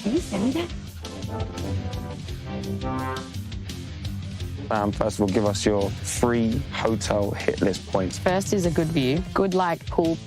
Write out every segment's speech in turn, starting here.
Can you send me that? First of all, give us your free hotel hit list points. First is a good view, good like pool.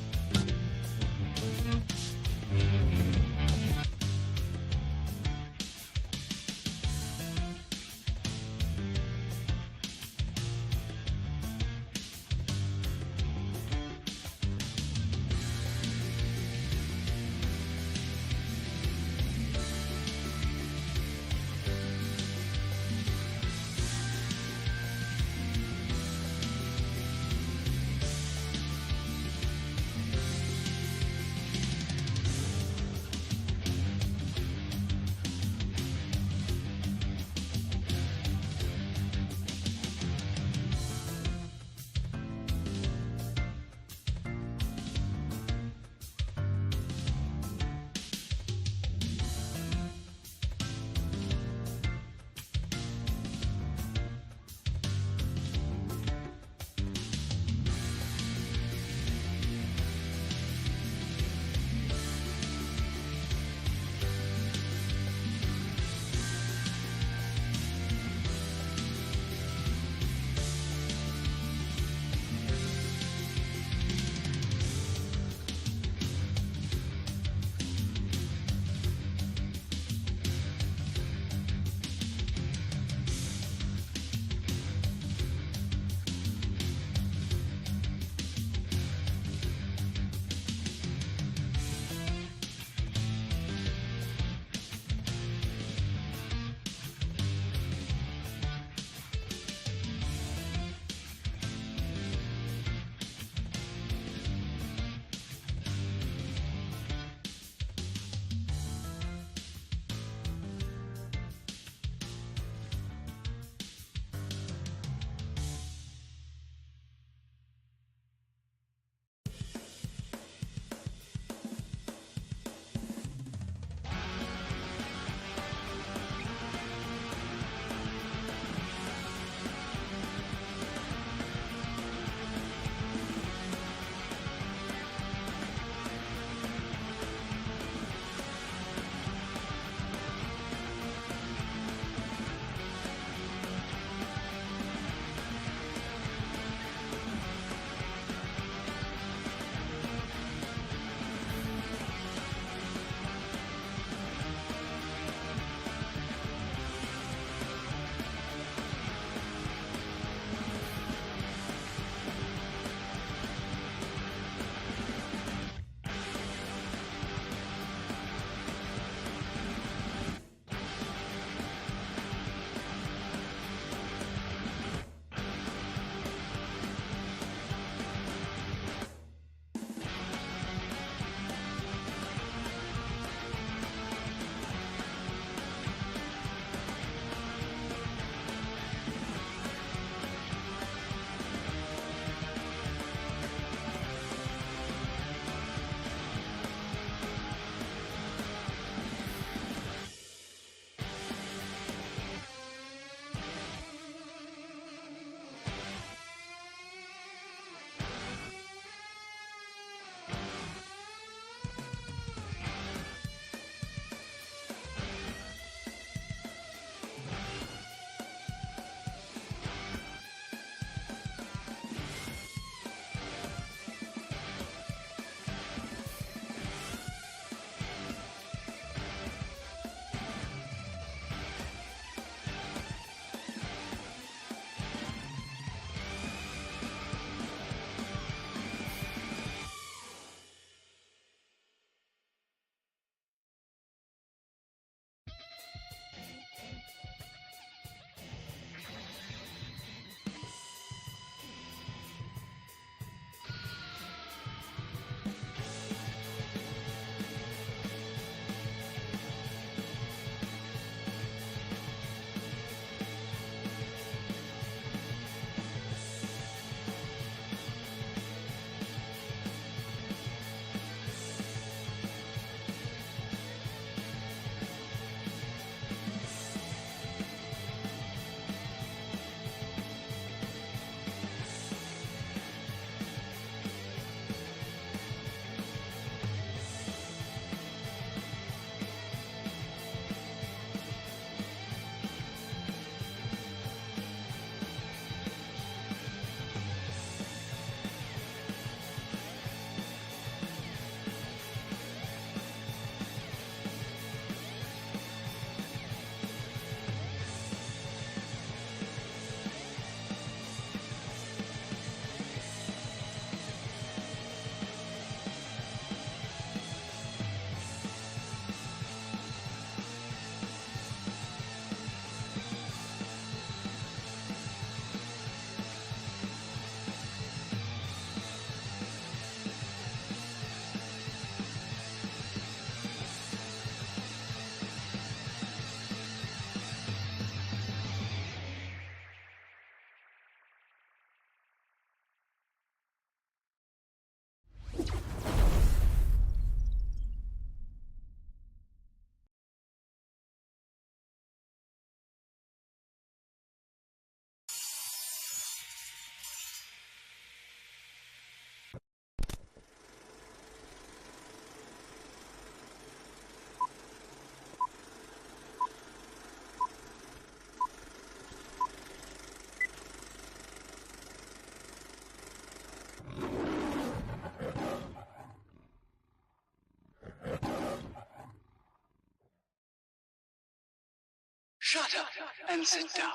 Shut up and sit down.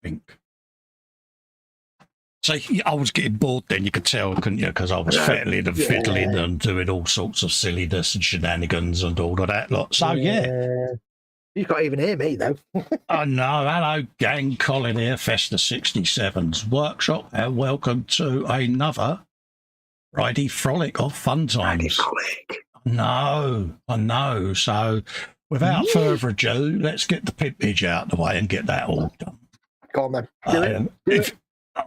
Think. So I was getting bored then, you could tell, couldn't you? Because I was fiddling and fiddling and doing all sorts of silliness and shenanigans and all of that lot. So, yeah. You can't even hear me, though. I know. Hello, gang. Colin here, Festa 67's workshop, and welcome to another Friday Frolic of Fun Times. I know. So, without further ado, let's get the pimpage out of the way and get that all done. Go on, then. Do it.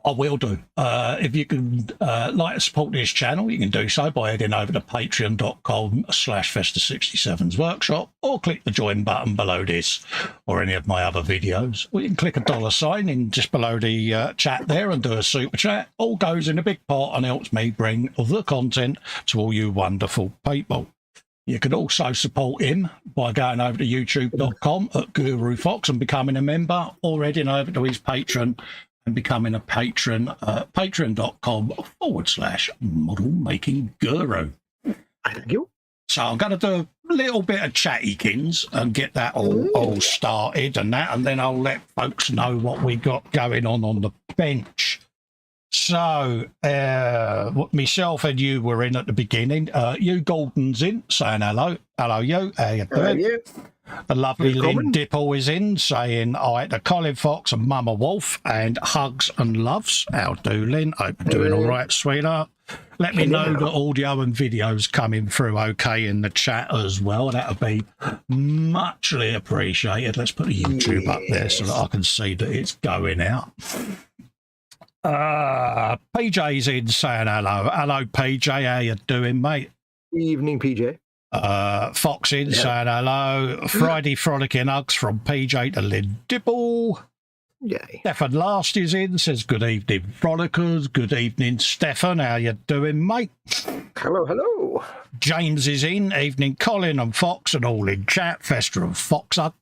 I will do. If you can like to support this channel, you can do so by heading over to patreon.com/Festa67's workshop, or click the join button below this or any of my other videos. Or you can click a $sign in just below the chat there and do a super chat. All goes in a big pot and helps me bring the content to all you wonderful people. You can also support him by going over to youtube.com at Guru Fox and becoming a member, or heading over to his Patreon and becoming a patron at patreon.com/model making guru. Thank you. So I'm going to do a little bit of chattykins and get that all started and then I'll let folks know what we got going on the bench. So myself and you were in at the beginning. You Gordon's in saying hello. Hello, you. How you doing? You. The lovely Lynn Dipple is in saying hi to Colin Fox and Mama Wolf and hugs and loves. How do, Lynn? Hope you're doing all right, sweetheart. Let me know the audio and videos coming through okay in the chat as well. That would be muchly appreciated. Let's put the YouTube up there so that I can see that it's going out. PJ's in saying hello. Hello, PJ. How you doing, mate? Evening, PJ. Fox in saying hello. Friday frolicking hugs from PJ to Lynn Dipple. Yay. Stefan Last is in, says good evening, frolickers. Good evening, Stefan. How you doing, mate? Hello. James is in. Evening, Colin and Fox and all in chat. Festa and Fox hugs.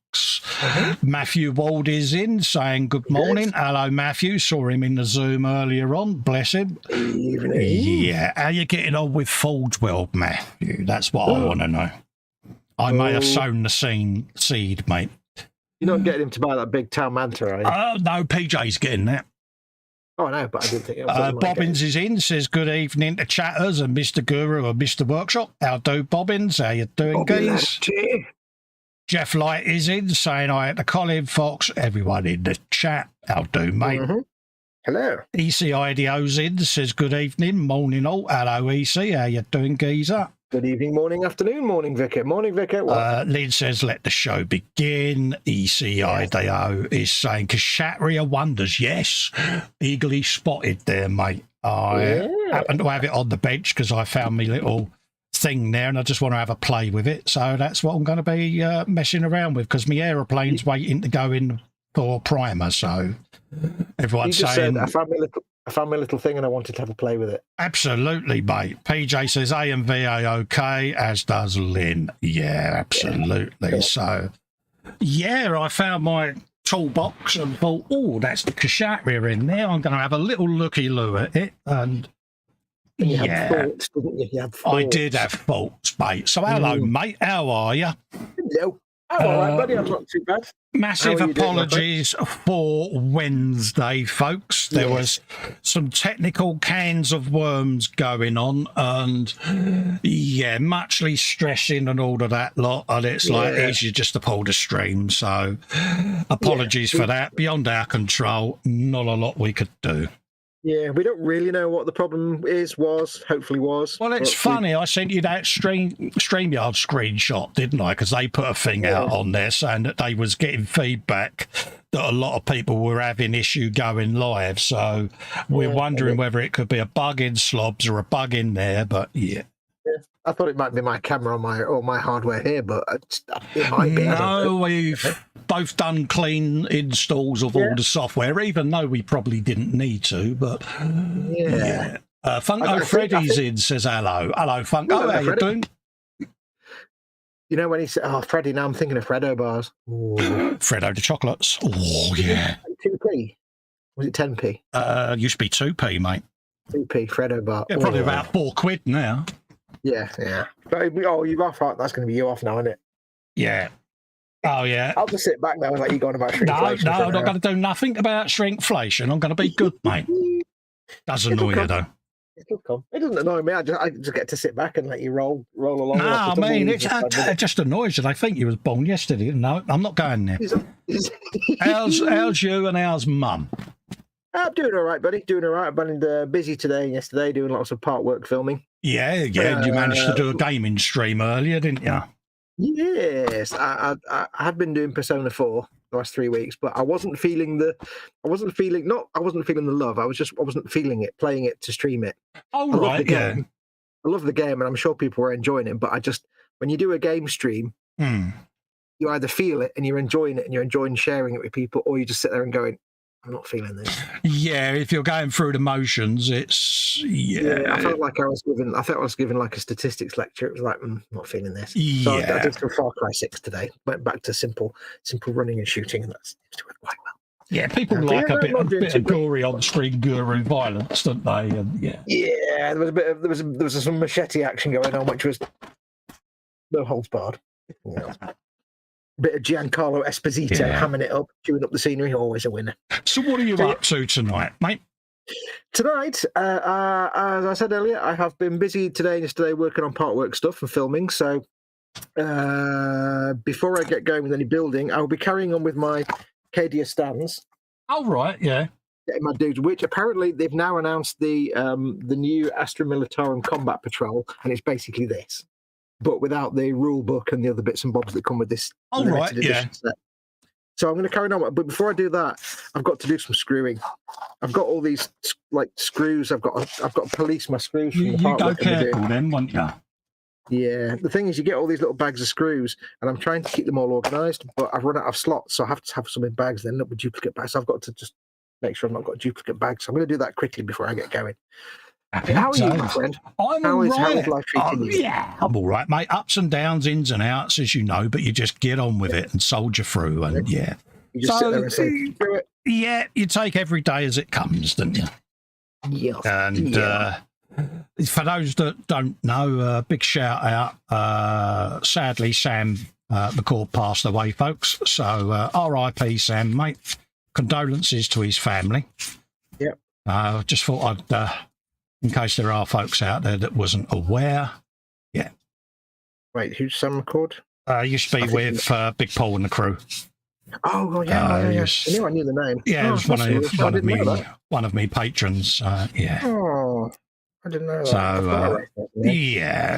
Matthew Wald is in, saying good morning. Hello, Matthew. Saw him in the Zoom earlier on. Bless him. Evening. Yeah. How you getting on with Full.Build, Matthew? That's what I want to know. I may have sown the seed, mate. You're not getting him to buy that big town manta, are you? No, PJ's getting that. Oh, no, but I didn't think it was. Bobbins is in, says good evening to chatters and Mr. Guru and Mr. Workshop. How do, Bobbins? How you doing, guys? Jeff Light is in, saying hi to Colin Fox. Everyone in the chat. How do, mate? Hello. ECIDO's in, says good evening, morning all. Hello, EC. How you doing, geezer? Good evening, morning, afternoon, morning, Vicar. Morning, Vicar. Lynn says, let the show begin. ECIDO is saying, Kshatriya wonders. Yes, eagerly spotted there, mate. I happen to have it on the bench because I found my little thing there and I just want to have a play with it. So that's what I'm going to be messing around with because my aeroplane's waiting to go in for primer. So everyone's saying... I found my little thing and I wanted to have a play with it. Absolutely, mate. PJ says AMVA okay, as does Lynn. Yeah, absolutely. Yeah. So, yeah, I found my toolbox and thought, oh, that's the Kshatriya in there. I'm going to have a little looky-loo at it. And you had thoughts, didn't you? You had thoughts. I did have thoughts, mate. So, hello, mate. How are you? Hello. Oh, all right, buddy. I'm not too bad. Massive apologies for Wednesday, folks. There was some technical cans of worms going on and, muchly stressing and all of that lot. And it's like, easier just to pull the stream. So apologies for that. Beyond our control, not a lot we could do. Yeah, we don't really know what the problem hopefully was. Well, it's funny. I sent you that StreamYard screenshot, didn't I? Because they put a thing out on there saying that they was getting feedback that a lot of people were having issue going live. So we're wondering whether it could be a bug in slobs or a bug in there. But I thought it might be my camera or my hardware here, but it might be. No, we've both done clean installs of all the software, even though we probably didn't need to. But Funko Freddy's in, says hello. Hello, Funko. How you doing? You know when he said, "Oh, Freddy," now I'm thinking of Freddo bars. Freddo the chocolates. Oh yeah. 2p. Was it 10p? Used to be 2p, mate. 2p Freddo bar. Yeah, probably about £4 now. Yeah, yeah. But, oh, you off? That's going to be you off now, isn't it? Yeah. Oh, yeah. I'll just sit back now and let you go on about shrinkflation. No, I'm not going to do nothing about shrinkflation. I'm going to be good, mate. Does annoy you, though. It'll come. It doesn't annoy me. I just get to sit back and let you roll along. No, I mean, it just annoys you. They think you was born yesterday. No, I'm not going there. How's you and how's mum? I'm doing all right, buddy. Doing all right. I've been busy today and yesterday doing lots of part work filming. Yeah. You managed to do a gaming stream earlier, didn't you? Yes, I had been doing Persona 4 the last 3 weeks, but I wasn't feeling the love. I wasn't feeling it, playing it to stream it. Oh, right, yeah. I love the game, and I'm sure people were enjoying it, but when you do a game stream, you either feel it and you're enjoying it and you're enjoying sharing it with people, or you just sit there and going, I'm not feeling this. Yeah, if you're going through the motions, it's I felt like I was given like a statistics lecture. It was like, not feeling this. So I did some Far Cry 6 today. Went back to simple running and shooting, and that seems to work quite well. Yeah, people like a bit of gory on-screen guru violence, don't they? And yeah, there was some machete action going on, which was no holds barred. Yeah. Bit of Giancarlo Esposito hamming it up, chewing up the scenery, always a winner. So what are you up to tonight, mate? Tonight, as I said earlier, I have been busy today and yesterday working on part work stuff and filming. So before I get going with any building, I will be carrying on with my Cadia stands. Oh, right, yeah. Getting my dudes, which apparently they've now announced the new Astra Militarum Combat Patrol, and it's basically this, but without the rule book and the other bits and bobs that come with this. Oh, right, yeah. Set. So I'm going to carry on, but before I do that, I've got to do some screwing. I've got all these like screws. I've got to police my screws. From the you go careful then, won't you? Yeah. The thing is, you get all these little bags of screws, and I'm trying to keep them all organised, but I've run out of slots, so I have to have some in bags. Then up with duplicate bags. So I've got to just make sure I've not got duplicate bags. So I'm going to do that quickly before I get going. How are you, my friend? I'm all right. How is life treating you? Yeah, I'm all right, mate. Ups and downs, ins and outs, as you know, but you just get on with it and soldier through, and You just sit there and say, do it. Yeah, you take every day as it comes, don't you? Yes. And for those that don't know, big shout out. Sadly, Sam McCord passed away, folks. So R.I.P. Sam, mate. Condolences to his family. Yep. Just thought I'd, in case there are folks out there that wasn't aware. Yeah. Wait, who's Sam McCord? Used to be with Big Paul and the crew. Oh, yeah. I knew the name. Yeah, it was one of me patrons. Yeah. Oh, I didn't know that.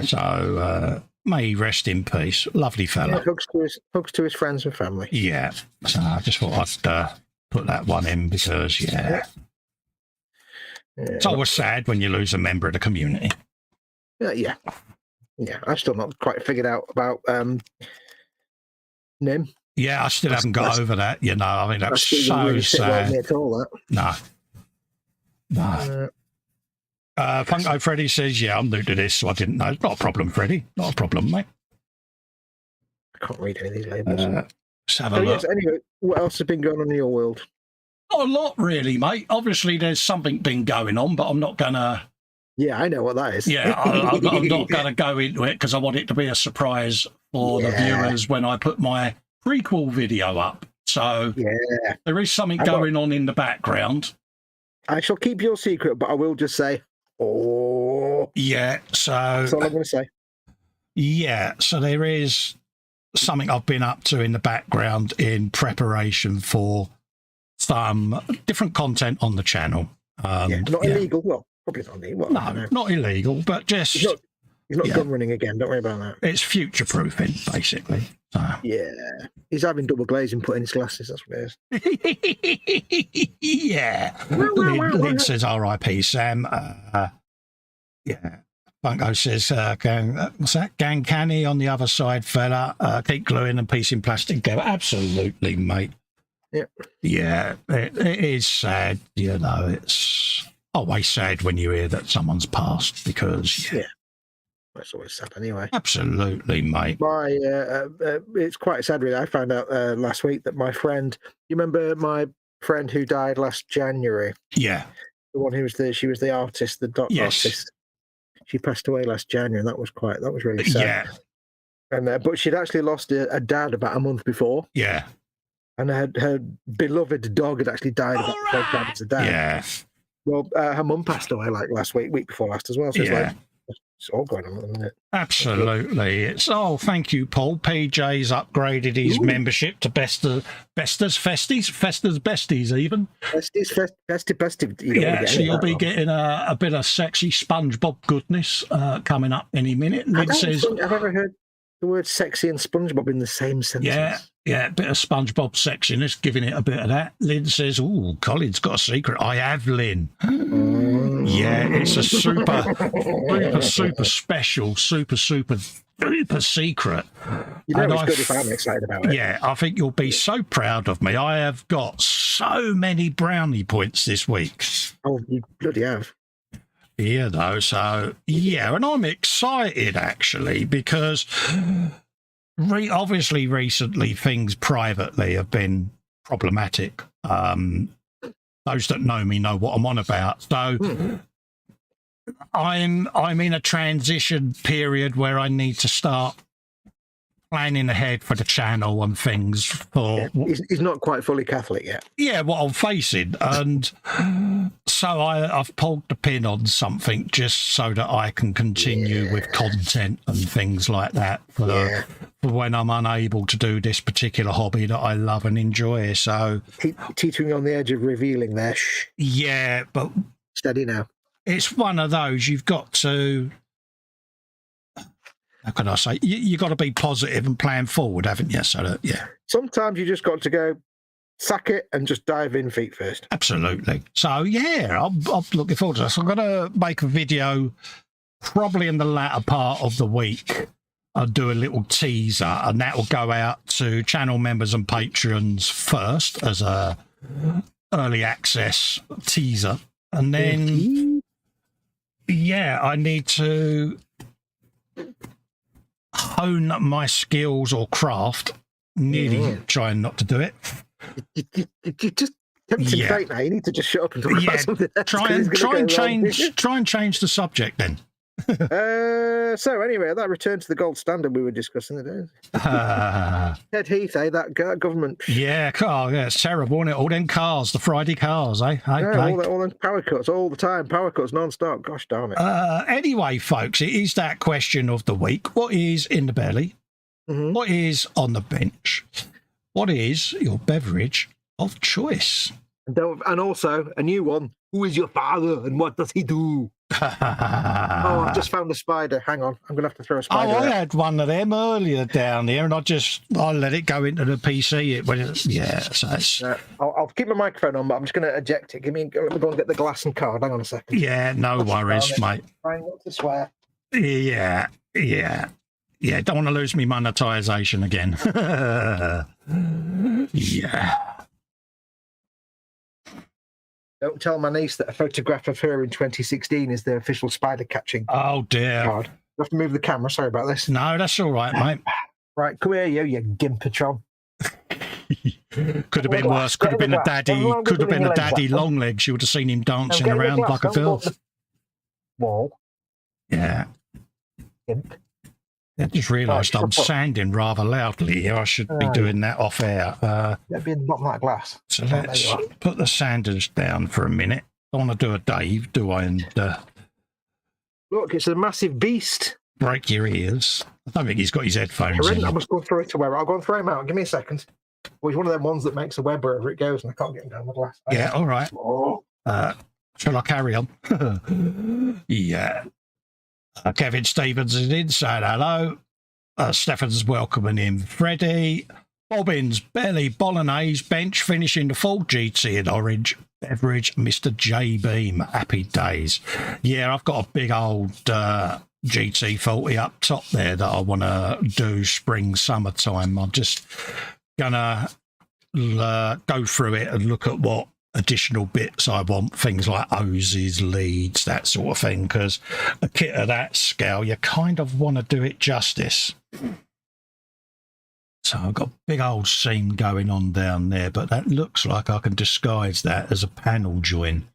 So, so may he rest in peace. Lovely fella. Yeah, hugs to his friends and family. Yeah. So I just thought I'd put that one in because, it's always sad when you lose a member of the community. Yeah. I've still not quite figured out about Nim. Yeah, I still haven't got over that. You know, I mean, that's so really sad. At all, that. No. Funko Freddy says, I'm new to this, so I didn't know. Not a problem, Freddy. Not a problem, mate. I can't read any of these labels. Let's have a look. Yes, anyway, what else has been going on in your world? Not a lot, really, mate. Obviously, there's something been going on, but I'm not going to... Yeah, I know what that is. Yeah, I'm not going to go into it because I want it to be a surprise for the viewers when I put my prequel video up. So there is something going on in the background. I shall keep your secret, but I will just say, yeah, so that's all I'm going to say. Yeah, so there is something I've been up to in the background in preparation for some different content on the channel. Not illegal. Well, probably not illegal. No, not illegal, but just he's not gun running again. Don't worry about that. It's future proofing, basically. So. Yeah, he's having double glazing put in his glasses. That's what it is. Yeah. Link says R.I.P. Sam. Yeah. Bunko says, what's that? Gang canny on the other side, fella. Keep gluing and piecing plastic together. Absolutely, mate. Yeah, it is sad. You know, it's always sad when you hear that someone's passed because, that's always sad anyway. Absolutely, mate. It's quite sad, really. I found out last week that my friend, you remember my friend who died last January? Yeah. The one who was she was the artist, the dot artist. She passed away last January, and that was really sad. Yeah. And but she'd actually lost a dad about a month before. Yeah. And her beloved dog had actually died about the same time as the dad. Yeah. Well, her mum passed away like week before last as well. So it's all going on at the minute. Absolutely. Thank you, Paul. PJ's upgraded his membership to Festa's Besties even. Besties. Yeah, so you'll be getting a bit of sexy SpongeBob goodness coming up any minute. I don't think I've ever heard the word sexy and SpongeBob in the same sentence. Yeah, a bit of SpongeBob sexiness, giving it a bit of that. Lynn says, "Oh, Colin's got a secret." I have, Lynn. Yeah, it's a super special, super secret. You know it's good if I'm excited about it. Yeah, I think you'll be so proud of me. I have got so many brownie points this week. Oh, you bloody have. Yeah, though, so, yeah, and I'm excited, actually, because obviously recently things privately have been problematic. Those that know me know what I'm on about. So I'm in a transition period where I need to start planning ahead for the channel and things. He's not quite fully Catholic yet. Yeah, what I'm facing. And so I've pulled the pin on something just so that I can continue with content and things like that for when I'm unable to do this particular hobby that I love and enjoy. So teetering on the edge of revealing there. Shh. Yeah, but steady now. It's one of those you've got to... How can I say? You got to be positive and plan forward, haven't you? So that, sometimes you just got to go sack it and just dive in feet first. Absolutely. So I'm looking forward to this. I'm going to make a video probably in the latter part of the week. I'll do a little teaser, and that will go out to channel members and patrons first as a early access teaser, and then I need to hone my skills or craft. Nearly trying not to do it. You just tempting fate now. You need to just shut up and talk about something else. Try and change the subject then. So anyway, that return to the gold standard we were discussing today. Ted Heath, that government. Yeah, it's terrible, isn't it? All them cars, the Friday cars, eh? All them power cuts all the time, power cuts non-stop. Gosh darn it. Anyway, folks, it is that question of the week. What is in the belly? What is on the bench? What is your beverage of choice? And also a new one. Who is your father and what does he do? I've just found a spider. Hang on, I'm going to have to throw a spider I had one of them earlier down here, and I let it go into the PC. I'll keep my microphone on, but I'm just going to eject it. Let me go and get the glass and card. Hang on a second. Yeah, no worries, mate. Trying not to swear. Yeah. Don't want to lose me monetization again. Yeah. Don't tell my niece that a photograph of her in 2016 is the official spider catching. Oh, dear. Card. You have to move the camera. Sorry about this. No, that's all right, mate. Right, come here, you gimpatron. Could have been worse. Could have been a daddy. Could have been a daddy long legs. You would have seen him dancing around like a girl. Wall. Yeah. Gimp. I just realised I'm sanding rather loudly here. I should be doing that off air. That'd be in the bottom of that glass. So let's put the sanders down for a minute. I want to do a Dave, do I? And look, it's a massive beast. Break your ears. I don't think he's got his headphones in. I must go through it to where I'll go and throw him out. Give me a second. Well, he's one of them ones that makes a web wherever it goes, and I can't get him down the glass. Yeah, all right. Shall I carry on? Yeah. Kevin Stevens is in, saying hello. Stefan's welcoming him. Freddie. Bobbins, Belly, Bolognese, bench, finishing the full GT in orange. Beverage, Mr. J Beam. Happy days. Yeah, I've got a big old GT40 up top there that I want to do spring, summertime. I'm just going to go through it and look at what additional bits I want, things like hoses, leads, that sort of thing, because a kit of that scale, you kind of want to do it justice. So I've got a big old seam going on down there, but that looks like I can disguise that as a panel join.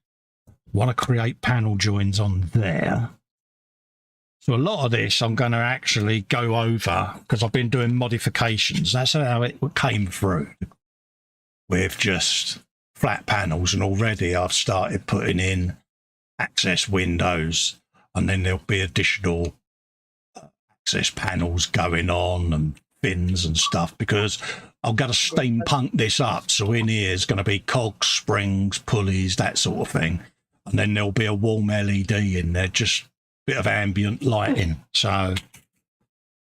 Want to create panel joins on there. So a lot of this I'm going to actually go over because I've been doing modifications. That's how it came through with just flat panels. And already I've started putting in access windows, and then there'll be additional access panels going on and fins and stuff, because I'm going to steampunk this up. So in here is going to be cogs, springs, pulleys, that sort of thing. And then there'll be a warm LED in there, just bit of ambient lighting. So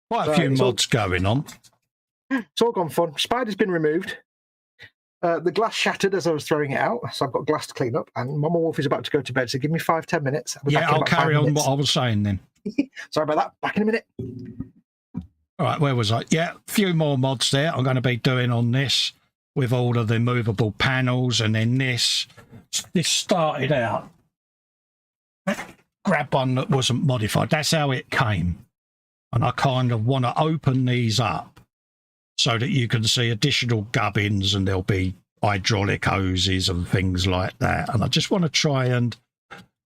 quite a few mods going on. It's all gone fun. Spider's been removed. The glass shattered as I was throwing it out, so I've got glass to clean up, and Mama Wolf is about to go to bed, so give me 5-10 minutes. Yeah, I'll carry on what I was saying then. Sorry about that. Back in a minute. All right, where was I? Yeah, a few more mods there I'm going to be doing on this with all of the movable panels. And then this started out, grab one that wasn't modified. That's how it came. And I kind of want to open these up so that you can see additional gubbins, and there'll be hydraulic hoses and things like that. And I just want to try and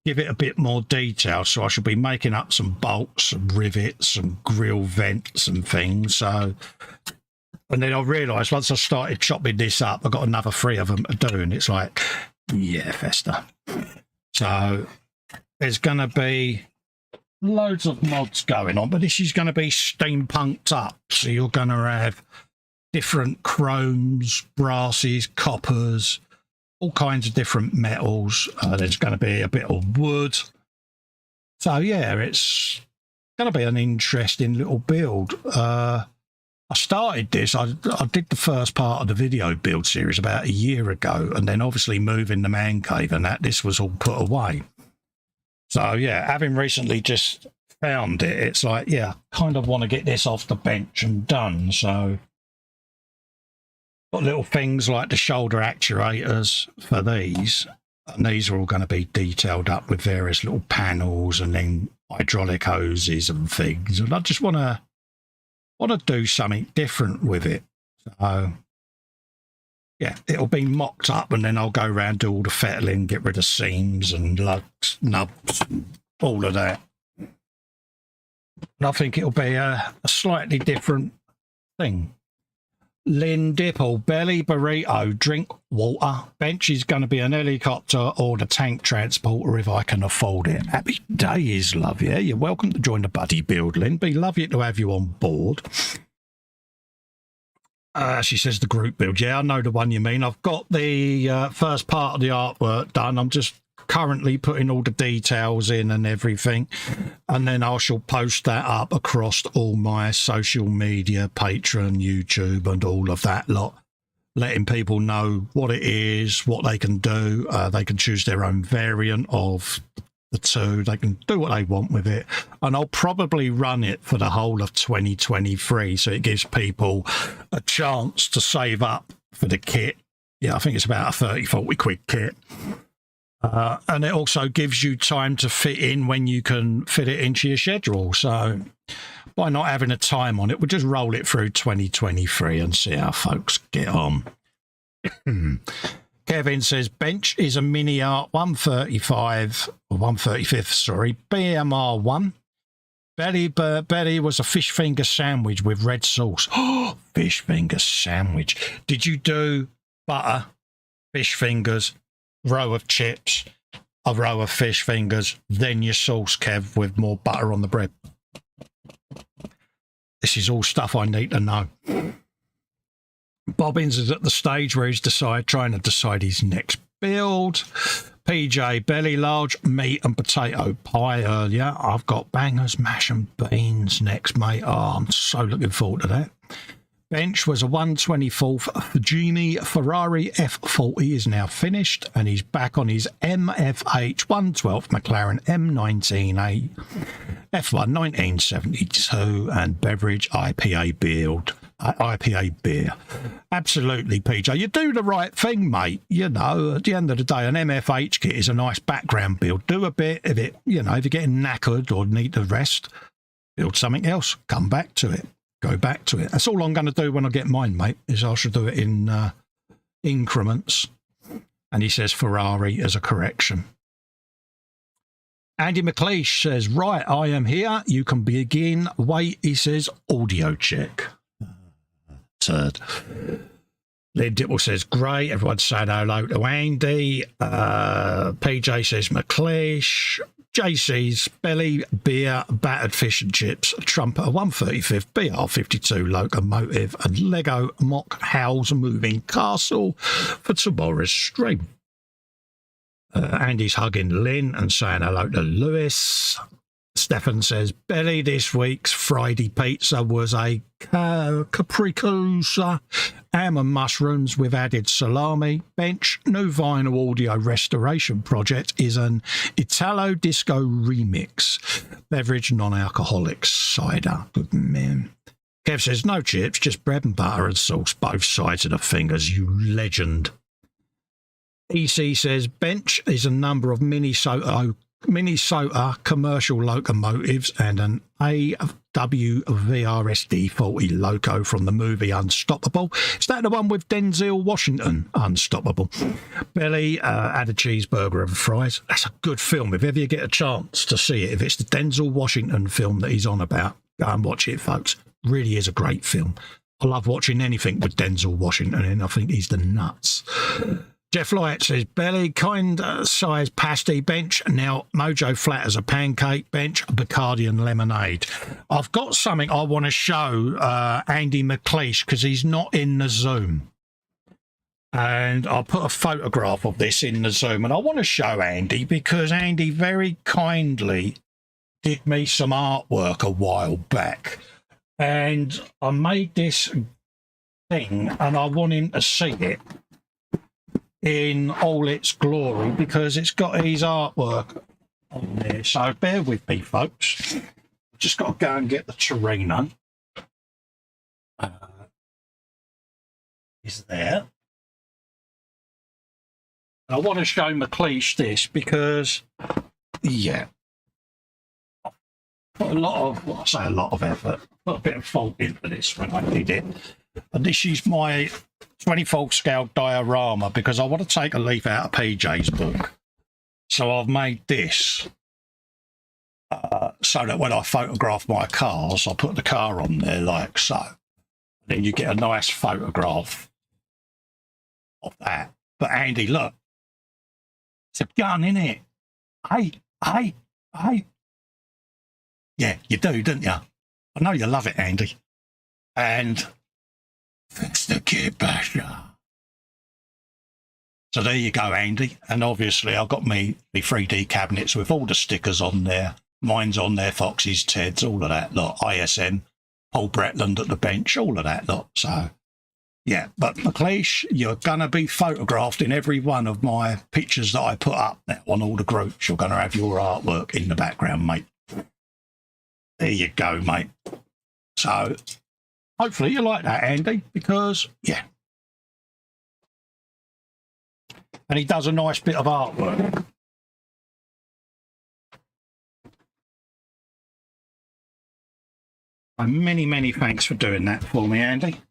give it a bit more detail. So I should be making up some bolts and rivets and grill vents and things. So, and then I realised once I started chopping this up, I got another 3 of them to do, and it's like, yeah, Festa. So there's going to be loads of mods going on, but this is going to be steampunked up. So you're going to have different chromes, brasses, coppers, all kinds of different metals. There's going to be a bit of wood. So yeah, it's going to be an interesting little build. I started this, I did the first part of the video build series about a year ago, and then obviously moving the man cave and that, this was all put away. So yeah, having recently just found it, it's like, yeah, kind of want to get this off the bench and done. So got little things like the shoulder actuators for these, and these are all going to be detailed up with various little panels and then hydraulic hoses and things. And I just want to do something different with it. So yeah, it'll be mocked up, and then I'll go around, do all the fettling, get rid of seams and lugs, nubs, all of that. And I think it'll be a slightly different thing. Lynn Dipple, belly burrito, drink water. Bench is going to be an helicopter or the tank transporter if I can afford it. Happy days, love. Yeah, you're welcome to join the buddy build, Lynn. Be lovely to have you on board. She says the group build. Yeah, I know the one you mean. I've got the first part of the artwork done. I'm just currently putting all the details in and everything, and then I shall post that up across all my social media, Patreon, YouTube, and all of that lot, letting people know what it is, what they can do. They can choose their own variant of the 2. They can do what they want with it, and I'll probably run it for the whole of 2023, so it gives people a chance to save up for the kit. Yeah, I think it's about a 30-40 quid kit. And it also gives you time to fit in when you can fit it into your schedule. So by not having a time on it, we'll just roll it through 2023 and see how folks get on. Kevin says, bench is a mini art 135, or 135th, sorry, BMR1. Belly was a fish finger sandwich with red sauce. Oh, fish finger sandwich. Did you do butter, fish fingers, row of chips, a row of fish fingers, then your sauce, Kev, with more butter on the bread? This is all stuff I need to know. Bobbins is at the stage where he's trying to decide his next build. PJ, belly large meat and potato pie earlier. I've got bangers, mash and beans next, mate. Oh, I'm so looking forward to that. Bench was a 124th Fujimi Ferrari F40 is now finished, and he's back on his MFH 112 McLaren M19A F1 1972 and beverage IPA beer. Absolutely, PJ. You do the right thing, mate. You know, at the end of the day, an MFH kit is a nice background build. Do a bit of it, you know, if you're getting knackered or need to rest, build something else. Come back to it. Go back to it. That's all I'm going to do when I get mine, mate, is I should do it in increments. And he says Ferrari as a correction. Andy McLeish says, right, I am here. You can begin. Wait, he says, audio check. Turd. Lynn Dipple says, great. Everyone's saying hello to Andy. PJ says, McLeish. JC's belly, beer, battered fish and chips, Trumpeter 135th, BR52 locomotive, and Lego mock How's moving castle for tomorrow's stream. Andy's hugging Lynn and saying hello to Lewis. Stefan says, Belly, this week's Friday pizza was a capricosa ham and mushrooms with added salami. Bench, new vinyl audio restoration project is an Italo disco remix. Beverage, non-alcoholic cider. Good man. Kev says, no chips, just bread and butter and sauce, both sides of the fingers, you legend. EC says, Bench is a number of Minnesota commercial locomotives and an AWVRSD 40 loco from the movie Unstoppable. Is that the one with Denzel Washington? Unstoppable. Belly, add a cheeseburger and fries. That's a good film. If ever you get a chance to see it, if it's the Denzel Washington film that he's on about, go and watch it, folks. Really is a great film. I love watching anything with Denzel Washington in. I think he's the nuts. Jeff Light says, Belly, kind size pasty. Bench, now Mojo flat as a pancake. Bench, Bacardi and lemonade. I've got something I want to show Andy McLeish because he's not in the Zoom. And I'll put a photograph of this in the Zoom. And I want to show Andy because Andy very kindly did me some artwork a while back. And I made this thing and I want him to see it in all its glory because it's got his artwork on there. So bear with me, folks. I've just got to go and get the Torino. Is there. I want to show McLeish this because, yeah, put a lot of, well, I say a lot of effort, put a bit of thought into this when I did it. And this is my 24 scale diorama because I want to take a leaf out of PJ's book. So I've made this so that when I photograph my cars, I put the car on there like so. Then you get a nice photograph of that. But Andy, look, it's a gun, isn't it? Hey. Yeah, you do, don't you? I know you love it, Andy. And fix the kid basher. So there you go, Andy. And obviously I've got me 3D cabinets with all the stickers on there. Mine's on there, Fox's, Ted's, all of that lot. ISN, Paul Bretland at the bench, all of that lot. So, yeah. But McLeish, you're going to be photographed in every one of my pictures that I put up now on all the groups. You're going to have your artwork in the background, mate. There you go, mate. So hopefully you like that, Andy, because, yeah. And he does a nice bit of artwork. And many, many thanks for doing that for me, Andy.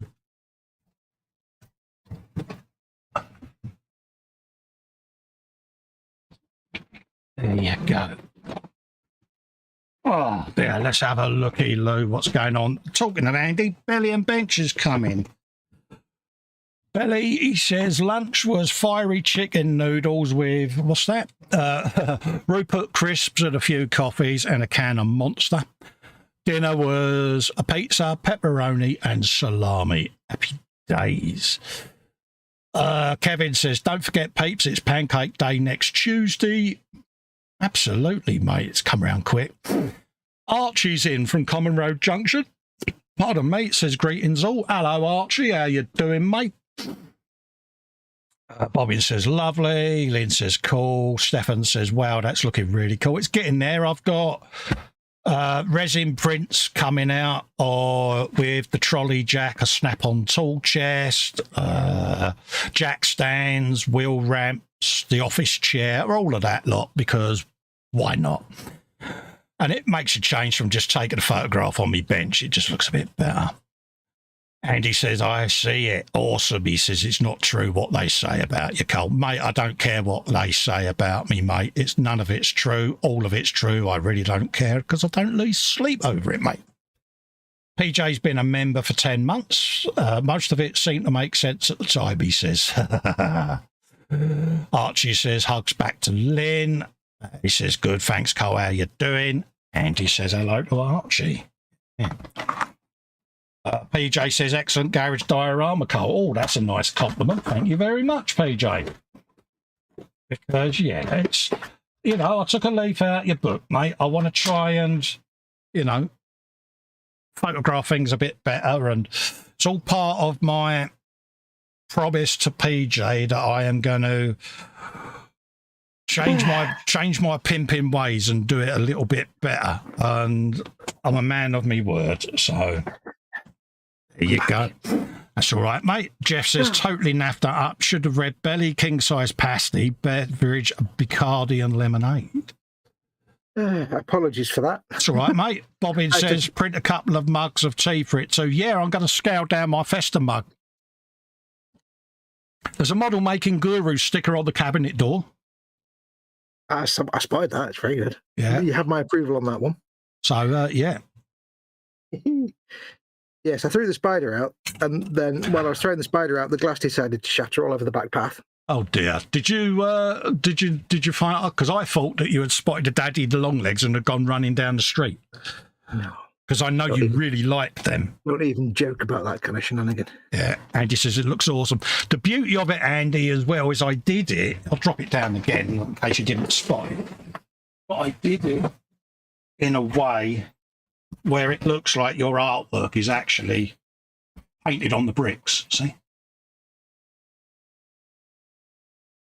There you go. Oh, yeah, let's have a looky, Lou, what's going on. Talking of Andy, Belly and Bench is coming. Belly, he says, lunch was fiery chicken noodles with, what's that? Rupert crisps and a few coffees and a can of Monster. Dinner was a pizza, pepperoni and salami. Happy days. Kevin says, don't forget, peeps, it's Pancake Day next Tuesday. Absolutely, mate. It's come around quick. Archie's in from Common Road Junction. Pardon me. It says, greetings all. Hello, Archie. How you doing, mate? Bobby says, lovely. Lynn says, cool. Stefan says, wow, that's looking really cool. It's getting there. I've got resin prints coming out with the trolley jack, a snap-on tool chest, jack stands, wheel ramps, the office chair, all of that lot, because why not? And it makes a change from just taking a photograph on my bench. It just looks a bit better. And he says, I see it. Awesome. He says, it's not true what they say about you, Cole. Mate, I don't care what they say about me, mate. It's none of it's true. All of it's true. I really don't care because I don't lose sleep over it, mate. PJ's been a member for 10 months. Most of it seemed to make sense at the time, he says. Archie says, hugs back to Lynn. He says, good, thanks, Cole. How you doing? And he says, hello to Archie. Yeah. PJ says, excellent garage diorama, Cole. Oh, that's a nice compliment. Thank you very much, PJ. Because, yeah, it's, you know, I took a leaf out your book, mate. I want to try and, you know, photograph things a bit better. And it's all part of my promise to PJ that I am going to change my pimping ways and do it a little bit better. And I'm a man of my word, so... There you go. That's all right, mate. Jeff says, totally naffed that up. Should have read belly, king-size pasty, beverage, Bacardi and lemonade. Apologies for that. That's all right, mate. Bobbin says, print a couple of mugs of tea for it. So, yeah, I'm going to scale down my Festa mug. There's a model making guru sticker on the cabinet door. I spotted that. It's very good. Yeah. You have my approval on that one. So, yeah. Yes, I threw the spider out, and then while I was throwing the spider out, the glass decided to shatter all over the back path. Oh dear! Did you find out? Because I thought that you had spotted a daddy the long legs and had gone running down the street. No, because I know you really liked them. Don't even joke about that kind of shenanigan. Yeah, Andy says it looks awesome. The beauty of it, Andy, as well, is I did it. I'll drop it down again in case you didn't spot it. But I did it in a way where it looks like your artwork is actually painted on the bricks, see?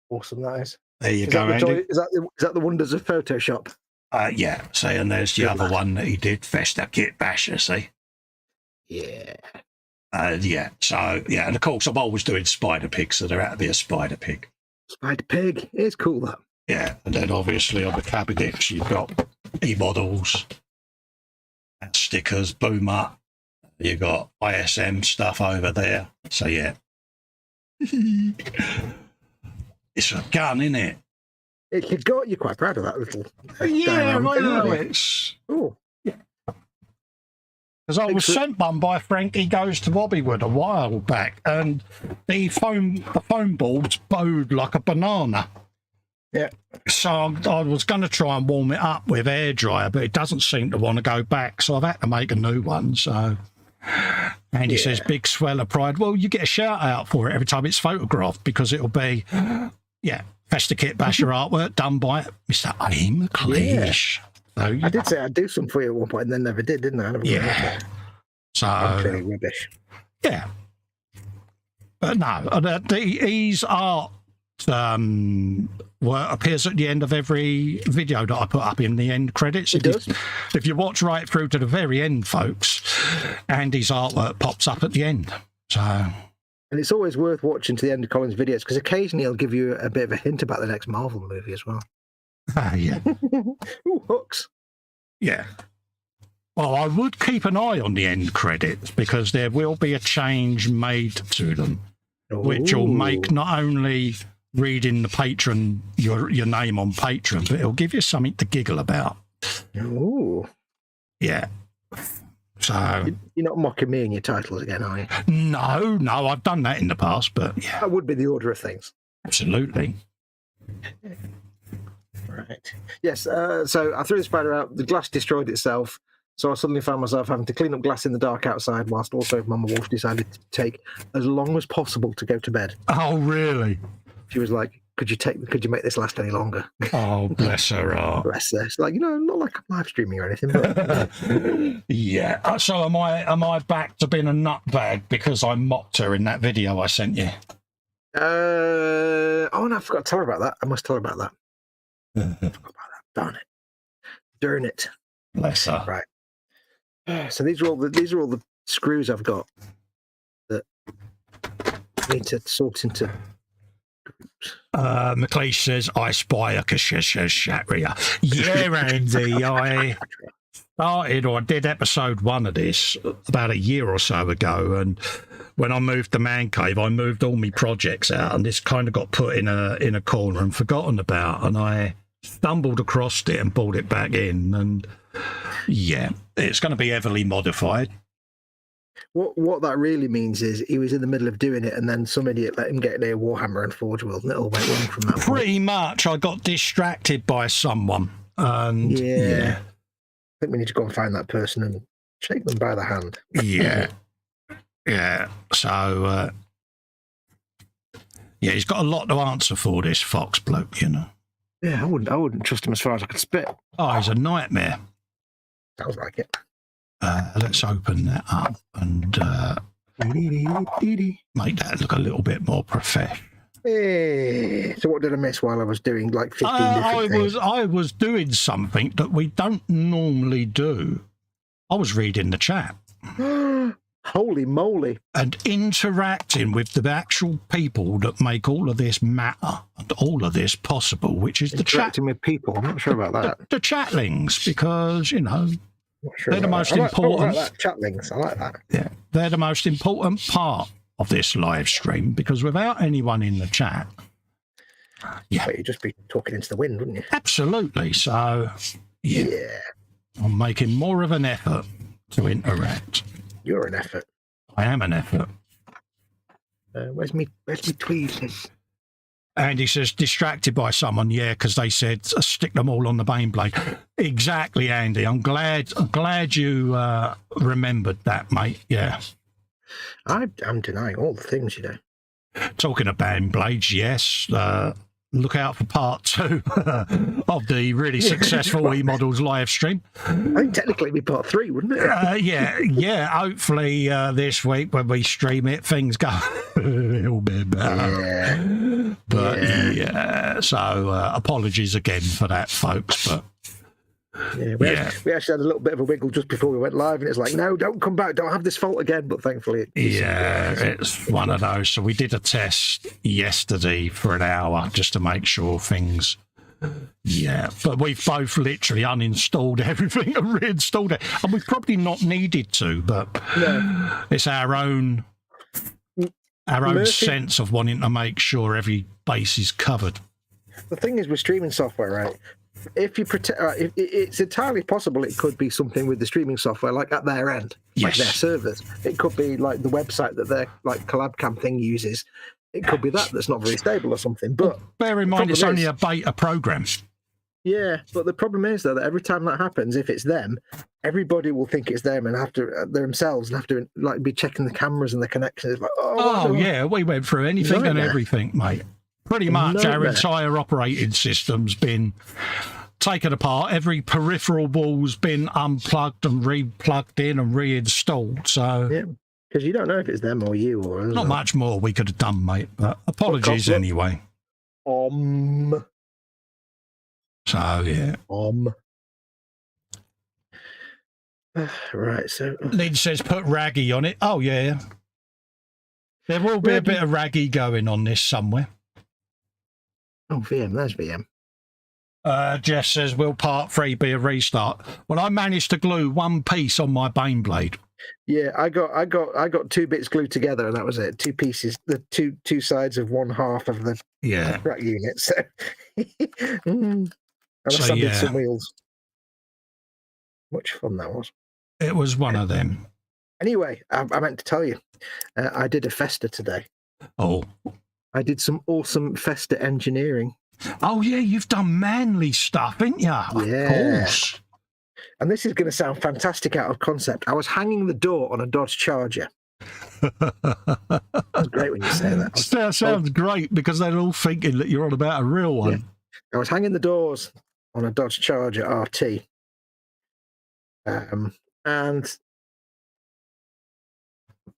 Awesome, that is. There you go, Andy. Is that the wonders of Photoshop? Yeah, see, and there's the other one that he did, Festa Kit Basher, see? Yeah. Yeah, so, yeah, and of course I'm always doing spider pigs, so there had to be a spider pig. Spider pig, it's cool, that. Yeah, and then obviously on the cabinets you've got e-models, and stickers, boom up. You got ISM stuff over there. So yeah, it's a gun, isn't it? You're quite proud of that little. Yeah, I know it's. Oh, yeah. Because I was sent one by Frankie Goes to Hobbywood a while back, and the foam boards bowed like a banana. Yeah. So I was going to try and warm it up with air dryer, but it doesn't seem to want to go back. So I've had to make a new one. So Andy says, big swell of pride. Well, you get a shout out for it every time it's photographed because it'll be, yeah, Festa Kit Basher artwork done by Mr. Aim Cleash. Yeah. So, I did say I'd do some for you at one point and then never did, didn't I? Yeah. So, really rubbish. Yeah. But no, these art appears at the end of every video that I put up in the end credits. If you watch right through to the very end, folks, Andy's artwork pops up at the end. So, and it's always worth watching to the end of Colin's videos because occasionally he'll give you a bit of a hint about the next Marvel movie as well. Yeah. Ooh, hooks. Yeah. Well, I would keep an eye on the end credits because there will be a change made to them, which will make not only reading the patron, your name on Patreon, but it'll give you something to giggle about. Ooh. Yeah. So you're not mocking me in your titles again, are you? No, I've done that in the past, but yeah. That would be the order of things. Absolutely. Right. Yes, so I threw the spider out, the glass destroyed itself, so I suddenly found myself having to clean up glass in the dark outside whilst also Mama Wolf decided to take as long as possible to go to bed. Oh, really? She was like, could you make this last any longer? Oh, bless her heart. Bless her. It's like, not like I'm live streaming or anything. But... yeah. So am I back to being a nutbag because I mocked her in that video I sent you? Oh, no, I forgot to tell her about that. I must tell her about that. I forgot about that. Darn it. Darn it. Bless her. Right. So these are all the screws I've got that I need to sort into groups. McLeish says, I spy a Kshatriya. Yeah, Andy, I started or I did episode 1 of this about a year or so ago, and when I moved the man cave, I moved all my projects out, and this kind of got put in a corner and forgotten about, and I stumbled across it and brought it back in, and yeah, it's going to be heavily modified. What that really means is he was in the middle of doing it, and then some idiot let him get near Warhammer and Forge World, and it all went wrong from that point. Pretty much, I got distracted by someone, and yeah. I think we need to go and find that person and shake them by the hand. Yeah. Yeah. So, yeah, he's got a lot to answer for, this Fox bloke, you know. Yeah, I wouldn't trust him as far as I could spit. Oh, he's a nightmare. Sounds like it. Let's open that up and make that look a little bit more professional. Hey, so what did I miss while I was doing like 15 different things? I was doing something that we don't normally do. I was reading the chat. Holy moly. And interacting with the actual people that make all of this matter and all of this possible, which is the chat. Interacting with people, I'm not sure about that. The chatlings, because, you know, Sure they're the most important. I like that. Chatlings, I like that. Yeah, they're the most important part of this live stream, because without anyone in the chat, yeah, but you'd just be talking into the wind, wouldn't you? Absolutely. So, yeah, I'm making more of an effort to interact. You're an effort. I am an effort. Where's me tweet? Andy says, distracted by someone, yeah, because they said stick them all on the main blade. Exactly, Andy. I'm glad you remembered that, mate. Yeah. I'm denying all the things, you know. Talking of band blades, yes. Look out for part 2 of the really successful E-Models live stream. I think technically it'd be part 3, wouldn't it? Yeah. Hopefully this week when we stream it, things go a little bit better. Yeah. But yeah, so apologies again for that, folks. But we actually had a little bit of a wiggle just before we went live, and it's like, no, don't come back, don't have this fault again. But thankfully, it's one of those. So we did a test yesterday for an hour just to make sure things. Yeah, but we've both literally uninstalled everything and reinstalled it, and we've probably not needed to, but it's our own sense of wanting to make sure every base is covered. The thing is with streaming software, right? If you it's entirely possible it could be something with the streaming software, like at their end, like their servers. It could be like the website that their like CollabCam thing uses. It could be that's not very stable or something. But bear in mind, it's only a beta program. Yeah, but the problem is though that every time that happens, if it's them, everybody will think it's them and have to themselves and have to like be checking the cameras and the connections. It's like, yeah, we went through anything and everything, mate. Pretty much our entire operating system's been taken apart. Every peripheral wall's been unplugged and re-plugged in and reinstalled. So yeah, because you don't know if it's them or you or not much more we could have done, mate. But apologies anyway. So yeah. Right. So Lynn says put Raggy on it. Oh yeah. There will be a bit of Raggy going on this somewhere. Oh, VM, there's VM. Jeff says, will part 3 be a restart? Well, I managed to glue one piece on my Baneblade. Yeah, I got 2 bits glued together, and that was it. 2 pieces, the two sides of one half of the rack unit. So, and I assembled some wheels. Much fun that was. It was one of them. Anyway, I meant to tell you, I did a Festa today. Oh. I did some awesome Festa engineering. Oh, yeah, you've done manly stuff, haven't you? Yeah. Of course. And this is going to sound fantastic out of concept. I was hanging the door on a Dodge Charger. That's great when you say that. That sounds great, because they're all thinking that you're on about a real one. Yeah. I was hanging the doors on a Dodge Charger RT. And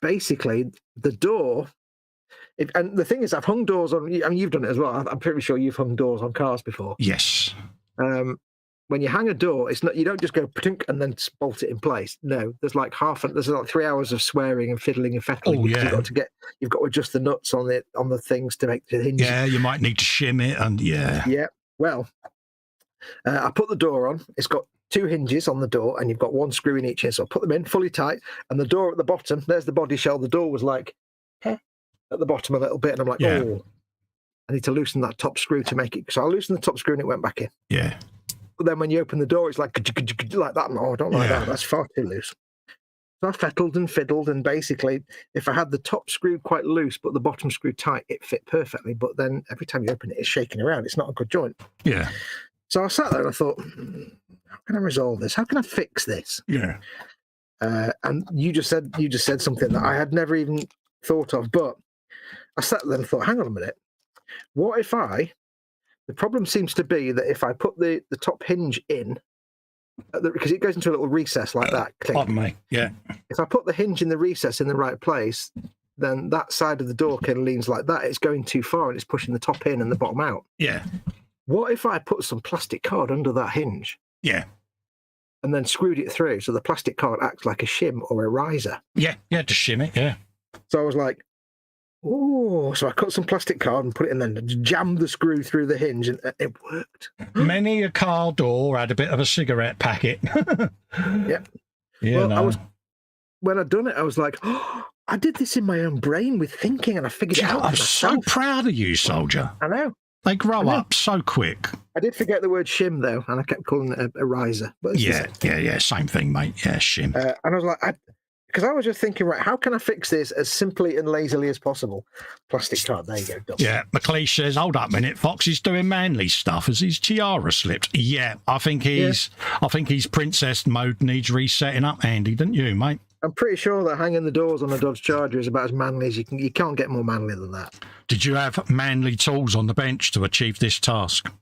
basically, the door... and the thing is, I've hung doors on. I mean, you've done it as well. I'm pretty sure you've hung doors on cars before. Yes. When you hang a door, it's not. You don't just go patink and then bolt it in place. No, there's like 3 hours of swearing and fiddling and fettling. Oh yeah. You've got to adjust the nuts on the things to make the hinges. Yeah, you might need to shim it and yeah. Yeah. Well, I put the door on. It's got 2 hinges on the door, and you've got 1 screw in each end. So I put them in fully tight, and the door at the bottom. There's the body shell. The door was like at the bottom a little bit, and I'm like, Yeah. oh, I need to loosen that top screw to make it. So I loosened the top screw and it went back in. Yeah. But then when you open the door, it's like like that. Oh, I don't like that. That's far too loose. So I fettled and fiddled, and basically, if I had the top screw quite loose but the bottom screw tight, it fit perfectly. But then every time you open it, it's shaking around. It's not a good joint. Yeah. So I sat there and I thought, how can I resolve this? How can I fix this? Yeah. And you just said something that I had never even thought of. But I sat there and thought, hang on a minute. What if the problem seems to be that if I put the top hinge in, because it goes into a little recess like that. Pardon me. Yeah. If I put the hinge in the recess in the right place, then that side of the door can leans like that. It's going too far and it's pushing the top in and the bottom out. Yeah. What if I put some plastic card under that hinge? Yeah. And then screwed it through so the plastic card acts like a shim or a riser? Yeah. Yeah. Just shim it. Yeah. So I was like, oh, so I cut some plastic card and put it in, and then jammed the screw through the hinge, and it worked. Many a car door had a bit of a cigarette packet. Yep. Yeah. Well, when I'd done it, I was like, oh, I did this in my own brain with thinking, and I figured it out. I'm so proud of you, soldier. I know. They grow up so quick. I did forget the word shim, though, and I kept calling it a riser. But Yeah. Same thing, mate. Yeah, shim. And I was like, because I was just thinking, right, how can I fix this as simply and lazily as possible? Plastic card, there you go. Done. Yeah, McLeish says, hold up a minute, Fox is doing manly stuff as his tiara slipped. Yeah, I think his princess mode needs resetting up, Andy, don't you, mate? I'm pretty sure that hanging the doors on a Dodge Charger is about as manly as you can. You can't get more manly than that. Did you have manly tools on the bench to achieve this task?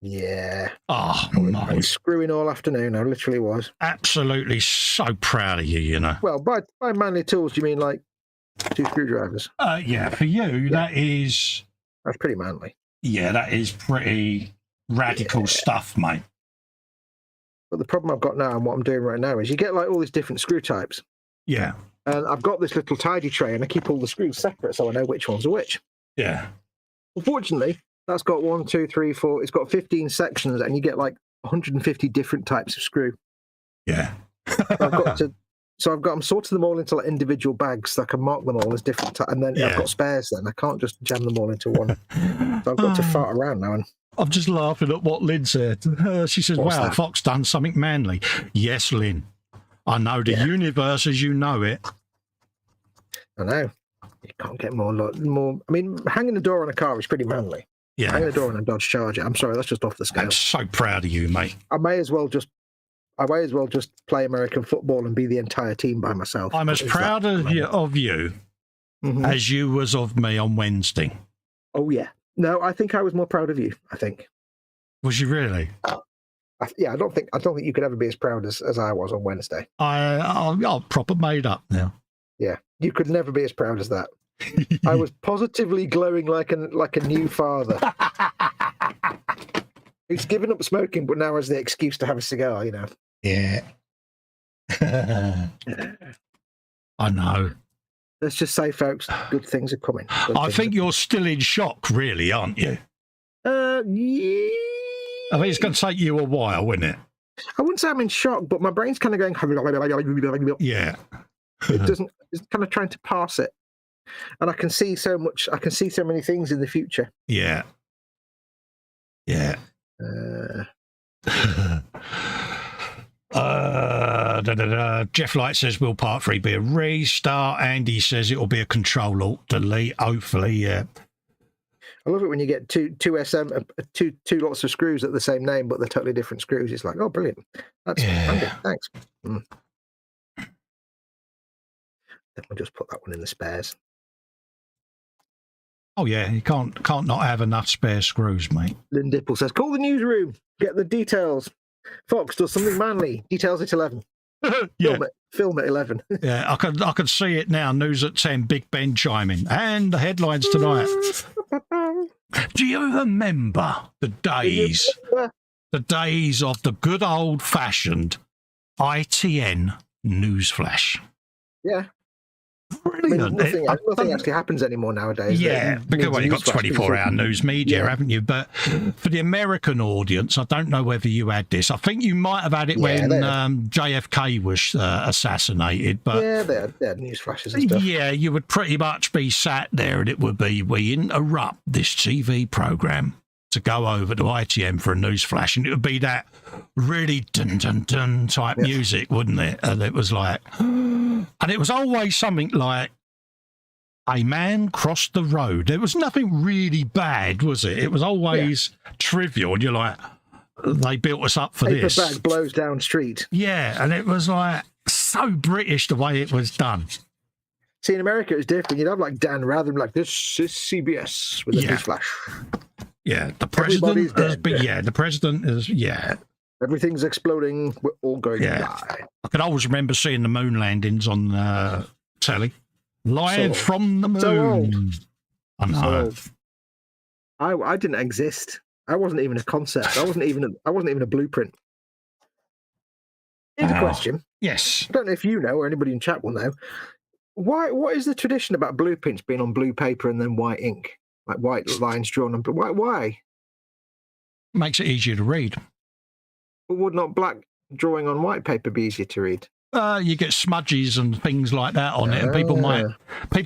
Yeah. Oh, I was screwing all afternoon. I literally was. Absolutely so proud of you, you know. Well, by manly tools, do you mean like 2 screwdrivers? Yeah, for you, that's pretty manly. Yeah, that is pretty radical stuff, mate. But the problem I've got now and what I'm doing right now is you get like all these different screw types. Yeah. And I've got this little tidy tray and I keep all the screws separate so I know which ones are which. Yeah. Unfortunately, that's got 1, 2, 3, 4. It's got 15 sections and you get like 150 different types of screw. Yeah. I'm sorting them all into like individual bags so I can mark them all as different. And then I've got spares then. I can't just jam them all into one. So I've got to fart around now. And I'm just laughing at what Lynn said. She says, wow, Fox done something manly. Yes, Lynn. I know the universe as you know it. I know. You can't get more. I mean, hanging the door on a car is pretty manly. Yeah. Hanging the door on a Dodge Charger. I'm sorry, that's just off the scale. I'm so proud of you, mate. I may as well just play American football and be the entire team by myself. I'm as proud of you as you was of me on Wednesday. Oh yeah. No, I think I was more proud of you. I think. Was you really? I don't think you could ever be as proud as I was on Wednesday. I'll proper made up now. Yeah, you could never be as proud as that. I was positively glowing like a new father who's given up smoking, but now has the excuse to have a cigar. You know. Yeah. I know. Let's just say, folks, good things are coming. I think you're still in shock, really, aren't you? Yeah. I think it's going to take you a while, wouldn't it? I wouldn't say I'm in shock, but my brain's kind of going. Yeah. It doesn't. It's kind of trying to pass it, and I can see so much. I can see so many things in the future. Yeah. Yeah. Jeff Light says, will part 3 be a restart? Andy says it'll be a Control Alt Delete. Hopefully, yeah. I love it when you get two lots of screws at the same name, but they're totally different screws. It's like, oh, brilliant. That's handy. Thanks. Then we'll just put that one in the spares. Oh yeah, you can't not have enough spare screws, mate. Lynn Dipple says, call the newsroom. Get the details. Fox does something manly. Details at 11. Yeah. Film at 11. Yeah, I could see it now. News at 10. Big Ben chiming, and the headlines tonight. Do you remember the days of the good old-fashioned ITN newsflash? Yeah. brilliant. Nothing actually happens anymore nowadays. Yeah, because you've got 24-hour news media, haven't you? But for the American audience, I don't know whether you had this. I think you might have had it when JFK was assassinated. But yeah, they had news flashes and stuff. Yeah, you would pretty much be sat there and it would be, we interrupt this TV program to go over to ITM for a news flash, and it would be that really dun-dun-dun type music, wouldn't it? And it was like, and it was always something like, a man crossed the road. There was nothing really bad, was it? It was always trivial, and you're like, they built us up for this. Paper bag blows down street. Yeah, and it was like so British the way it was done. See, in America, it was different. You'd have like Dan Rather, like, this is CBS with a news flash. Yeah, the president has been, the president is, everything's exploding. We're all going to die. I can always remember seeing the moon landings on telly. Live from the moon. So old. I know. So old. I didn't exist. I wasn't even a concept. I wasn't even a blueprint. Here's a question. Yes. I don't know if you know or anybody in chat will know. What is the tradition about blueprints being on blue paper and then white ink? Like white lines drawn on blue. Why? Makes it easier to read. But would not black drawing on white paper be easier to read? You get smudges and things like that on it, and people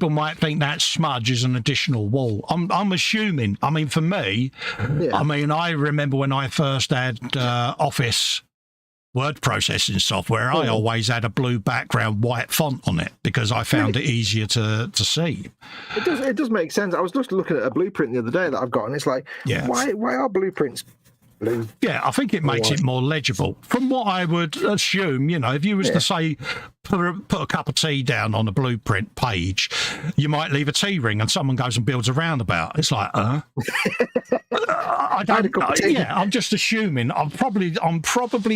might think that smudge is an additional wall. I'm assuming. I mean, for me, I mean, I remember when I first had Office word processing software, I always had a blue background, white font on it because I found it easier to see. It does make sense. I was just looking at a blueprint the other day that I've got, and it's like, why are blueprints blue? Yeah, I think it makes it more legible. From what I would assume, you know, if you was to say, put a cup of tea down on a blueprint page, you might leave a tea ring and someone goes and builds a roundabout. It's like, I don't know. Yeah, I'm just assuming. I'm probably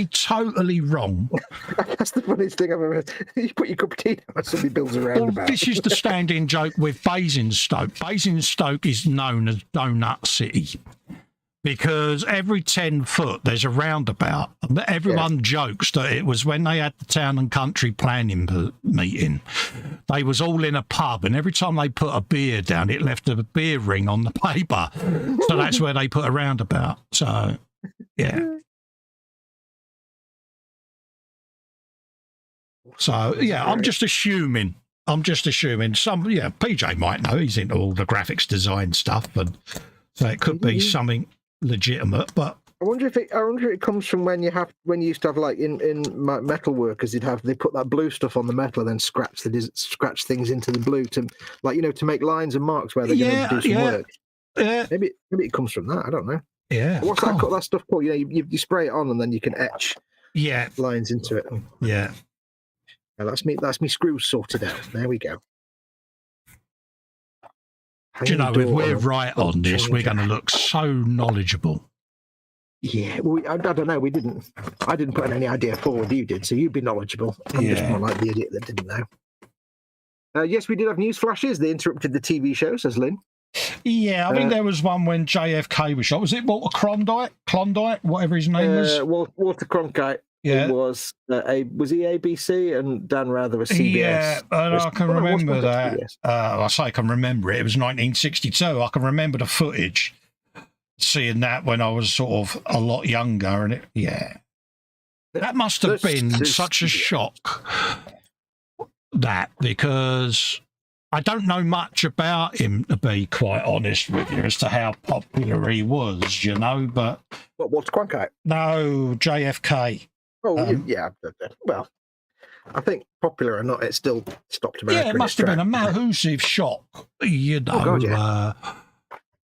totally wrong. That's the funniest thing I've ever heard. You put your cup of tea down and somebody builds a roundabout. Well, this is the standing joke with Basingstoke. Basingstoke is known as Donut City, because every 10 foot there's a roundabout. Everyone jokes that it was when they had the town and country planning meeting. They was all in a pub, and every time they put a beer down, it left a beer ring on the paper. So that's where they put a roundabout. So, yeah. So, yeah, I'm just assuming. PJ might know. He's into all the graphics design stuff, and so it could be something legitimate. But I wonder if it comes from when you used to have, like, in metal workers, they put that blue stuff on the metal and then scratch things into the blue to, like, you know, to make lines and marks where they're going to do some work. Yeah, maybe it comes from that. I don't know. Yeah, what's that stuff called? You know, you spray it on and then you can etch lines into it. Yeah. That's me screws sorted out. There we go. Do you know, if we're right on this, we're going to look so knowledgeable. Yeah, well, I don't know. I didn't put any idea forward. You did, so you'd be knowledgeable. I'm just more like the idiot that didn't know. Yes, we did have news flashes. They interrupted the TV show, says Lynn. Yeah, I think there was one when JFK was shot. Was it Walter Klondike, whatever his name was? Walter Cronkite. Yeah, it was he ABC and Dan Rather was CBS? Yeah, and I can remember that. I say I can remember it. It was 1962. I can remember the footage, seeing that when I was sort of a lot younger, and that must have been such a shock. Because I don't know much about him, to be quite honest with you, as to how popular he was, you know. But Walter Cronkite? No, JFK. Oh, well, I think popular or not, it still stopped America. Yeah, it must have been a massive shock, you know,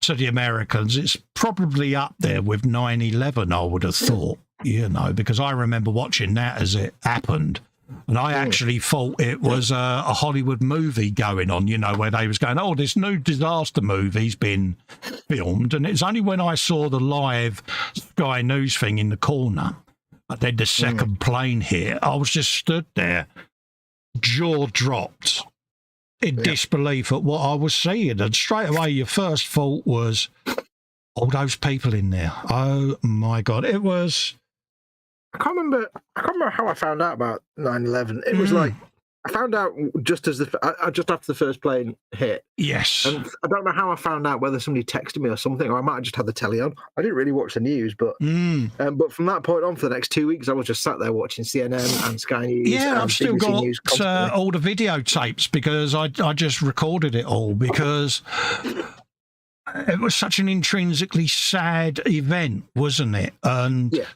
to the Americans. It's probably up there with 9/11, I would have thought, you know, because I remember watching that as it happened. And I actually thought it was a Hollywood movie going on, you know, where they was going, this new disaster movie's been filmed. And it's only when I saw the live Sky News thing in the corner, and then the second plane hit, I was just stood there, jaw dropped, in disbelief at what I was seeing. And straight away, your first thought was, all those people in there. Oh, my God. It was... I can't remember how I found out about 9/11. It was like, I found out just as just after the first plane hit. Yes. And I don't know how I found out, whether somebody texted me or something, or I might have just had the telly on. I didn't really watch the news, but from that point on, for the next 2 weeks, I was just sat there watching CNN and Sky News. Yeah, I've still BBC got all the videotapes because I just recorded it all because it was such an intrinsically sad event, wasn't it? And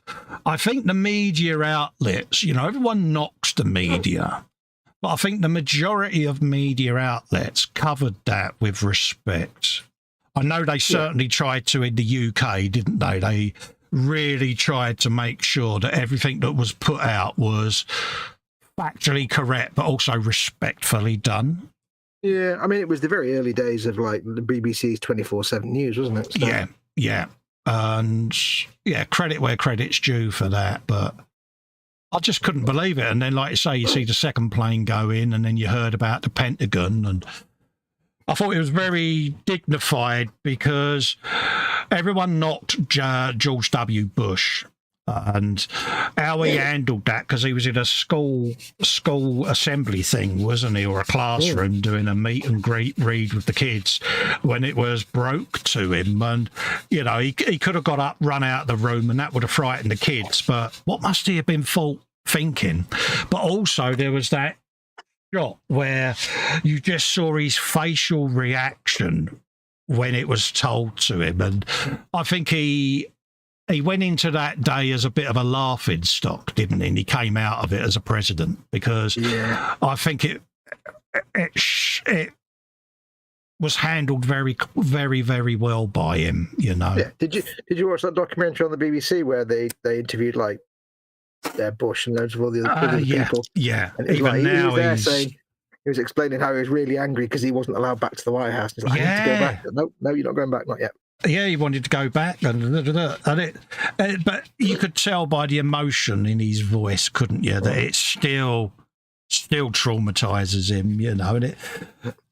I think the media outlets, you know, everyone knocks the media, but I think the majority of media outlets covered that with respect. I know they certainly tried to in the UK, didn't they? They really tried to make sure that everything that was put out was factually correct, but also respectfully done. Yeah, I mean, it was the very early days of like the BBC's 24/7 news, wasn't it? So. Yeah. And yeah, credit where credit's due for that. But I just couldn't believe it. And then, like you say, you see the second plane go in, and then you heard about the Pentagon. And I thought it was very dignified because everyone knocked George W. Bush. And how he handled that, because he was in a school assembly thing, wasn't he, or a classroom doing a meet and greet read with the kids when it was broke to him. And, you know, he could have got up, run out of the room, and that would have frightened the kids. But what must he have been thinking? But also there was that shot where you just saw his facial reaction when it was told to him. And I think he went into that day as a bit of a laughing stock, didn't he? And he came out of it as a president because I think it was handled very, very, very well by him, you know. Yeah. Did you watch that documentary on the BBC where they interviewed like Bush and loads of all the other people? Yeah. And even now he was there saying, he was explaining how he was really angry because he wasn't allowed back to the White House. He's like, I need to go back. No, you're not going back, not yet. Yeah, he wanted to go back, but you could tell by the emotion in his voice, couldn't you, that it still traumatizes him, you know. And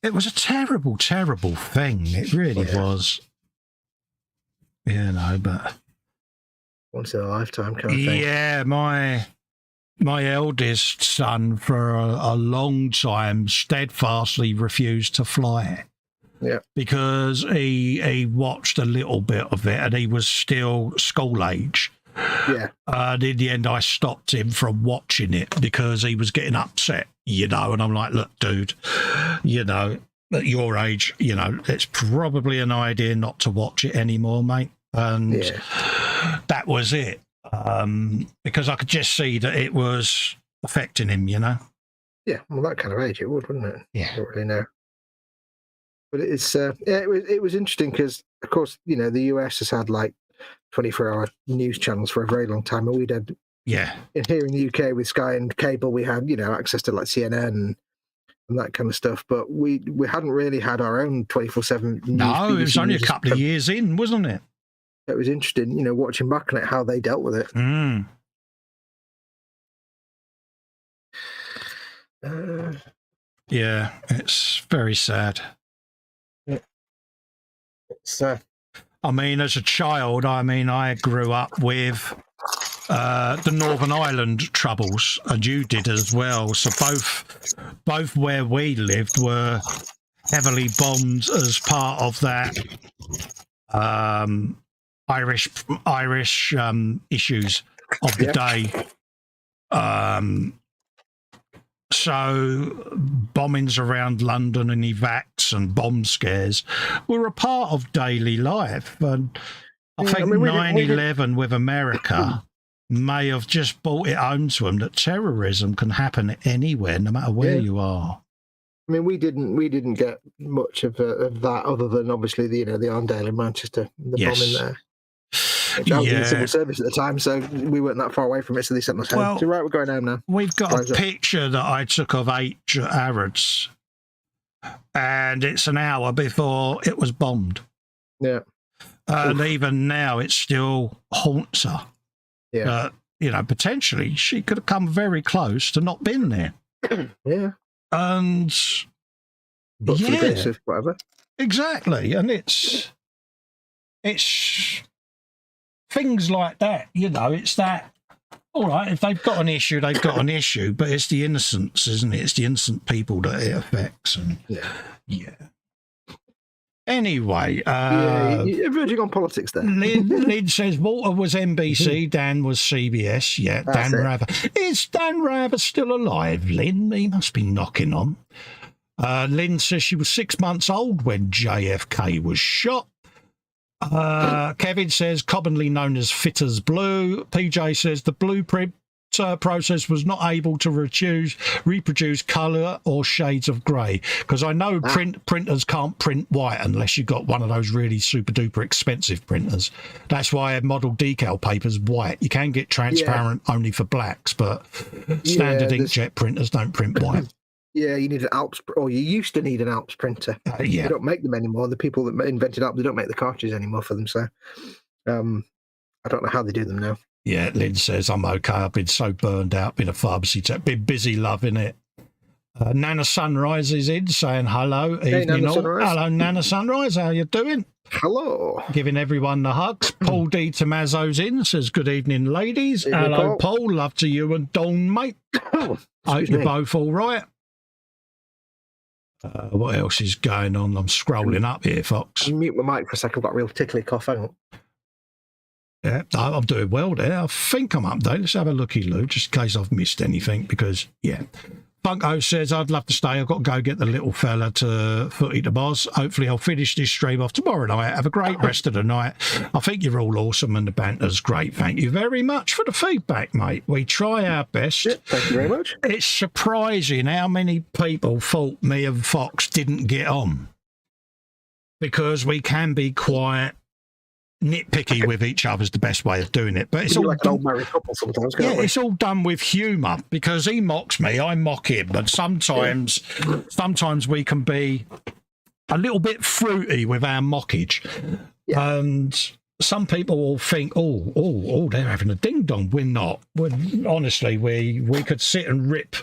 it was a terrible, terrible thing. It really was, you know. But once in a lifetime kind of thing. Yeah, my eldest son for a long time steadfastly refused to fly. Yeah, because he watched a little bit of it and he was still school age. Yeah. And in the end, I stopped him from watching it because he was getting upset, you know. And I'm like, look, dude, you know, at your age, you know, it's probably an idea not to watch it anymore, mate. And that was it. Because I could just see that it was affecting him, you know. Yeah, well, that kind of age it would, wouldn't it? Yeah. I don't really know. But it's it was interesting because, of course, you know, the US has had like 24-hour news channels for a very long time, and we'd had here in the UK with Sky and cable, we had, you know, access to like CNN and that kind of stuff. But we hadn't really had our own 24/7 news. No, it was only a couple of years in, wasn't it? It was interesting, you know, watching back on it, how they dealt with it. Yeah, it's very sad. I mean, as a child, I grew up with the Northern Ireland troubles, and you did as well. So both where we lived were heavily bombed as part of that Irish issues of the day. So bombings around London and evacs and bomb scares were a part of daily life. And I think 9/11 with America may have just brought it home to them that terrorism can happen anywhere, no matter where you are. I mean, we didn't get much of that, other than obviously the Arndale in Manchester, the bombing there. I was in the civil service at the time, so we weren't that far away from it, so they sent us home. Well, so right, we're going home now. We've got a picture that I took of Harrods, and it's an hour before it was bombed. Yeah. And even now, it still haunts her. Yeah. You know, potentially, she could have come very close to not been there. Yeah. And but for the grace of whatever. Exactly. And it's things like that, you know, it's that all right, if they've got an issue, they've got an issue, but it's the innocents, isn't it? It's the innocent people that it affects. And yeah. Anyway, you're verging on politics there. Lynn says Walter was NBC, Dan was CBS. Yeah, That's Dan it. Rather. Is Dan Rather still alive, Lynn? He must be knocking on. Lynn says she was 6 months old when JFK was shot. Kevin says commonly known as Fitters Blue. PJ says the blueprint process was not able to reproduce colour or shades of grey, because I know printers can't print white unless you've got one of those really super duper expensive printers. That's why model decal paper's white. You can get transparent only for blacks, but standard inkjet printers don't print white. Yeah, you need an Alps, or you used to need an Alps printer. Yeah. They don't make them anymore. The people that invented Alps, they don't make the cartridges anymore for them. So I don't know how they do them now. Yeah, Lynn says, I'm okay. I've been so burned out, been a pharmacy tech, been busy loving it. Nana Sunrise is in saying hello. Hey, evening Nana all. Sunrise. Hello, Nana Sunrise. How you doing? Hello. Giving everyone the hugs. Paul D. Tommaso's in, says, good evening, ladies. Evening, hello, Paul. Paul. Love to you and Dawn, mate. Hope you're both all right. What else is going on? I'm scrolling up here, Fox. Mute my mic for a second. I've got a real tickly cough. Hang on. Yeah, I'm doing well there. I think I'm updated. Let's have a looky, Lou, just in case I've missed anything, because, yeah. Funko says, I'd love to stay. I've got to go get the little fella to Footy to Boz. Hopefully I'll finish this stream off tomorrow night. Have a great rest of the night. I think you're all awesome and the banter's great. Thank you very much for the feedback, mate. We try our best. Yeah, thank you very much. It's surprising how many people thought me and Fox didn't get on, because we can be quite nitpicky with each other's the best way of doing it, but it's all like an old married couple sometimes. it's all done with humour, because he mocks me, I mock him, and sometimes we can be a little bit fruity with our mockage, and some people will think, oh, they're having a ding dong. We're not. Honestly, we could sit and rip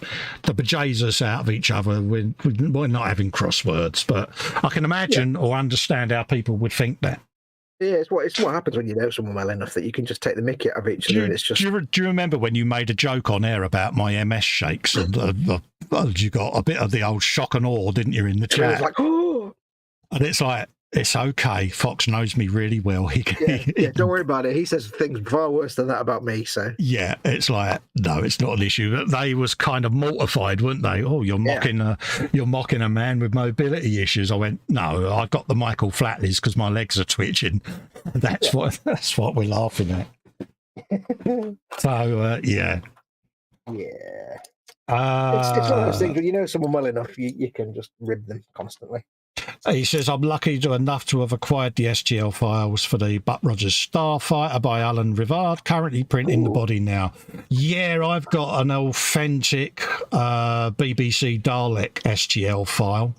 the bejesus out of each other. We're not having crosswords, but I can imagine or understand how people would think that. Yeah, it's what happens when you know someone well enough that you can just take the mickey out of each other. And it's just. Do you remember when you made a joke on air about my MS shakes? And you got a bit of the old shock and awe, didn't you, in the chat? It was like, oh. And it's like, it's okay. Fox knows me really well. Don't worry about it. He says things far worse than that about me. So yeah, it's like, no, it's not an issue. But they was kind of mortified, weren't they? Oh, you're mocking a man with mobility issues. I went, no, I got the Michael Flatleys because my legs are twitching. That's what we're laughing at. So yeah. Yeah. It's one of those things when you know someone well enough, you can just rib them constantly. He says, I'm lucky enough to have acquired the STL files for the Buck Rogers Starfighter by Alan Rivard, currently printing the body now. Yeah, I've got an authentic BBC Dalek STL file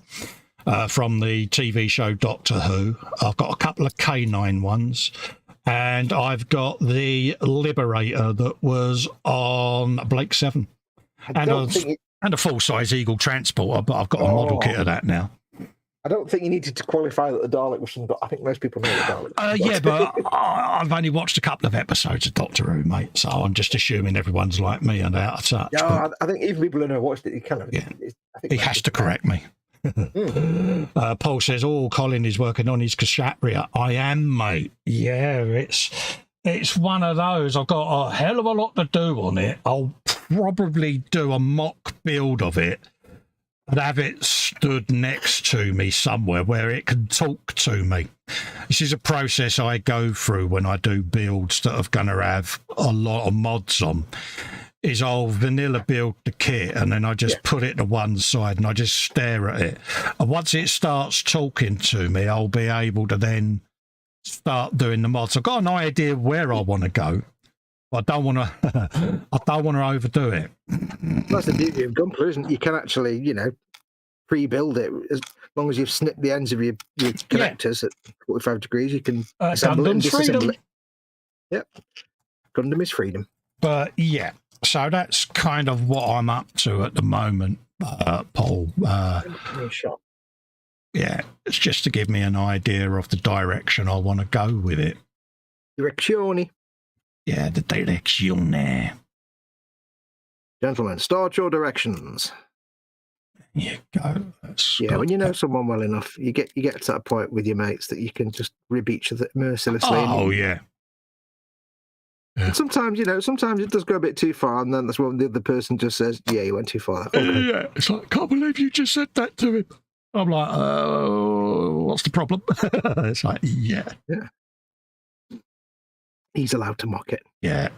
from the TV show Doctor Who. I've got a couple of K9 ones, and I've got the Liberator that was on Blake 7. And a full-size Eagle transporter, but I've got a model kit of that now. I don't think you needed to qualify that the Dalek was from, but I think most people know the Dalek. Yeah, but I've only watched a couple of episodes of Doctor Who, mate, so I'm just assuming everyone's like me and out of touch. Yeah, I think even people who never watched it, you kind of. Yeah, he has to correct me. Paul says, Colin is working on his Kshatriya. I am, mate. Yeah, it's one of those. I've got a hell of a lot to do on it. I'll probably do a mock build of it and have it stood next to me somewhere where it can talk to me. This is a process I go through when I do builds that are going to have a lot of mods on. Is I'll vanilla build the kit and then I just put it to one side and I just stare at it. And once it starts talking to me, I'll be able to then start doing the mods. I've got an idea where I want to go. I don't want to overdo it. That's the beauty of Gunpla, isn't it? You can actually, pre-build it as long as you've snipped the ends of your connectors at 45 degrees. You can assemble it and disassemble it. Yep, Gundam is freedom. But yeah, so that's kind of what I'm up to at the moment, Paul. Yeah, it's just to give me an idea of the direction I want to go with it. Direczioni. Yeah, the direction there. Gentlemen, start your directions. You go. Yeah, when you know someone well enough, you get to that point with your mates that you can just rib each other mercilessly. Oh, yeah. And sometimes, sometimes it does go a bit too far, and then that's when the other person just says, "Yeah, you went too far." Okay. Yeah, it's like, I can't believe you just said that to him. I'm like, what's the problem? It's like, yeah. He's allowed to mock it. Yeah.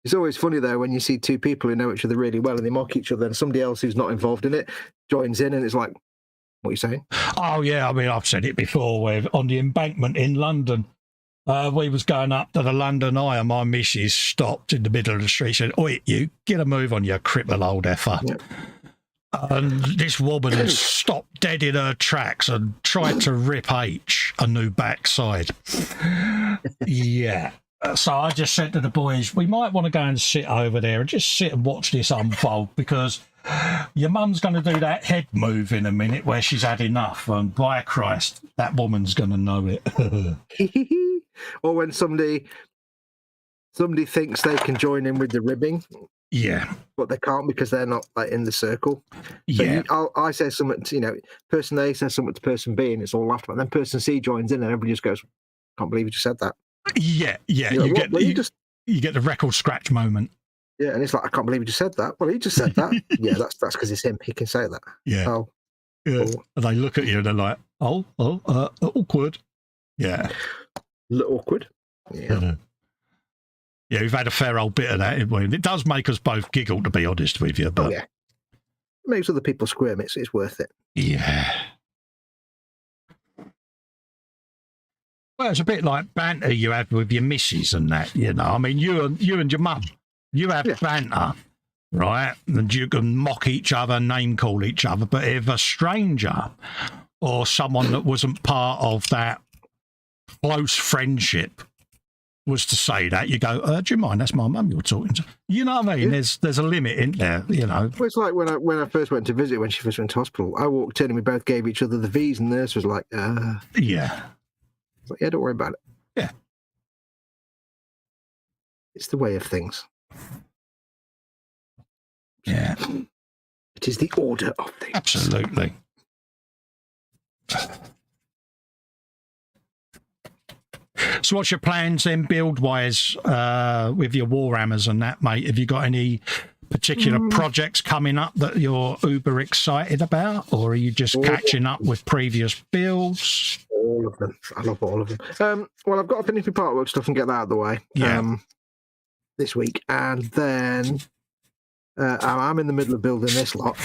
It's always funny, though, when you see two people who know each other really well and they mock each other, and somebody else who's not involved in it joins in, and it's like, what are you saying? Oh, yeah. I mean, I've said it before, where on the embankment in London, we was going up to the London Eye, and my missus stopped in the middle of the street and said, "Oi, you, get a move on, you cripple old effer." Yep. And this woman stopped dead in her tracks and tried to rip H a new backside. Yeah. So I just said to the boys, we might want to go and sit over there and just sit and watch this unfold, because your mum's going to do that head move in a minute where she's had enough, and by Christ, that woman's going to know it. Or when somebody thinks they can join in with the ribbing. Yeah. But they can't because they're not like in the circle. So yeah. I say something to, person A says something to person B and it's all laughed about. And then person C joins in and everybody just goes, "Can't believe you just said that." Yeah, yeah. You get the record scratch moment. Yeah, and it's like, "I can't believe you just said that." Well, he just said that. Yeah, that's because it's him. He can say that. Yeah. Oh. Yeah. And they look at you and they're like, awkward. Yeah. A little awkward. Yeah. Yeah, we've had a fair old bit of that. It does make us both giggle, to be honest with you. But yeah. It makes other people squirm. It's worth it. Yeah. Well, it's a bit like banter you have with your missus and that, I mean, you and your mum, you have banter, right? And you can mock each other, name call each other. But if a stranger or someone that wasn't part of that close friendship was to say that, you go, "Do you mind? That's my mum you're talking to." You know what I mean? Yeah. There's a limit in there, Well, it's like when I first went to visit, when she first went to hospital, I walked in and we both gave each other the V's, and the nurse was like, yeah. Like, yeah, don't worry about it. Yeah. It's the way of things. Yeah. It is the order of things. Absolutely. So what's your plans then, build-wise, with your Warhammers and that, mate? Have you got any particular projects coming up that you're uber excited about, or are you just catching up with previous builds? All of them. I love all of them. Well, I've got to finish my artwork stuff and get that out of the way this week. And then I'm in the middle of building this lot.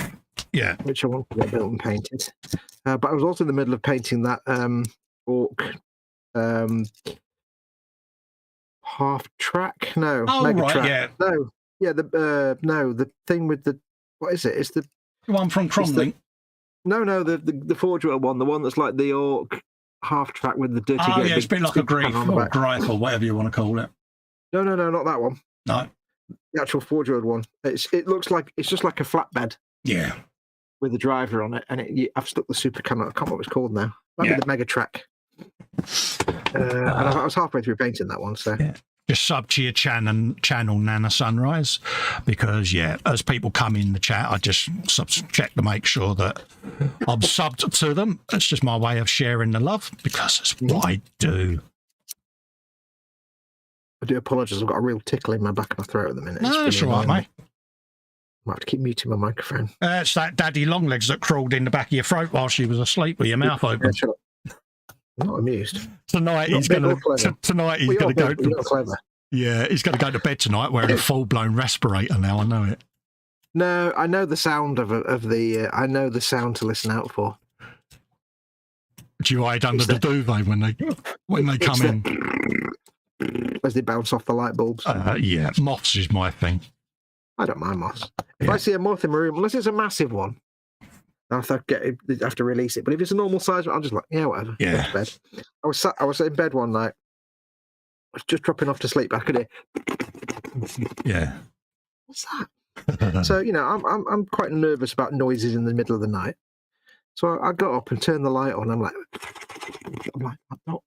Yeah. Which I want to get built and painted. But I was also in the middle of painting that orc half track. No. Mega right, track. yeah. No. Yeah, the thing with the, what is it? It's the one from Cromley. No, the Forge World one, the one that's like the orc half track with the dirty. Oh, yeah, it's a bit like a grief or gripe or whatever you want to call it. No, not that one. No. The actual Forge World one. It looks like, it's just like a flatbed. Yeah. With a driver on it, and I've stuck the super cannon. I can't remember what it's called now. Might be the Mega Track. And I was halfway through painting that one, so. Yeah. Just sub to your channel Nana Sunrise, because as people come in the chat, I just check to make sure that I'm subbed to them. It's just my way of sharing the love, because it's what I do. I do apologise. I've got a real tickle in my back of my throat at the minute. No, that's all right, mate. I might have to keep muting my microphone. It's that daddy longlegs that crawled in the back of your throat while she was asleep with your mouth open. Yeah, I'm not amused. Tonight he's going to go. Yeah, he's going to go to bed tonight wearing a full-blown respirator. Now I know it. No, I know the sound of the. I know the sound to listen out for. Do you hide under the duvet when they come in? As they bounce off the light bulbs. Yeah, moths is my thing. I don't mind moths. If I see a moth in my room, unless it's a massive one, I have to release it. But if it's a normal size, I'm just like, yeah, whatever. Yeah. Go to bed. I was in bed one night. I was just dropping off to sleep. I could hear. Yeah. What's that? So I'm quite nervous about noises in the middle of the night. So I got up and turned the light on. I'm like,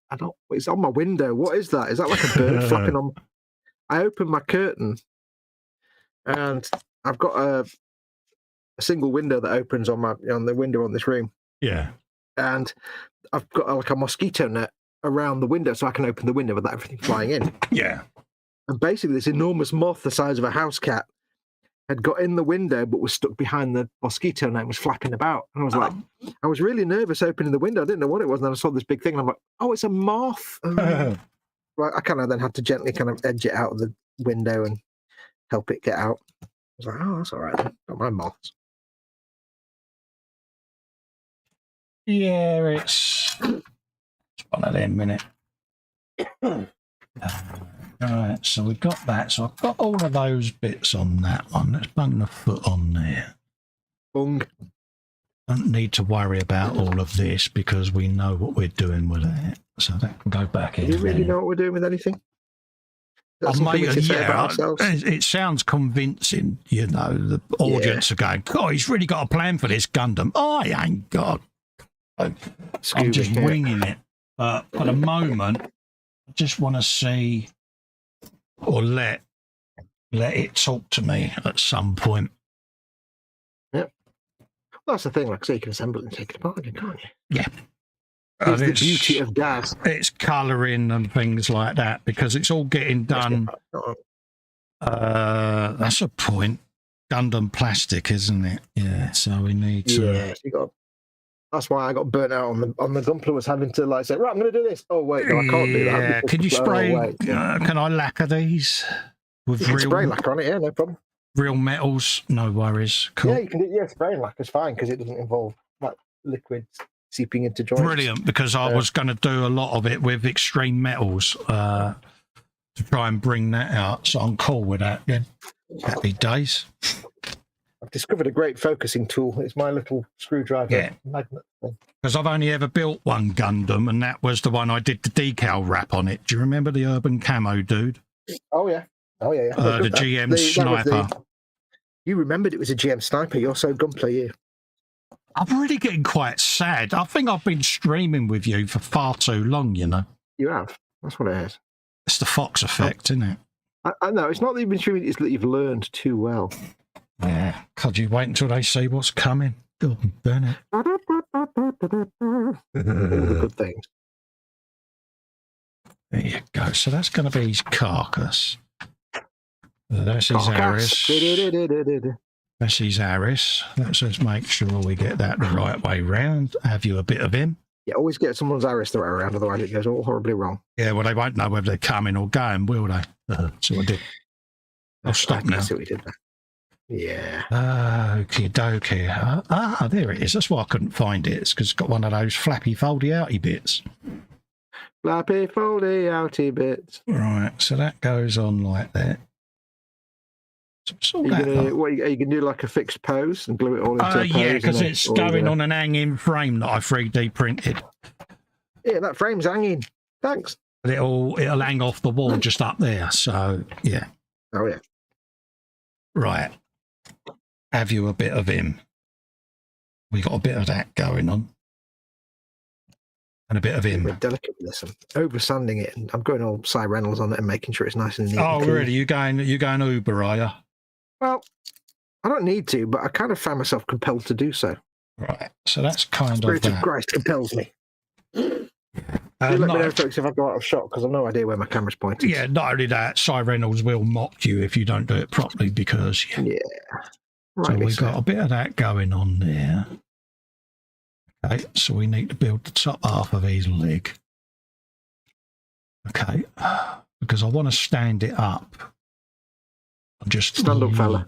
I don't. It's on my window. What is that? Is that like a bird flapping on? I opened my curtain. and I've got a single window that opens on the window on this room. Yeah. And I've got like a mosquito net around the window so I can open the window without everything flying in. Yeah. And basically, this enormous moth the size of a house cat had got in the window but was stuck behind the mosquito net and was flapping about. And I was like, I was really nervous opening the window. I didn't know what it was. And then I saw this big thing and I'm like, oh, it's a moth. Well, I kind of then had to gently kind of edge it out of the window and help it get out. I was like, oh, that's all right then. Not my moths. Yeah, it's one of them, innit? Right, so we've got that. So I've got all of those bits on that one. Let's bung the foot on there. Bung. Don't need to worry about all of this because we know what we're doing with it. So that can go back in. Do you really know what we're doing with anything? It sounds convincing, you know. The audience are going, oh, he's really got a plan for this Gundam. I ain't got. I'm just winging it. But for the moment, I just want to see or let it talk to me at some point. Yep. Well, that's the thing. Like I say, you can assemble it and take it apart again, can't you? Yeah. It's the beauty of gas. It's colouring and things like that because it's all getting done. That's a point. Gundam plastic, isn't it? Yeah. So we need to. Yeah. That's why I got burnt out on the Gunpla was having to like say, right, I'm going to do this. Oh wait, no, I can't do that. Yeah. Can you spray? Can I lacquer these with real spray lacquer on it? Yeah, no problem. Real metals, no worries. Cool. Yeah, you can do. Yeah, spraying lacquer's fine because it doesn't involve like liquids seeping into joints. Brilliant, because I was going to do a lot of it with extreme metals to try and bring that out. So I'm cool with that. Yeah. Happy days. I've discovered a great focusing tool. It's my little screwdriver magnet thing. Because I've only ever built one Gundam, and that was the one I did the decal wrap on it. Do you remember the urban camo dude? Oh, yeah. Oh, yeah. The GM Sniper. You remembered it was a GM Sniper. You're so Gunpla, you. I'm really getting quite sad. I think I've been streaming with you for far too long, you know. You have. That's what it is. It's the Fox effect, isn't it? I know. It's not that you've been streaming, it's that you've learned too well. Yeah. God, you wait until they see what's coming. God, burn it. All the good things. There you go. So that's going to be his carcass. That's his Aris. That's his Aris. Let's just make sure we get that the right way round. Have you a bit of him? Yeah, always get someone's Aris the right way around, otherwise it goes all horribly wrong. Yeah, well, they won't know whether they're coming or going, will they? So I did. I'll stop now. See what we did there. Yeah. Okie dokie. There it is. That's why I couldn't find it. It's because it's got one of those flappy, foldy outy bits. Flappy, foldy outy bits. Right, so that goes on like that. So are you going to do like a fixed pose and glue it all into a pose? Yeah, because it's going on an hanging frame that I 3D printed. Yeah, that frame's hanging. Thanks. But it'll hang off the wall just up there. So, yeah. Oh, yeah. Right. Have you a bit of him? We got a bit of that going on. And a bit of him. We're delicate with this. I'm over-sanding it, and I'm going all Cy Reynolds on it and making sure it's nice and neat. Oh, really? You going Uber, are you? Well, I don't need to, but I kind of found myself compelled to do so. Right. So that's kind Spirit of that. of Christ compels me. Do let me know, folks, if I go out of shot, because I've no idea where my camera's pointed. Yeah, not only that, Cy Reynolds will mock you if you don't do it properly because... Yeah. Right, so we've got a bit of that going on there. Okay, so we need to build the top half of his leg. Okay, because I want to stand it up. I'll just stand up, fella.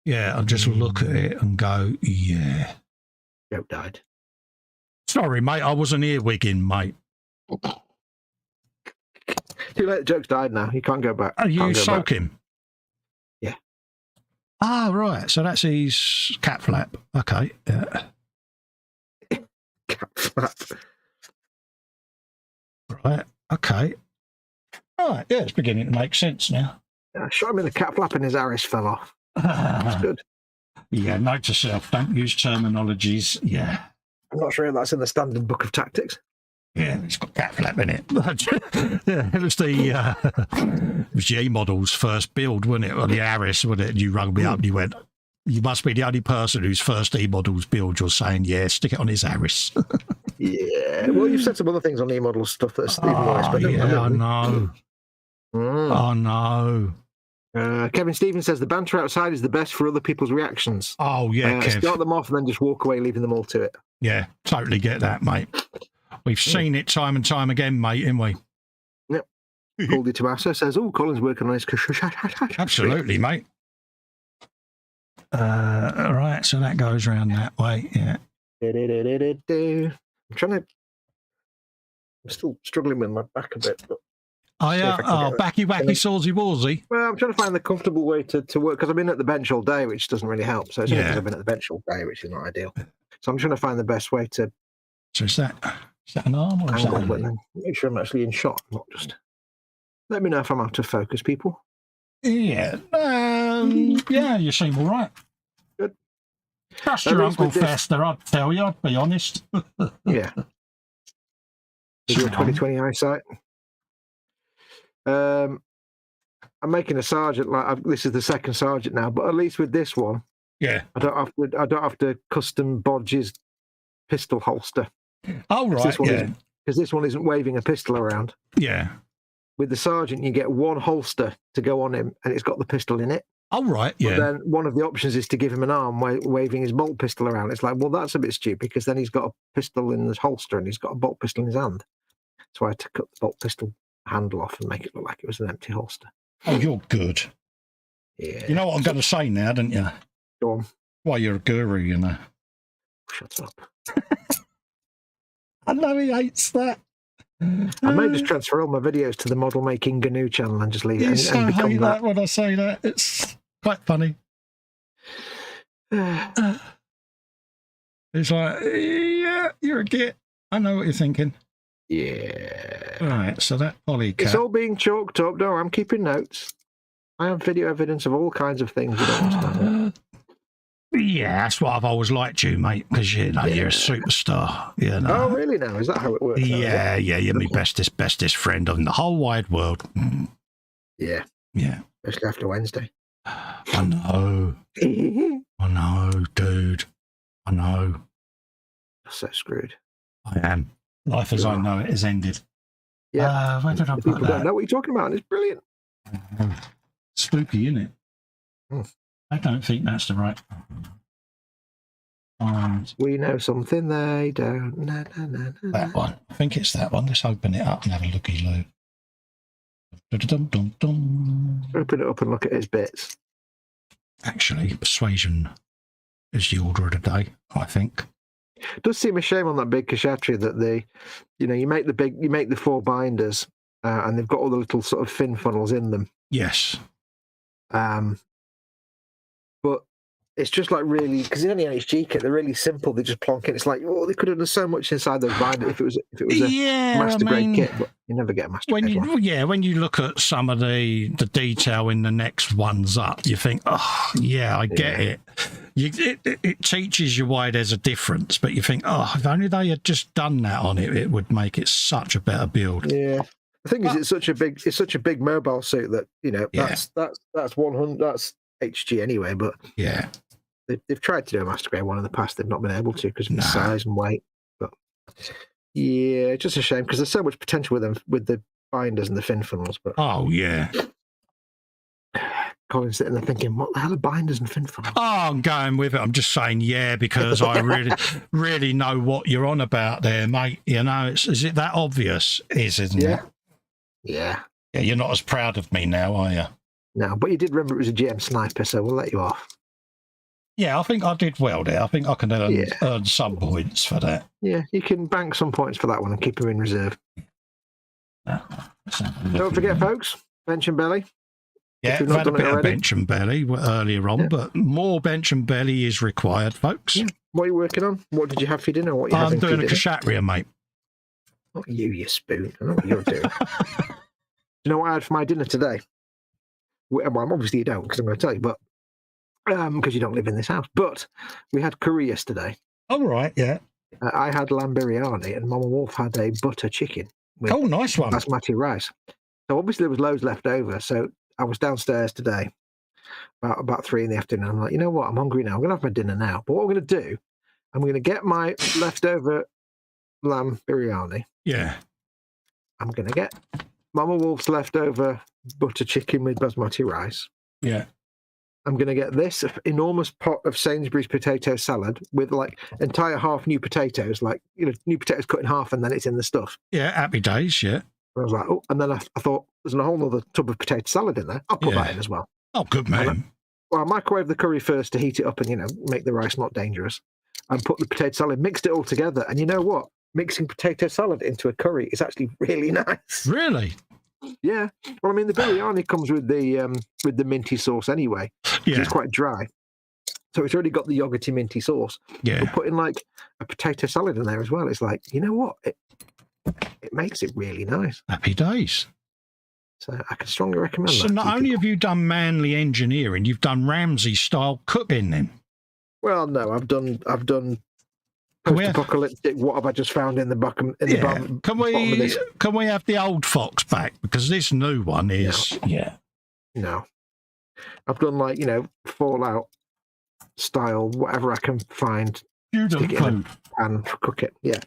Yeah, I'll just look at it and go, yeah. Joke died. Sorry, mate, I wasn't earwigging, mate. Too late, the joke's died now. You can't go back. Oh, you soak him? Yeah. Ah, right, so that's his cat flap. Okay, yeah. Cat flap. Right, okay. All right, yeah, it's beginning to make sense now. Yeah, shot him in the cat flap and his Aris fell off. That's good. Yeah, note to self, don't use terminologies. Yeah. I'm not sure if that's in the standard book of tactics. Yeah, it's got cat flap in it. Yeah, it was the A-Models first build, wasn't it? Or the Aris, wasn't it? You rung me up and you went, you must be the only person whose first E-Models build. You're saying, yeah, stick it on his Aris. Yeah. Well, you've said some other things on E-Models stuff that's even worse. But yeah, I know. I know. Kevin Stevens says the banter outside is the best for other people's reactions. Oh, yeah, Kev. Start them off and then just walk away, leaving them all to it. Yeah, totally get that, mate. We've seen it time and time again, mate, haven't we? Yep. Goldie Tommaso says, oh, Colin's working on his... Absolutely, mate. All right, so that goes around that way, yeah. I'm still struggling with my back a bit, but... backy sawsy wallsy. Well, I'm trying to find the comfortable way to work, because I've been at the bench all day, which doesn't really help. So it's only because I've been at the bench all day, which is not ideal. So I'm trying to find the best way to... So is that an arm or is that a leg? Make sure I'm actually in shot, not just... Let me know if I'm out of focus, people. Yeah. Yeah, you seem all right. Good. Trust your Uncle Festa, I'd tell you, I'd be honest. Yeah. With your 20/20 eyesight. I'm making a sergeant, this is the second sergeant now, but at least with this one, yeah, I don't have to custom bodge his pistol holster. Oh right, because this one isn't waving a pistol around. Yeah. With the sergeant, you get one holster to go on him, and it's got the pistol in it. Oh right, yeah. But then one of the options is to give him an arm waving his bolt pistol around. It's like, well, that's a bit stupid because then he's got a pistol in his holster and he's got a bolt pistol in his hand. So I had to cut the bolt pistol handle off and make it look like it was an empty holster. Oh, you're good. Yeah. You know what I'm going to say now, don't you? Go on. Well, you're a guru, you know. Shut up. I know he hates that. I may just transfer all my videos to the model making GNU channel and just leave it. You and become hate that when I say that. It's quite funny. It's like, yeah, you're a git. I know what you're thinking. Yeah. Right, so that polycat. It's all being chalked up. No, I'm keeping notes. I have video evidence of all kinds of things you don't want to know. Yeah, that's what I've always liked you, mate, because you know you're a superstar. You know. Oh, really? Now is that how it works? Yeah, you're my bestest friend in the whole wide world. Yeah, yeah. Especially after Wednesday. I know. I know, dude. I know. I'm so screwed. I am. Life as I know it has ended. Yeah. Where did I put People that? don't know what you're talking about, and it's brilliant. Spooky, isn't it? I don't think that's the right. We know something they don't. That one. I think it's that one. Let's open it up and have a looky-loo. Open it up and look at its bits. Actually, persuasion is the order of the day, I think. It does seem a shame on that big Kashatri that you make the 4 binders and they've got all the little sort of fin funnels in them. Yes. But it's just like really, because it's only an HG kit, they're really simple. They just plonk it. It's like, oh, they could have done so much inside those binders if it was a master grade kit, but you never get a master grade one. Yeah, when you look at some of the detail in the next ones up, you think, oh, yeah, I get it. It teaches you why there's a difference, but you think, oh, if only they had just done that on it, it would make it such a better build. Yeah. The thing is, it's such a big mobile suit that, you know, that's 100, that's HG anyway, but yeah, they've tried to do a master grade one in the past. They've not been able to because of the size and weight. But yeah, it's just a shame because there's so much potential with them, with the binders and the fin funnels. But oh yeah, Colin's sitting there thinking, what the hell are binders and fin funnels? Oh, I'm going with it. I'm just saying, yeah, because I really know what you're on about there, mate. You know, is it that obvious? Isn't it? Yeah. Yeah, you're not as proud of me now, are you? No, but you did remember it was a GM sniper, so we'll let you off. Yeah, I think I did well there. I think I can earn some points for that. Yeah, you can bank some points for that one and keep them in reserve. Don't forget, folks, bench and belly. Yeah, we've had a bit of bench and belly earlier on, but more bench and belly is required, folks. Yeah. What are you working on? What did you have for dinner? What I'm doing a Kshatriya, mate. Not you spoon. I know what you're doing. Do you know what I had for my dinner today? Well, obviously you don't, because I'm going to tell you, but because you don't live in this house. But we had curry yesterday. Oh, right, yeah. I had lamb biryani, and Mama Wolf had a butter chicken with Oh, nice one. basmati rice. So obviously there was loads left over. So I was downstairs today about 3 in the afternoon. I'm like, you know what? I'm hungry now. I'm gonna have my dinner now. But what I'm gonna do, I'm gonna get my leftover lamb biryani. Yeah. I'm gonna get Mama Wolf's leftover butter chicken with basmati rice. Yeah. I'm going to get this enormous pot of Sainsbury's potato salad with like entire half new potatoes, like, you know, new potatoes cut in half and then it's in the stuff. Yeah, happy days, yeah. I was like, oh, and then I thought there's a whole other tub of potato salad in there. I'll put that in as well. Oh, good man. Well, I microwave the curry first to heat it up and, you know, make the rice not dangerous. And put the potato salad, mixed it all together. And you know what? Mixing potato salad into a curry is actually really nice. Really? Yeah. Well, I mean, the biryani comes with the minty sauce anyway. Yeah. It's quite dry. So it's already got the yogurty minty sauce. Yeah. But putting like a potato salad in there as well, it's like, you know what? It makes it really nice. Happy days. So I can strongly recommend that. So not only have you done manly engineering, you've done Ramsay style cooking then. Well, no, I've done post-apocalyptic. What have I just found in the bottom? Can we have the old Fox back, because this new one is No, I've done like, you know, Fallout style, whatever I can find. Stick it in and cook it. Yeah.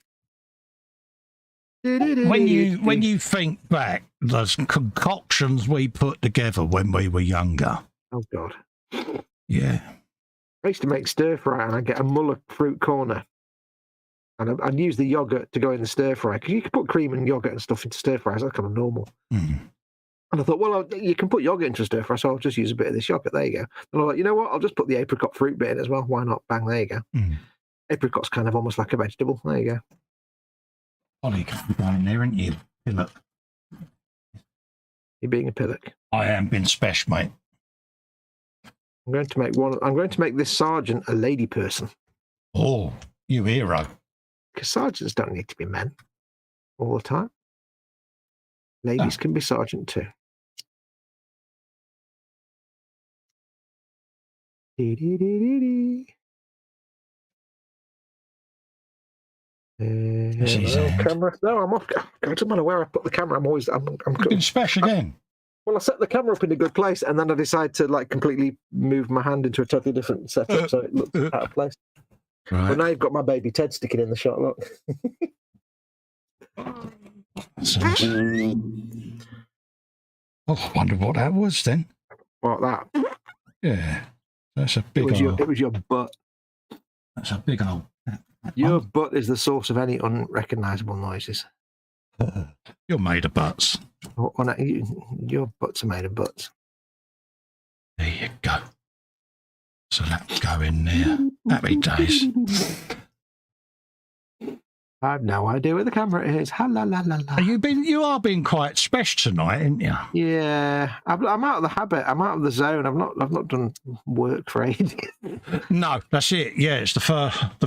When you think back, those concoctions we put together when we were younger. Oh God. Yeah. I used to make stir fry and I'd get a Muller fruit corner. And I'd use the yogurt to go in the stir fry, because you can put cream and yogurt and stuff into stir fries. That's kind of normal. Mm. And I thought, well, you can put yogurt into a stir fry, so I'll just use a bit of this yogurt. There you go. And I'm like, you know what? I'll just put the apricot fruit bit in as well. Why not? Bang, there you go. Mm. Apricot's kind of almost like a vegetable. There you go. Ollie, come down there, aren't you? Look. You're being a pillock. I am being special, mate. I'm going to make this sergeant a lady person. Oh, you hero. Because sergeants don't need to be men all the time. Ladies can be sergeant too. Camera. No, I'm off. It doesn't matter where I put the camera. I'm being special again. Well, I set the camera up in a good place, and then I decide to like completely move my hand into a totally different setup, so it looks out of place. Right. But now you've got my baby Ted sticking in the shot. Look. Oh, I wonder what that was then. What, that? Yeah, that's a big old. It was your butt. That's a big old. Your butt is the source of any unrecognisable noises. You're made of butts. Your butts are made of butts. There you go. So that'll go in there. Happy days. I have no idea where the camera is. Ha la la la la. You are being quite special tonight, aren't you? Yeah, I'm out of the habit. I'm out of the zone. I've not done work for ages. No, that's it. Yeah, it's the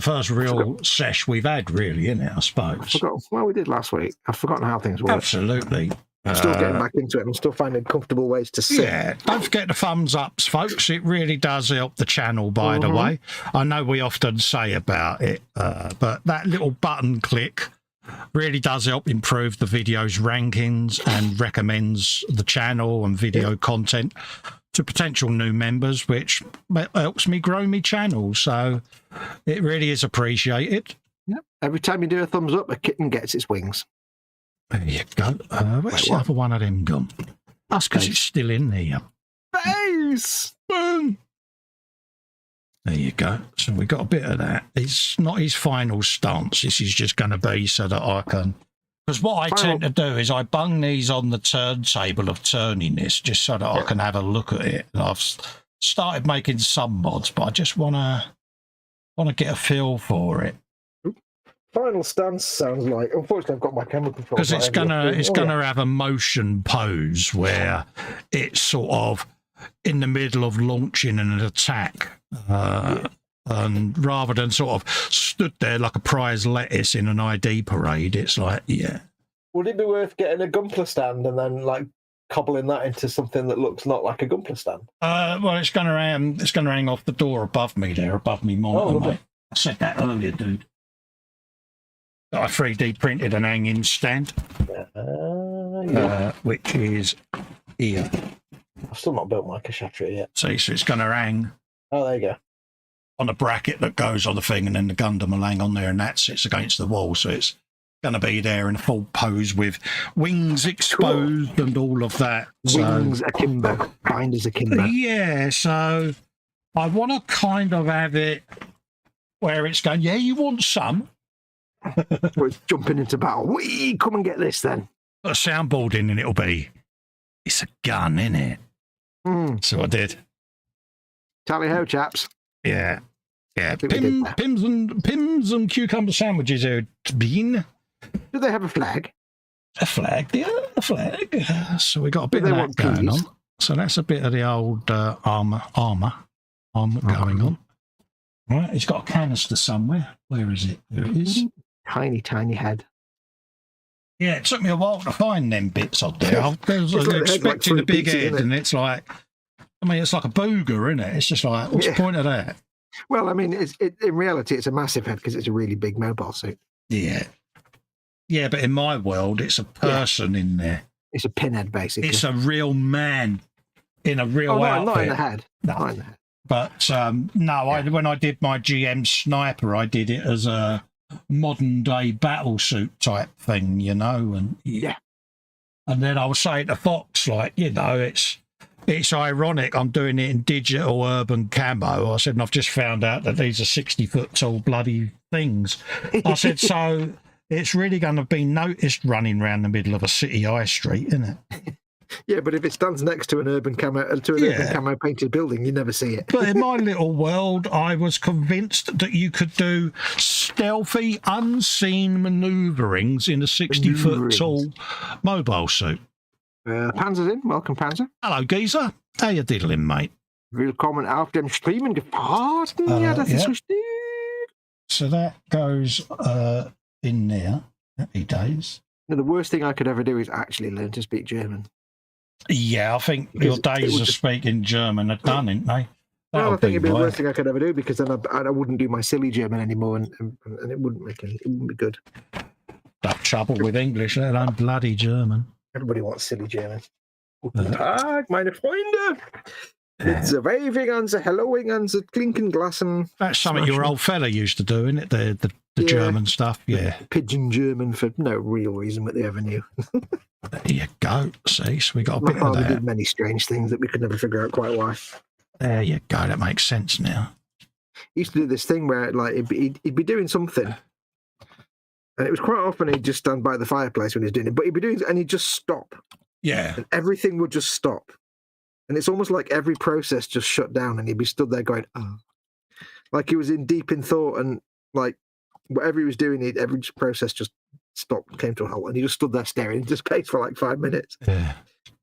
first real sesh we've had, really, isn't it? I suppose. Well, we did last week. I've forgotten how things work. Absolutely. I'm still getting back into it. I'm still finding comfortable ways to sit. Yeah, don't forget the thumbs ups, folks. It really does help the channel, by the way. I know we often say about it, but that little button click really does help improve the video's rankings and recommends the channel and video content to potential new members, which helps me grow my channel. So it really is appreciated. Yep. Every time you do a thumbs up, a kitten gets its wings. There you go. Where's the other one of them gone? That's because it's still in there. Face! Boom! There you go. So we got a bit of that. It's not his final stance. This is just going to be so that I can... Because what I tend to do is I bung these on the turntable of turning this just so that I can have a look at it. And I've started making some mods, but I just want to get a feel for it. Final stance sounds like. Unfortunately, I've got my camera control. Because it's gonna have a motion pose where it's sort of in the middle of launching an attack, and rather than sort of stood there like a prize lettuce in an ID parade, it's like, yeah. Would it be worth getting a Gunpla stand and then like cobbling that into something that looks not like a Gunpla stand? Well, it's gonna hang off the door above me there, above me monitor. Mate. I said that earlier, dude. I 3D printed an hanging stand, which is here. I've still not built my Kshatriya yet. See, so it's going to hang Oh, there you go. on a bracket that goes on the thing, and then the Gundam will hang on there, and that sits against the wall. So it's going to be there in full pose with wings exposed and all of that. Wings akimbo, binders akimbo. Yeah, so I want to kind of have it where it's going, yeah, you want some? Where it's jumping into battle. Wee, come and get this then. Put a soundboard in and it'll be, it's a gun, innit? So I did. Tally ho, chaps. Yeah. Yeah. think we did that. Pims and cucumber sandwiches are bean. Do they have a flag? A flag, yeah, a flag. So we got a bit they of that want going peas? on. So that's a bit of the old armour going on. Right, he's got a canister somewhere. Where is it? There it is. Tiny, tiny head. Yeah, it took me a while to find them bits on there. I was It's like the head, expecting like a big three head, pieces, and it's like, I mean, it's like a booger, isn't it? It's just like, what's the point of that? Well, I mean, in reality, it's a massive head because it's a really big mobile suit. Yeah. Yeah, but in my world, it's a person in there. It's a pinhead, basically. It's a real man in a real outfit. Not in the head. No. Not in the head. But no, when I did my GM Sniper, I did it as a modern day battle suit type thing, you know, and Yeah. And then I was saying to Fox, like, you know, it's ironic I'm doing it in digital urban camo. I said, and I've just found out that these are 60-foot tall bloody things. I said, so it's really going to be noticed running around the middle of a city high street, isn't it? Yeah, but if it stands next to an urban camo painted building, you never see it. But in my little world, I was convinced that you could do stealthy, unseen manoeuvrings in a 60-foot tall mobile suit. Panzer's in. Welcome, Panzer. Hello, geezer. How you diddling, mate? Willkommen auf dem Streamen gefahren. Ja, das ist richtig. So that goes in there. Happy days. No, the worst thing I could ever do is actually learn to speak German. Yeah, I think your days of speaking German are done, ain't they? Well, I think it'd be the worst thing I could ever do because then I wouldn't do my silly German anymore, and it wouldn't be good. That trouble with English, let alone bloody German. Everybody wants silly German. Guten Tag, meine Freunde. It's a waving and the helloing and the clinking glassen. That's something your old fella used to do, isn't it? The German stuff, yeah. Pigeon German for no real reason, but they ever knew. There you go. See, so we got a My bit of father that. did many strange things that we could never figure out quite why. There you go. That makes sense now. He used to do this thing where, like, he'd be doing something, and it was quite often he'd just stand by the fireplace when he was doing it. But he'd be doing, and he'd just stop, Yeah. and everything would just stop, and it's almost like every process just shut down, and he'd be stood there going, "Oh," like he was deep in thought, and like whatever he was doing, every process just stopped, came to a halt, and he just stood there staring into space for like 5 minutes. Yeah.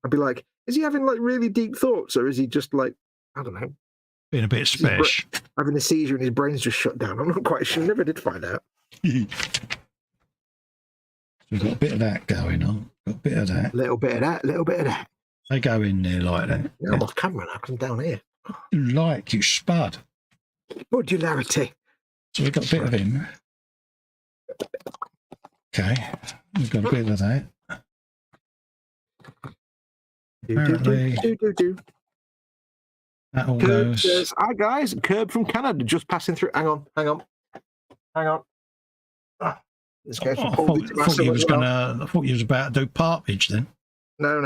I'd be like, is he having like really deep thoughts, or is he just like, I don't know, Being a bit special. having a seizure and his brain's just shut down? I'm not quite sure. Never did find out. We've got a bit of that going on. Got a bit of that. Little bit of that, little bit of that. They go in there like that. Yeah, I'm off camera now because I'm down here. You like, you spud. Modularity. So we've got a bit of him. Okay. We've got a bit of that. Apparently, that all Curb goes. says, hi guys, Curb from Canada, just passing through. Hang on. This goes from Hobby to I thought you was Massive as well. I thought you was about to do partridge then. No.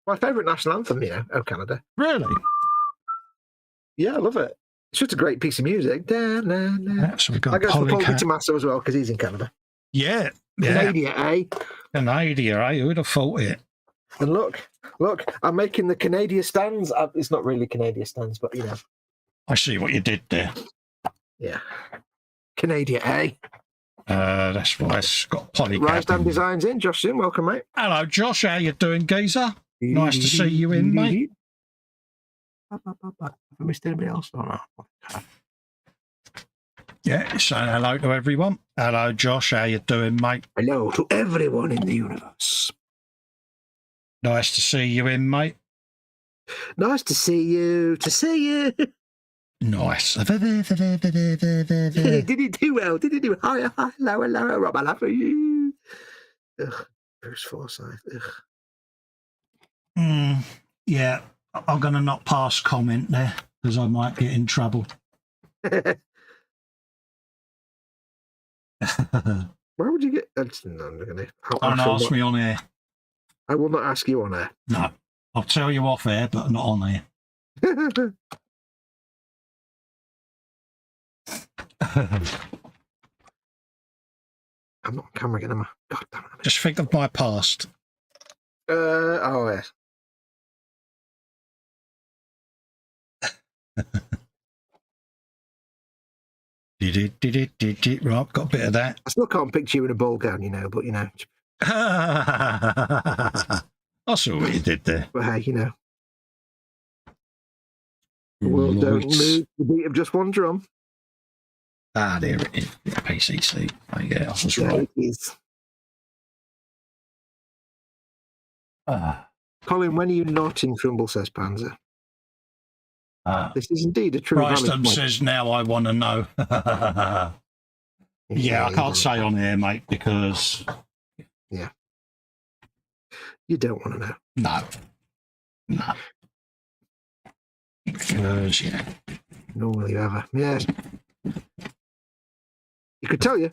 My favourite national anthem, you know, Oh Canada. Really? Yeah, I love it. It's just a great piece of music. Da, na, na. Yeah, so we've got I guess for Paul Polycat. Tommaso as well, because he's in Canada. Yeah. Canada, eh? Canada, eh? Who would have thought it? And look, I'm making the Canadian stands. It's not really Canadian stands, but you know. I see what you did there. Yeah. Canada, eh? That's why it's got Polycat. Rise Down Designs in. Josh in. Welcome, mate. Hello, Josh. How you doing, geezer? Nice to see you in, mate. Have I missed anybody else? Oh, no. Yeah, saying hello to everyone. Hello, Josh. How you doing, mate? Hello to everyone in the universe. Nice to see you in, mate. Nice to see you. Nice. Did he do well? Did he do hi, hello, Rob? I love you. Ugh, Bruce Forsyth. Ugh. Yeah, I'm going to not pass comment there because I might get in trouble. Where would you get? No, I'm gonna. Don't ask me on air. I will not ask you on air. No, I'll tell you off air, but not on air. I'm not on camera again, am I? God damn it. Just think of my past. Oh, yes. Right, got a bit of that. I still can't picture you in a ball gown, you know, but, you know. I saw what you did there. But hey, you know. The world don't move the beat of just one drum. Ah, there it is. PCC. Oh, yeah, I was Yeah, right. it is. Ah. Colin, when are you not in Trimble, says Panzer? This is indeed a true Bryston says, now I want to know. Yeah, I can't say on here, mate, because... Yeah. You don't want to know. No. No. Because, yeah. Nor will you ever. Yes. He could tell you,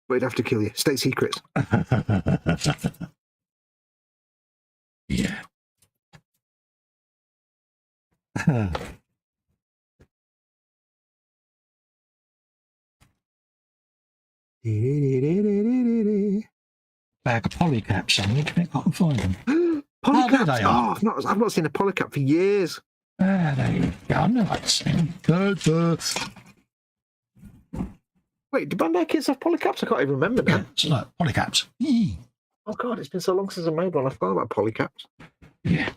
but he'd have to kill you. State secrets. Yeah. Bag of polycaps somewhere. Do you think I can find them? Polycaps? They are. Oh, I've not seen a polycap for years. Ah, there you go. I know I've seen them. Wait, do Bandai kids have polycaps? I can't even remember now. Yeah, so look, polycaps. Oh, God, it's been so long since I made one. I forgot about polycaps. Yeah.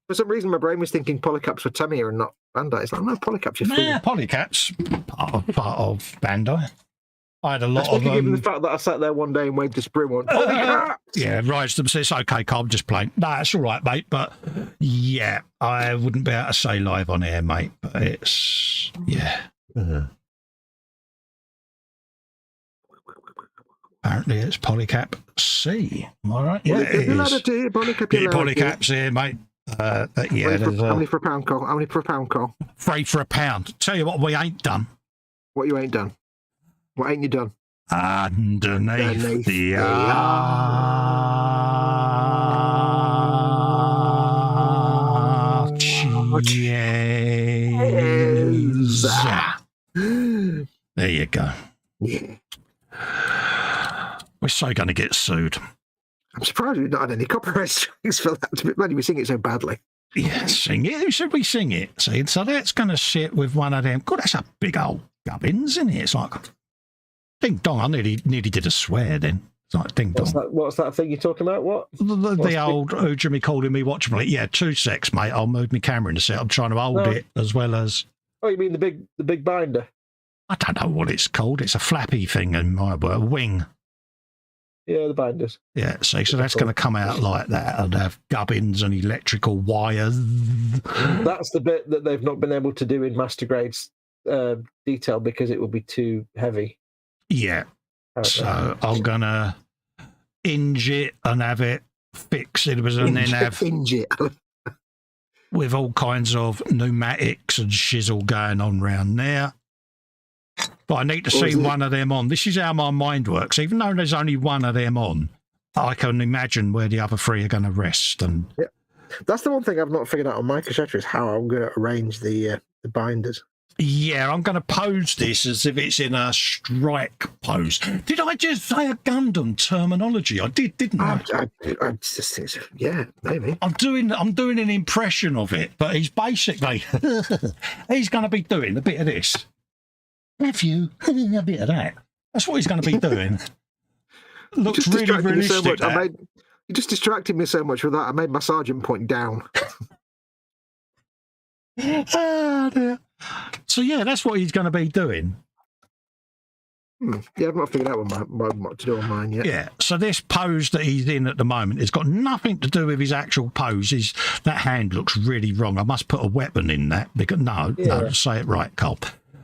For some reason, my brain was thinking polycaps were Tamiya and not Bandai. It's like, no, polycaps, you're Nah, polycaps. Part of Bandai. I had a lot of given the fact that I sat there one day and waved a sprue and went, polycaps! Yeah, Rise them says, okay, Carl, I'm just playing. No, it's all right, mate. But yeah, I wouldn't be able to say live on air, mate. But it's, yeah. Apparently it's polycap C. Am I right? Yeah, it is. Polycaps here, mate. Yeah, how many for a pound, Cole? How many for a pound, Cole? 3 for a pound. Tell you what we ain't done. What you ain't done? What ain't you done? Underneath the arch. Yes. There you go. Yeah. We're so going to get sued. I'm surprised we've not had any copyright strikes for that. Bloody, we sing it so badly. Yeah, sing it. Who said we sing it? See, so that's going to sit with one of them. God, that's a big old gubbins, isn't it? It's like, ding dong. I nearly did a swear then. It's like ding dong. What's that thing you're talking about? What? The old, who Jimmy calling me watchable. Yeah, 2 secs, mate. I'll move my camera in a set. I'm trying to hold it as well as. Oh, you mean the big binder? I don't know what it's called. It's a flappy thing in my word. Wing. Yeah, the binders. Yeah, see, so that's going to come out like that and have gubbins and electrical wires. That's the bit that they've not been able to do in master grades detail because it would be too heavy. Yeah. So I'm going to hinge it and have it fix it and then have hinge it. with all kinds of pneumatics and shizzle going on round there. But I need to see one of them on. This is how my mind works. Even though there's only one of them on, I can imagine where the other 3 are going to rest. And yeah, that's the one thing I've not figured out on my cassette is how I'm going to arrange the binders. Yeah, I'm going to pose this as if it's in a strike pose. Did I just say a Gundam terminology? I did, didn't I? I just think, yeah, maybe. I'm doing an impression of it, but he's basically he's going to be doing a bit of this. Have you a bit of that? That's what he's going to be doing. Looks really realistic. You just distracted me so much with that. I made my sergeant point down. Oh, dear. So yeah, that's what he's going to be doing. Yeah, I've not figured out what to do on mine yet. Yeah, so this pose that he's in at the moment has got nothing to do with his actual pose. That hand looks really wrong. I must put a weapon in that because no, say it right, Cole.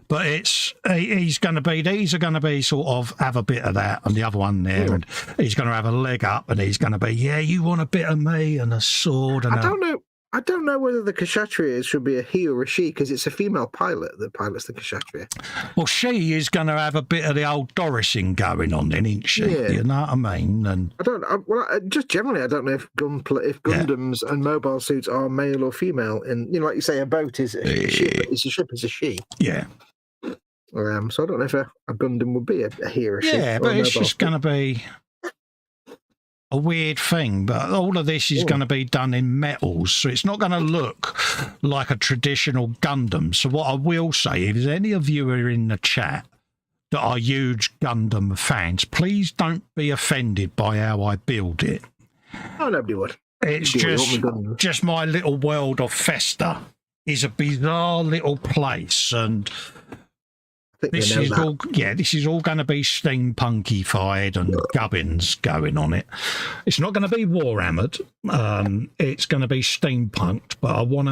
But he's going to be, these are going to be sort of have a bit of that and the other one there, and he's going to have a leg up and he's going to be, yeah, you want a bit of me and a sword. And I don't know whether the Kshatriya should be a he or a she because it's a female pilot that pilots the Kshatriya. Well, she is going to have a bit of the old Dorising going on then, isn't she? Yeah. You know what I mean? And just generally, I don't know if Gundams and mobile suits are male or female. And like you say, a boat is a ship. It's a ship. It's a she. Yeah. So I don't know if a Gundam would be a he or a she. Yeah, but it's just going to be a weird thing. But all of this is going to be done in metals, so it's not going to look like a traditional Gundam. So what I will say, if there's any of you are in the chat that are huge Gundam fans, please don't be offended by how I build it. Oh, nobody would. It's just my little world of Festa is a bizarre little place, and this is all going to be steampunkified and gubbins going on it. It's not going to be warhammered. It's going to be steampunked, but I want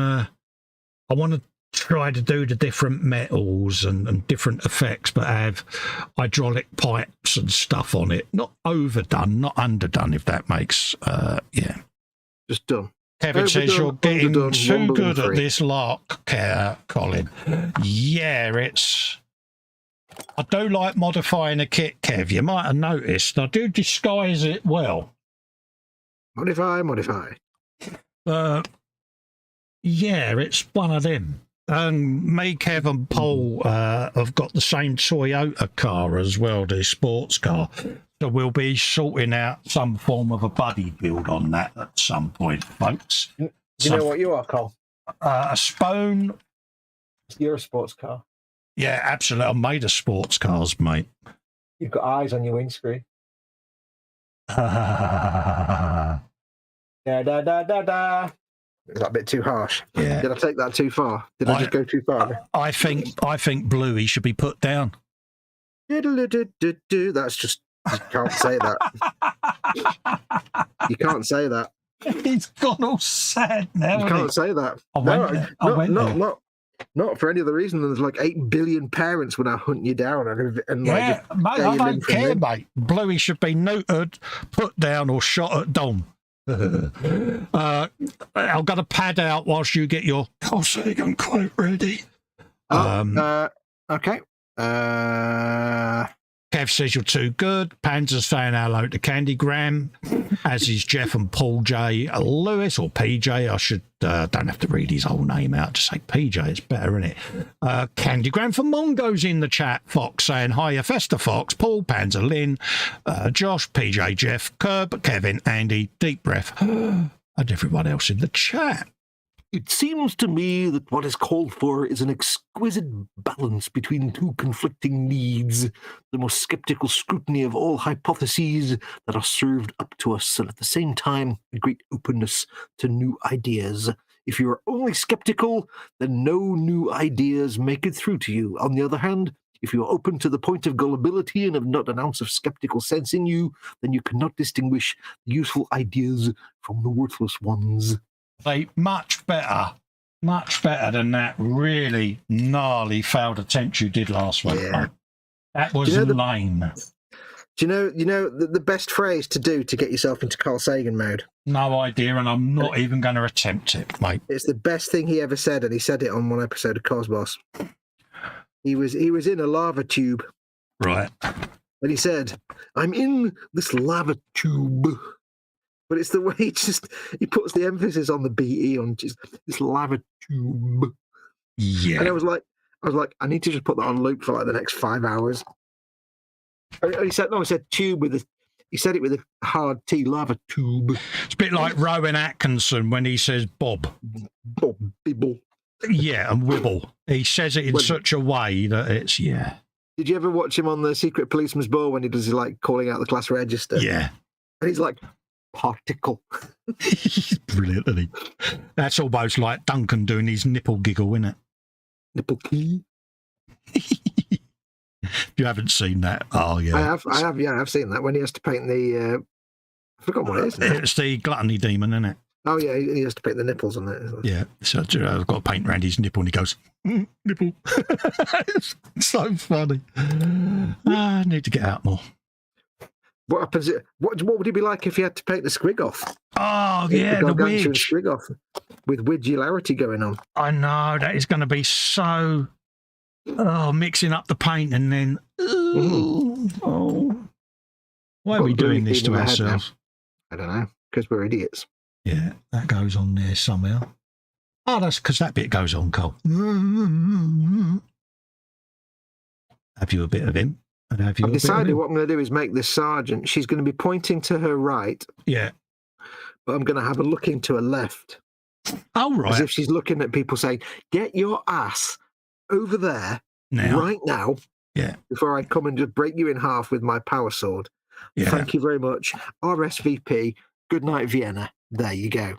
to try to do the different metals and different effects, but have hydraulic pipes and stuff on it. Not overdone, not underdone, if that makes just done. Kevin says you're getting too good at this lark, Colin. Yeah, I do like modifying a kit, Kev. You might have noticed. I do disguise it well. Modify. Yeah, it's one of them. And me, Kev and Paul have got the same Toyota car as well, the sports car. So we'll be sorting out some form of a buddy build on that at some point, folks. Do you know what you are, Cole? A Spoon. You're a sports car. Yeah, absolutely. I'm made of sports cars, mate. You've got eyes on your windscreen. Is that a bit too harsh? Yeah. Did I take that too far? Did I just go too far? I think Bluey should be put down. That's just, you can't say that. You can't say that. He's gone all sad now. You can't say that. Not for any other reason than there's like 8 billion parents will now hunt you down and mate, I don't care, mate. Bluey should be neutered, put down, or shot at dawn. I've got to pad out whilst you get your Colin quote ready. Okay. Kev says you're too good. Panzer's saying hello to Candygram, as is Jeff and Paul J. Lewis, or PJ. I should don't have to read his whole name out. Just say PJ. It's better, isn't it? Candygram for Mongo's in the chat. Fox saying hiya, Festa Foxx, Paul, Panzer, Lynn, Josh, PJ, Jeff, Kerb, Kevin, Andy, Deep Breath, and everyone else in the chat. It seems to me that what is called for is an exquisite balance between two conflicting needs, the most skeptical scrutiny of all hypotheses that are served up to us, and at the same time, a great openness to new ideas. If you are only skeptical, then no new ideas make it through to you. On the other hand, if you are open to the point of gullibility and have not an ounce of skeptical sense in you, then you cannot distinguish the useful ideas from the worthless ones. Much better than that really gnarly failed attempt you did last week. Yeah. That was lame. Do you know the best phrase to do to get yourself into Carl Sagan mode? No idea, and I'm not even going to attempt it, mate. It's the best thing he ever said, and he said it on one episode of Cosmos. He was in a lava tube. Right. And he said, "I'm in this lava tube." But it's the way he puts the emphasis on the BE on just this lava tube. Yeah. And I was like, I need to just put that on loop for like the next 5 hours. He said tube he said it with a hard T, lava tube. It's a bit like Rowan Atkinson when he says Bob. Bob, Bibble. Yeah, and Wibble. He says it in such a way that it's, yeah. Did you ever watch him on the Secret Policeman's Ball when he does like calling out the class register? Yeah. And he's like, particle. He's brilliant, isn't he? That's almost like Duncan doing his nipple giggle, isn't it? Nipple key. If you haven't seen that, oh yeah. I have, yeah, I've seen that when he has to paint the. I forgot what it is now. It's the gluttony demon, isn't it? Oh yeah, he has to paint the nipples on it. Yeah, so I've got to paint around his nipple, and he goes, nipple. It's so funny. I need to get out more. What happens? What would it be like if you had to paint the squig off? Oh yeah, the Gargantuan widge. squig off with widgularity going on. I know that is going to be so. Oh, mixing up the paint and then. Oh, why are we doing this to ourselves? I don't know, because we're idiots. Yeah, that goes on there somehow. Oh, that's because that bit goes on, Cole. Have you a bit of him? I've decided what I'm going to do is make this sergeant. She's going to be pointing to her right. Yeah. But I'm going to have her looking to her left. Oh, right. As if she's looking at people saying, get your ass over there right now. Yeah. Before I come and just break you in half with my power sword. Yeah. Thank you very much. RSVP. Good night, Vienna. There you go.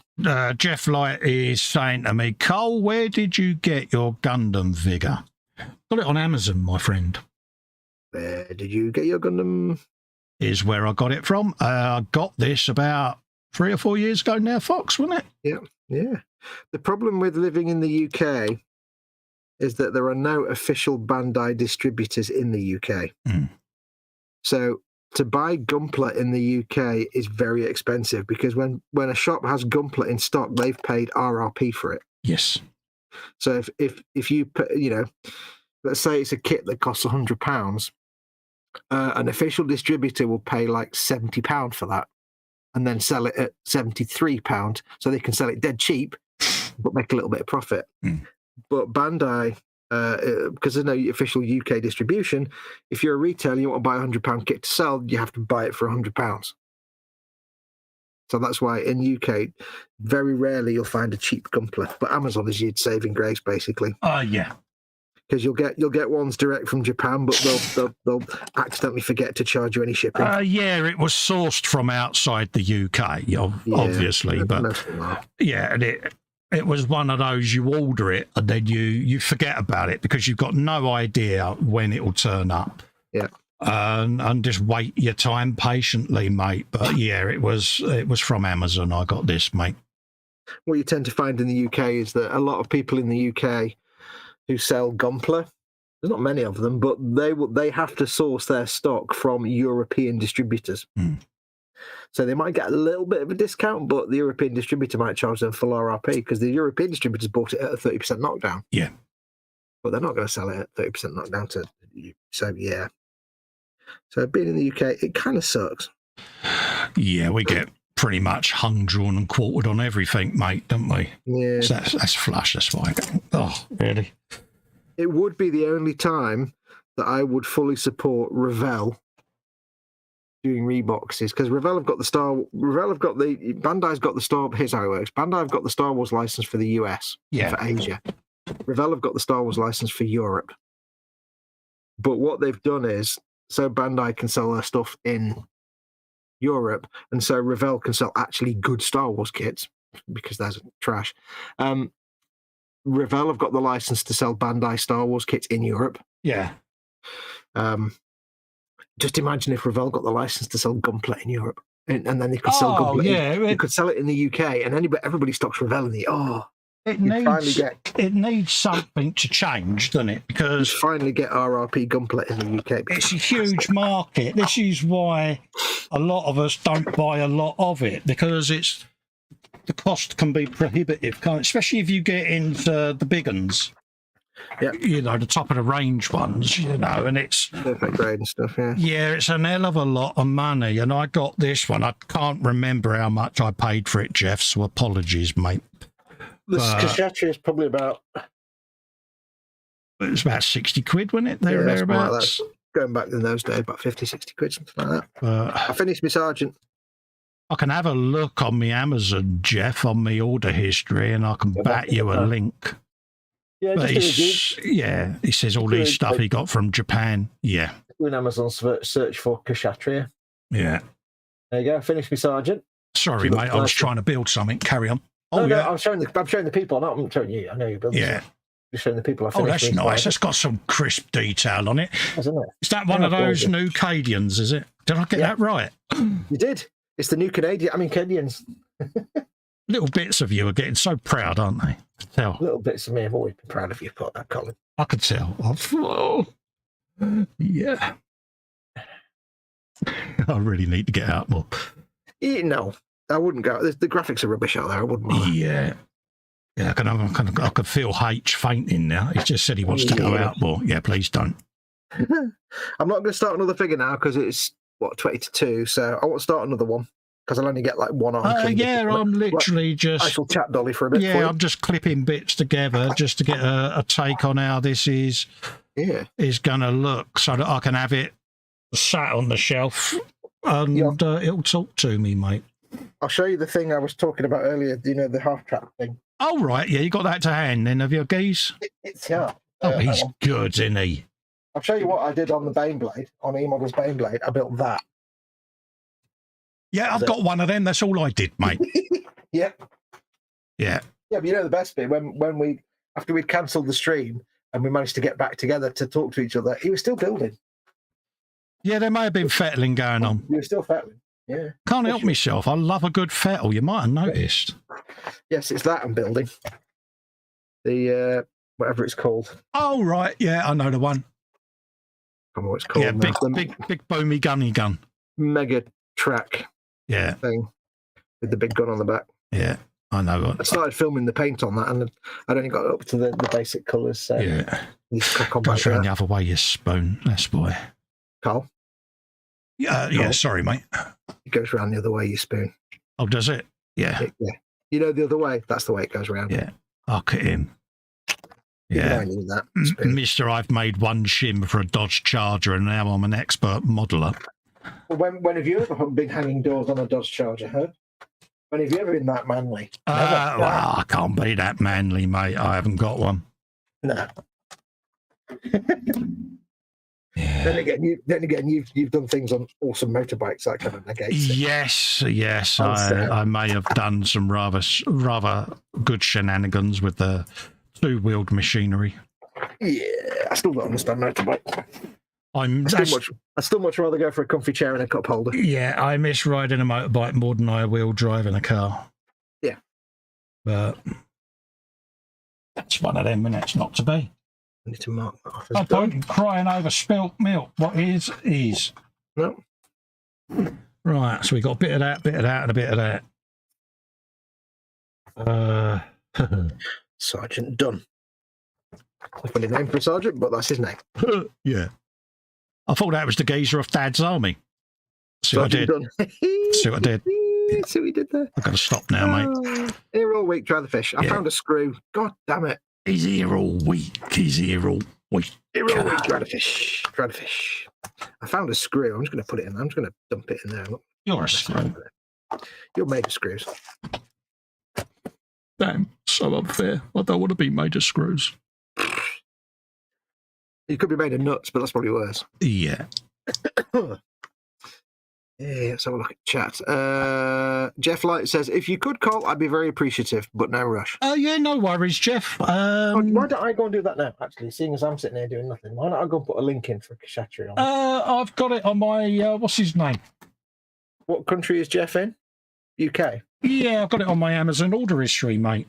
Jeff Light is saying to me, Cole, where did you get your Gundam figure? Got it on Amazon, my friend. Where did you get your Gundam? Is where I got it from. I got this about 3 or 4 years ago now, Fox, wasn't it? Yeah, yeah. The problem with living in the UK is that there are no official Bandai distributors in the UK. So to buy Gunpla in the UK is very expensive because when a shop has Gunpla in stock, they've paid RRP for it. Yes. So if you put, let's say it's a kit that costs £100, an official distributor will pay like £70 for that, and then sell it at £73, so they can sell it dead cheap, but make a little bit of profit. But Bandai, because there's no official UK distribution, if you're a retailer, you want to buy a £100 kit to sell, you have to buy it for £100. So that's why in UK, very rarely you'll find a cheap Gunpla. But Amazon is your saving grace, basically. Yeah. Because you'll get ones direct from Japan, but they'll accidentally forget to charge you any shipping. Yeah, it was sourced from outside the UK, obviously, but yeah, and it was one of those you order it and then you forget about it because you've got no idea when it will turn up. Yeah. And just wait your time patiently, mate. But yeah, it was from Amazon. I got this, mate. What you tend to find in the UK is that a lot of people in the UK who sell Gunpla, there's not many of them, but they have to source their stock from European distributors. So they might get a little bit of a discount, but the European distributor might charge them full RRP because the European distributors bought it at a 30% knockdown. Yeah. But they're not going to sell it at 30% knockdown to you. So, yeah. So being in the UK, it kind of sucks. Yeah, we get pretty much hung, drawn and quartered on everything, mate, don't we? Yeah. So that's flush, that's why. Oh, really? It would be the only time that I would fully support Revell doing reboxes, because Bandai's got the Star, here's how it works. Bandai have got the Star Wars license for the US, for Asia. Revell have got the Star Wars license for Europe. But what they've done is, so Bandai can sell their stuff in Europe, and so Revell can sell actually good Star Wars kits, because there's trash. Revell have got the license to sell Bandai Star Wars kits in Europe. Yeah. Just imagine if Revell got the license to sell Gunpla in Europe, and then they could sell Gunpla. Yeah, they could sell it in the UK, and everybody stocks Revell in the. It needs something to change, doesn't it? Because you finally get RRP Gunpla in the UK. It's a huge market. This is why a lot of us don't buy a lot of it, because the cost can be prohibitive, especially if you get into the big ones. Yeah, the top of the range ones, and it's perfect grade and stuff. Yeah, it's an hell of a lot of money, and I got this one. I can't remember how much I paid for it, Jeff. So apologies, mate. The Kashatri is probably about. It was about 60 quid, wasn't it? Thereabouts. Like going back in those days, about 50, 60 quid, something like that. I finished my Sergeant. I can have a look on my Amazon, Jeff, on my order history, and I can bat you a link. Yeah, but he says all these stuff he got from Japan. Yeah. Do an Amazon search for Kshatriya. Yeah. There you go. Finished my Sergeant. Sorry, mate. I was trying to build something. Carry on. I'm showing the people. I'm showing you. I know you're building. Yeah. Just showing the people I Oh, finished. that's nice. That's got some crisp detail on it. Hasn't it? Is that one of those new Cadians, is it? Did I get that right? You did. It's the new Canadians. Little bits of you are getting so proud, aren't they? I can tell. Little bits of me. I've always been proud of you for that, Colin. I can tell. Oh, yeah. I really need to get out more. No, I wouldn't go. The graphics are rubbish out there. I wouldn't bother. Yeah. Yeah, I can feel H fainting now. He just said he wants to go out more. Yeah, please don't. I'm not going to start another figure now because it's, 20 to 2. So I won't start another one because I'll only get like one arm. Yeah, I'm literally just... I shall chat Dolly for a bit. Yeah, I'm just clipping bits together just to get a take on how this is going to look so that I can have it sat on the shelf and it'll talk to me, mate. I'll show you the thing I was talking about earlier, the half-trap thing. Oh, right, yeah, you got that to hand then, have you, Geese? It's here. Oh, he's good, isn't he? I'll show you what I did on the Baneblade, on E-Models Baneblade. I built that. Yeah, I've got one of them. That's all I did, mate. Yep. Yeah. Yeah, but you know the best bit, when we, after we'd cancelled the stream and we managed to get back together to talk to each other, he was still building. Yeah, there may have been fettling going on. You were still fettling, yeah. Can't help myself. I love a good fettle. You might have noticed. Yes, it's that I'm building. The, whatever it's called. Oh, right. Yeah, I know the one. I don't know what it's called. Yeah, now. big boomy gunny gun. Mega track thing with the big gun on the back. Yeah, I know what. I started filming the paint on that and I'd only got up to the basic colours. So yeah. You crack on goes back around the other way, you spoon. That's boy. Carl? Yeah, sorry, mate. It goes around the other way, you spoon. Oh, does it? Yeah. Yeah. You know the other way? That's the way it goes around. Yeah. I'll cut him. Yeah. That, Mister, I've made one shim for a Dodge Charger and now I'm an expert modeler. Well, when have you ever been hanging doors on a Dodge Charger, huh? When have you ever been that manly? Well, I can't be that manly, mate. I haven't got one. No. Yeah. Then again, you've done things on awesome motorbikes that kind of negates it. Yes. I may have done some rather good shenanigans with the two-wheeled machinery. Yeah, I still don't understand motorbike. I'd still much rather go for a comfy chair and a cup holder. Yeah, I miss riding a motorbike more than I will driving a car. Yeah. But that's one of them minutes not to be. I need to mark that off. No point in crying over spilt milk. What is. No. Right, so we got a bit of that, and a bit of that. Sergeant Dunn. A funny name for a sergeant, but that's his name. Yeah. I thought that was the geezer off Dad's army. See what I did? See what I did? Yeah. See what he did there? I've got to stop now, mate. Here all week, try the fish. I found a screw. God damn it. He's here all week. Here all week. Try the fish. Try the fish. I found a screw. I'm just going to put it in. I'm just going to dump it in there. Look. You're a screw. You're made of screws. Damn, so unfair. I don't want to be made of screws. You could be made of nuts, but that's probably worse. Yeah. Yeah, let's have a look at chat. Jeff Light says, if you could call, I'd be very appreciative, but no rush. Oh, yeah, no worries, Jeff. Why don't I go and do that now, actually, seeing as I'm sitting here doing nothing? Why don't I go and put a link in for Kashatri on? I've got it on my, what's his name? What country is Jeff in? UK? Yeah, I've got it on my Amazon order history, mate.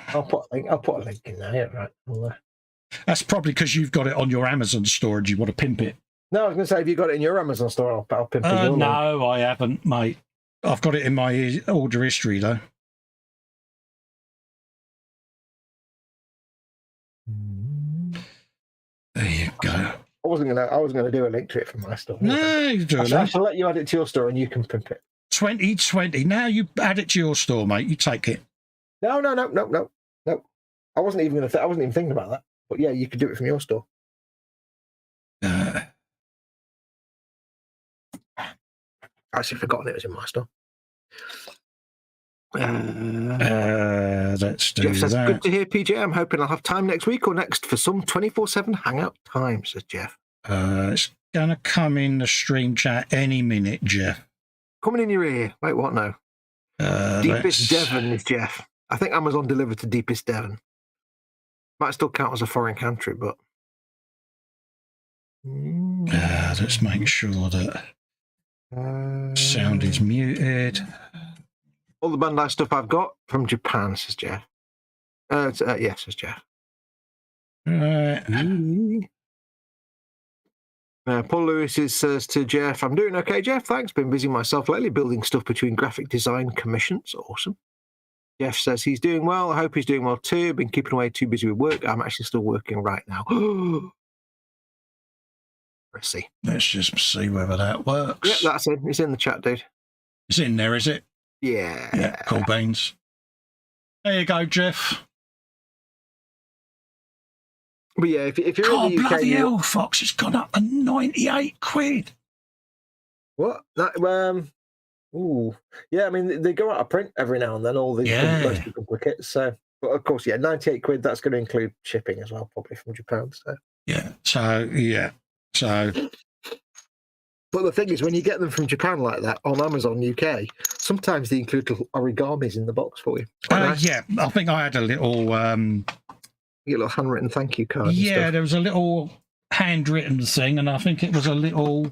I'll put a link in there, yeah, right. That's probably because you've got it on your Amazon store and you want to pimp it. No, I was going to say, if you got it in your Amazon store, I'll pimp it. No, I haven't, mate. I've got it in my order history, though. There you go. I wasn't gonna do a link to it from my store. No, you do I shall let you add it to your store and you can pimp it. 2020. Now you add it to your store, mate. You take it. No. I wasn't even thinking about that. But yeah, you could do it from your store. I actually forgotten it was in my store. Let's do Jeff says, that. good to hear, PJ. I'm hoping I'll have time next week or next for some 24/7 hangout time, says Jeff. It's going to come in the stream chat any minute, Jeff. Coming in your ear. Wait, what? No. Deepest Devon is Jeff. I think Amazon delivered to Deepest Devon. Might still count as a foreign country, but... Let's make sure that sound is muted. All the Bandai stuff I've got from Japan, says Jeff. Yes, says Jeff. Right. Paul Lewis says to Jeff, I'm doing okay, Jeff. Thanks. Been busy myself lately, building stuff between graphic design commissions. Awesome. Jeff says he's doing well. I hope he's doing well too. Been keeping away, too busy with work. I'm actually still working right now. Let's see. Let's just see whether that works. Yeah, that's it. It's in the chat, dude. It's in there, is it? Yeah. Yeah, cool beans. There you go, Jeff. But yeah, if you're in the UK... bloody hell, Fox, it's gone up to 98 quid. What? That, ooh. Yeah, I mean, they go out of print every now and then, all these duplicates. So, but of course, yeah, 98 quid, that's going to include shipping as well, probably from Japan. So. Yeah, so, yeah. So... But the thing is, when you get them from Japan like that on Amazon UK, sometimes they include little origamis in the box for you. Nice. Yeah, I think I had a little... You get a little handwritten thank you card. Yeah, there was a little handwritten thing, and I think it was a little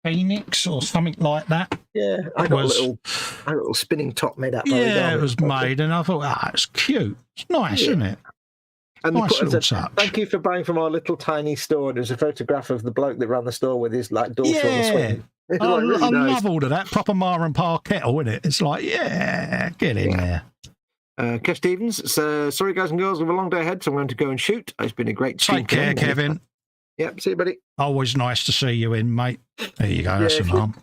phoenix or something like that. Yeah, I got a little spinning top made out of origami. Yeah, it was made, and I thought, it's cute. It's nice, isn't it? And nice they said, thank you for buying from our little tiny store. There's a photograph of the bloke that ran the store with his like dorsal and swing. I love all of that. Proper Mar and Par kettle, isn't it? It's like, get in there. Kev Stevens, sorry guys and girls, we have a long day ahead, so I'm going to go and shoot. It's been a great stream. Take care, Kevin. Yep, see you, buddy. Always nice to see you in, mate. There you go, that's an arm.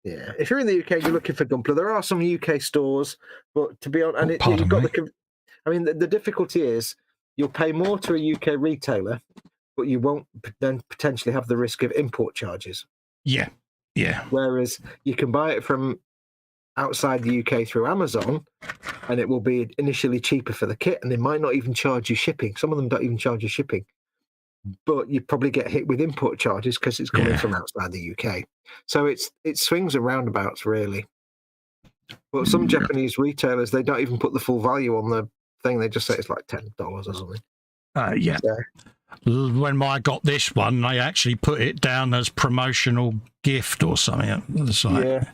Yeah, if you're in the UK, you're looking for Dumpler. There are some UK stores, but to be honest, and you've got the difficulty is you'll pay more to a UK retailer, but you won't then potentially have the risk of import charges. Yeah, yeah. Whereas you can buy it from outside the UK through Amazon, and it will be initially cheaper for the kit, and they might not even charge you shipping. Some of them don't even charge you shipping, but you probably get hit with import charges because it's coming from outside the UK. So it swings and roundabouts, really. But some Japanese retailers, they don't even put the full value on the thing. They just say it's like $10 or something. Yeah. When I got this one, they actually put it down as promotional gift or something. It's like, yeah.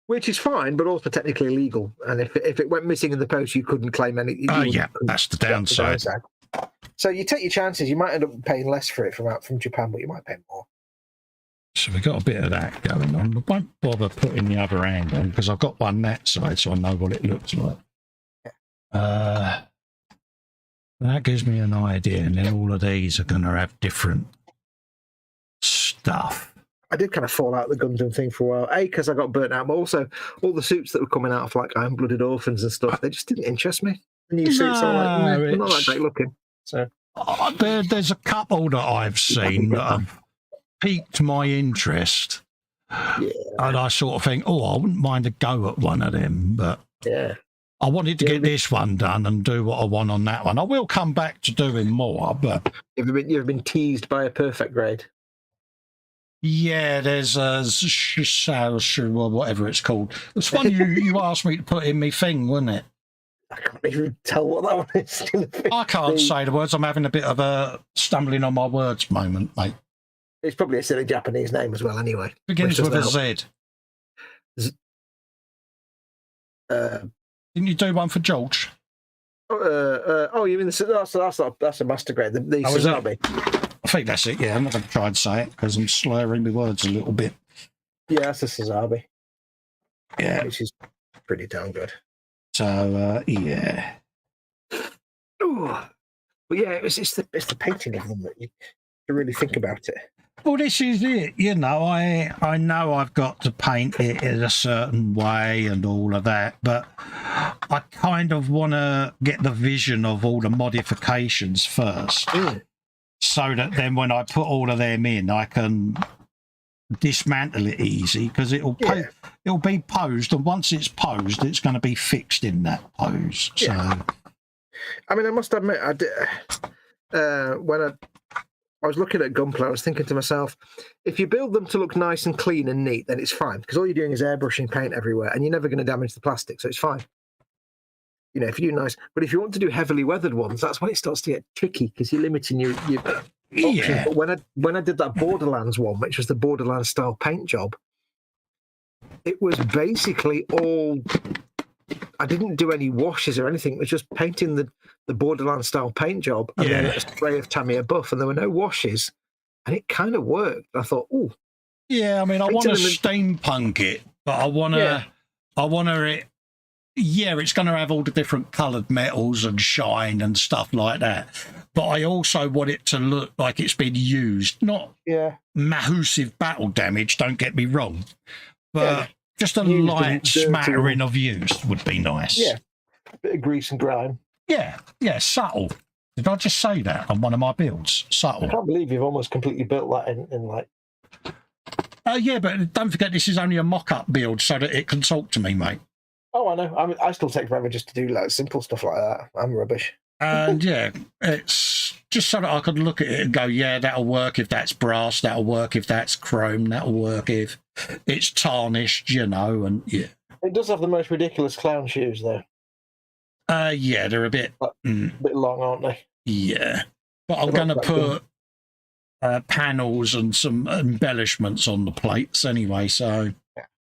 Which is fine, but also technically illegal. And if it went missing in the post, you couldn't claim any. That's the downside. So you take your chances. You might end up paying less for it from Japan, but you might pay more. So we got a bit of that going on. I won't bother putting the other hand on because I've got one that side, so I know what it looks like. That gives me an idea, and then all of these are going to have different stuff. I did kind of fall out the Gundam thing for a while. Because I got burnt out, but also all the suits that were coming out of like Iron-Blooded Orphans and stuff, they just didn't interest me. The new suits are like, they're not that great looking. So there's a couple that I've seen that have piqued my interest. Yeah. And I sort of think, I wouldn't mind a go at one of them, but I wanted to get this one done and do what I want on that one. I will come back to doing more, but you've been teased by a perfect grade. Yeah, there's a or whatever it's called. It's one you asked me to put in me thing, wasn't it? I can't even tell what that one is. I can't say the words. I'm having a bit of a stumbling on my words moment, mate. It's probably a silly Japanese name as well, anyway. Begins with a Z. Didn't you do one for George? You mean that's a master grade, the Suzabi. I think that's it, yeah. I'm not going to try and say it because I'm slurring my words a little bit. Yeah, that's a Suzabi. Yeah. Which is pretty damn good. So, yeah. Ooh. But yeah, it's the painting of them that you really think about it. Well, this is it. You know, I know I've got to paint it in a certain way and all of that, but I kind of want to get the vision of all the modifications first. So that then when I put all of them in, I can dismantle it easy because it'll be posed, and once it's posed, it's going to be fixed in that pose. So, I mean, I must admit, I did when I was looking at Gunpla. I was thinking to myself, if you build them to look nice and clean and neat, then it's fine because all you're doing is airbrushing paint everywhere, and you're never going to damage the plastic, so it's fine. You know, if you do nice, but if you want to do heavily weathered ones, that's when it starts to get tricky because you're limiting your options. Yeah. But when I did that Borderlands one, which was the Borderlands style paint job, it was basically all. I didn't do any washes or anything. It was just painting the Borderlands style paint job and then a spray of Tamiya buff, and there were no washes, and it kind of worked. I thought, ooh. Yeah, I mean, I want to steampunk it, but I want to, it's going to have all the different coloured metals and shine and stuff like that. But I also want it to look like it's been used, not massive battle damage, don't get me wrong, but just a light smattering of use would be nice. Yeah, a bit of grease and grime. Yeah, subtle. Did I just say that on one of my builds? Subtle. I can't believe you've almost completely built that in like... Yeah, but don't forget this is only a mock-up build so that it can talk to me, mate. Oh, I know. I mean, I still take forever just to do like simple stuff like that. I'm rubbish. And yeah, it's just so that I could look at it and go, yeah, that'll work if that's brass, that'll work if that's chrome, that'll work if it's tarnished, you know, and yeah. It does have the most ridiculous clown shoes, though. Yeah, they're a bit long, aren't they? Yeah, but I'm going to put panels and some embellishments on the plates anyway, so...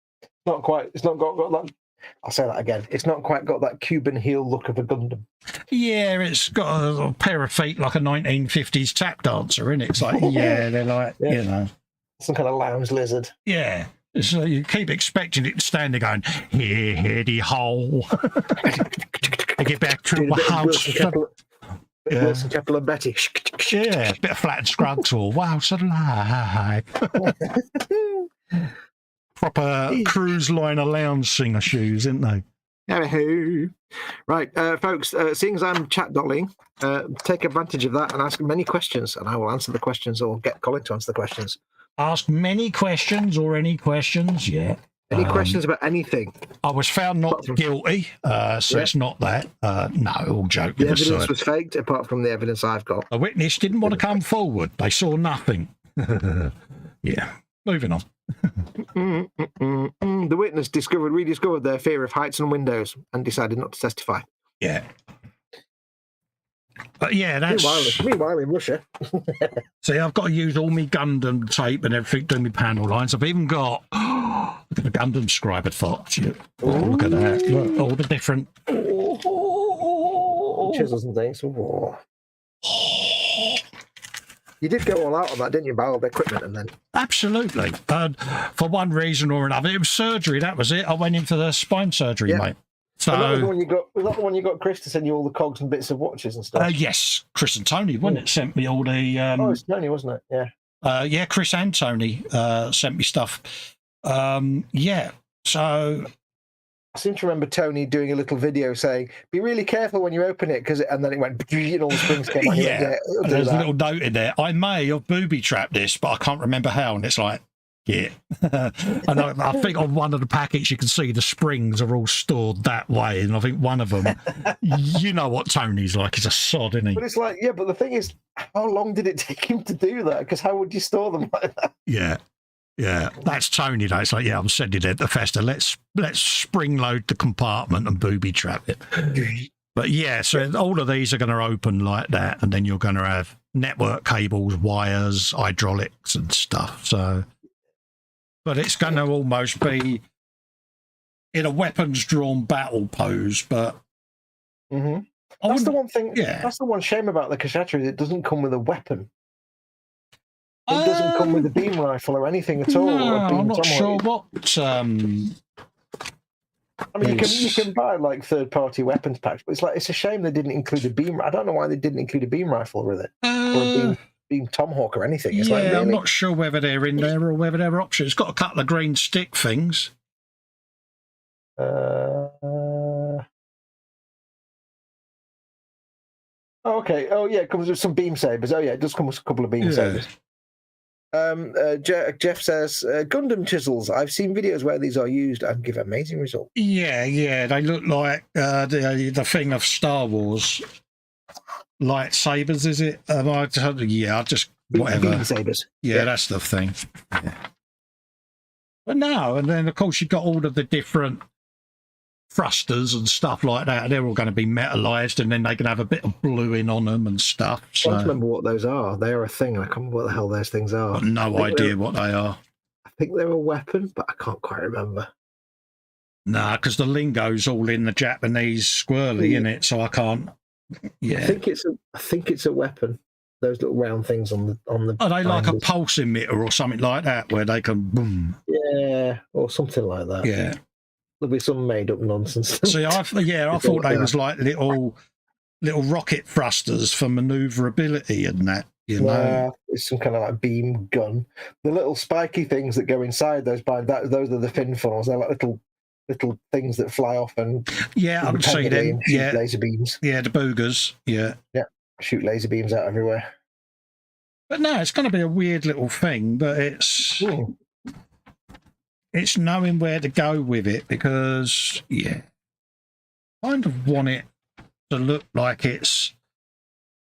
It's not got that... I'll say that again. It's not quite got that Cuban heel look of a Gundam. Yeah, it's got a little pair of feet like a 1950s tap dancer, isn't it? It's like, yeah, they're like, you know. Some kind of lounge lizard. Yeah. So you keep expecting it to stand there going, here, heady hole. I get back to the house. Wilson Keppel and Betty. Yeah, a bit of Flat and Scruggs or wow, so alive. Proper cruise liner lounge singer shoes, isn't they? Right, folks, seeing as I'm chat dolling, take advantage of that and ask many questions, and I will answer the questions or get Colin to answer the questions. Ask many questions or any questions, yeah. Any questions about anything? I was found not guilty, so it's not that. No, all joking. The evidence was faked, apart from the evidence I've got. The witness didn't want to come forward. They saw nothing. Yeah, moving on. The witness rediscovered their fear of heights and windows and decided not to testify. Yeah. But yeah, that's... Meanwhile in Russia. See, I've got to use all my Gundam tape and everything doing my panel lines. I've even got... look at the Gundam scribe at Fox. Yeah. Oh, look at that. Look, all the different... Chisels and things. You did go all out on that, didn't you, buy all the equipment and then? Absolutely. For one reason or another. It was surgery, that was it. I went into the spine surgery, mate. So was that the one you got Chris to send you all the cogs and bits of watches and stuff? Yes, Chris and Tony, wasn't it? Sent me all the... it's Tony, wasn't it? Yeah. Yeah, Chris and Tony sent me stuff. Yeah, so... I seem to remember Tony doing a little video saying, be really careful when you open it, and then it went, and all the springs came out. Yeah, there's a little note in there. I may have booby-trapped this, but I can't remember how, and it's like, yeah. And I think on one of the packets you can see the springs are all stored that way, and I think one of them, you know what Tony's like, he's a sod, isn't he? But it's like, yeah, but the thing is, how long did it take him to do that? Because how would you store them like that? Yeah. Yeah, that's Tony though. It's like, yeah, I'm sending it to Festa. Let's spring load the compartment and booby trap it. But yeah, so all of these are going to open like that, and then you're going to have network cables, wires, hydraulics and stuff. So, but it's going to almost be in a weapons drawn battle pose. But that's the one thing. Yeah, that's the one shame about the Kshatriya. It doesn't come with a weapon. It doesn't come with a beam rifle or anything at all. No, I'm not sure what. I mean, you can buy like third-party weapons packs, but it's a shame they didn't include a beam. I don't know why they didn't include a beam rifle with it, or a beam tomahawk or anything. It's like, really? I'm not sure whether they're in there or whether they're options. It's got a couple of green stick things. Oh, okay. Oh, yeah, it comes with some beam sabers. Oh, yeah, it does come with a couple of beam sabers. Jeff says, Gundam chisels. I've seen videos where these are used and give amazing results. Yeah, they look like the thing of Star Wars lightsabers, is it? I just whatever. Beam sabers. Yeah, that's the thing. Yeah. But no, and then of course you've got all of the different thrusters and stuff like that. They're all going to be metalized, and then they can have a bit of bluing on them and stuff. So I don't remember what those are. They are a thing. I can't remember what the hell those things are. I've got no idea what they are. I think they're a weapon, but I can't quite remember. Nah, because the lingo's all in the Japanese squirrely in it, so I can't. Yeah, I think it's a weapon. Those little round things on the. Are they like a binders. pulse emitter or something like that, where they can boom? Yeah, or something like that. Yeah. There'll be some made up nonsense. See, I thought they was like little rocket thrusters for manoeuvrability and that. You know, it's some kind of like beam gun. The little spiky things that go inside those those are the fin funnels. They're like little things that fly off and yeah, I've seen them. shoot Yeah, laser beams. Yeah, the boogers. Yeah, Shoot laser beams out everywhere. But no, it's going to be a weird little thing. But it's knowing where to go with it, because I kind of want it to look like it's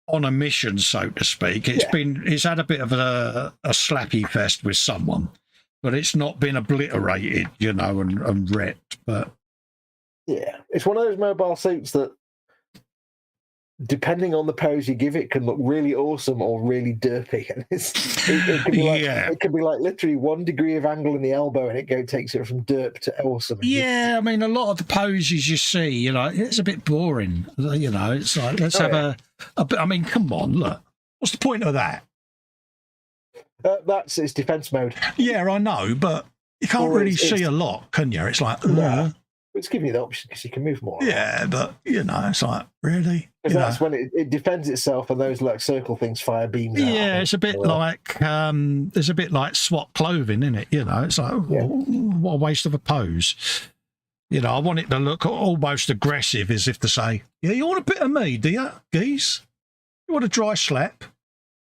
on a mission, so to speak. It's had a bit of a slappy fest with someone, but it's not been obliterated, you know, and wrecked. But yeah, it's one of those mobile suits that, depending on the pose you give it, can look really awesome or really derpy. And it could be like, it could be like literally 1 degree of angle in the elbow, and it takes it from derp to awesome. Yeah, I mean, a lot of the poses you see, you know, it's a bit boring. You know, it's like, let's have a bit. I mean, come on, look. What's the point of that? That's its defense mode. Yeah, I know, but you can't really see a lot, can you? It's like, it's giving you the option because you can move more. Yeah, but you know, it's like, really? Because that's when it defends itself, and those like circle things fire beams out. Yeah, it's a bit like there's a bit like SWAT clothing in it. You know, it's like, what a waste of a pose. You know, I want it to look almost aggressive, as if to say, yeah, you want a bit of me, do you, geese? You want a dry slap?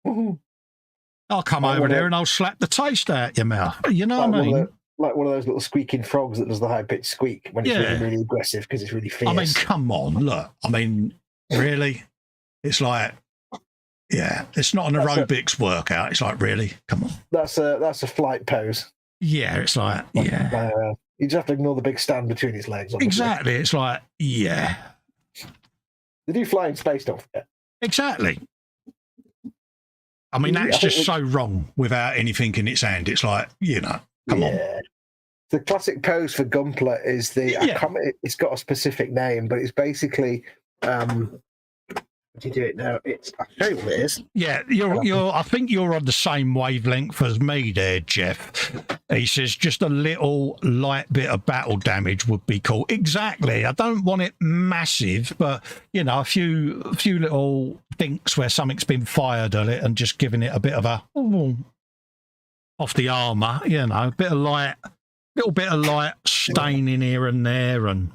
I'll come over there and I'll slap the taste out your mouth. You know what I mean? Like one of those little squeaking frogs that does the high-pitched squeak when it's really, really aggressive because it's really fierce. I mean, come on, look. I mean, really? It's like, it's not an aerobics workout. It's like, really? Come on. That's a flight pose. Yeah, it's like, you just have to ignore the big stand between its legs. Obviously. Exactly. It's like, They do fly in space, don't forget. Exactly. I mean, that's just so wrong without anything in its hand. It's like, you know, come on. The classic pose for Gunpla is it's got a specific name, but it's basically how do you do it now? I'll show you what it is. Yeah, I think you're on the same wavelength as me there, Jeff. He says just a little light bit of battle damage would be cool. Exactly. I don't want it massive, but you know, a few little dinks where something's been fired at it and just giving it a bit of a off the armor, you know, little bit of light staining here and there, and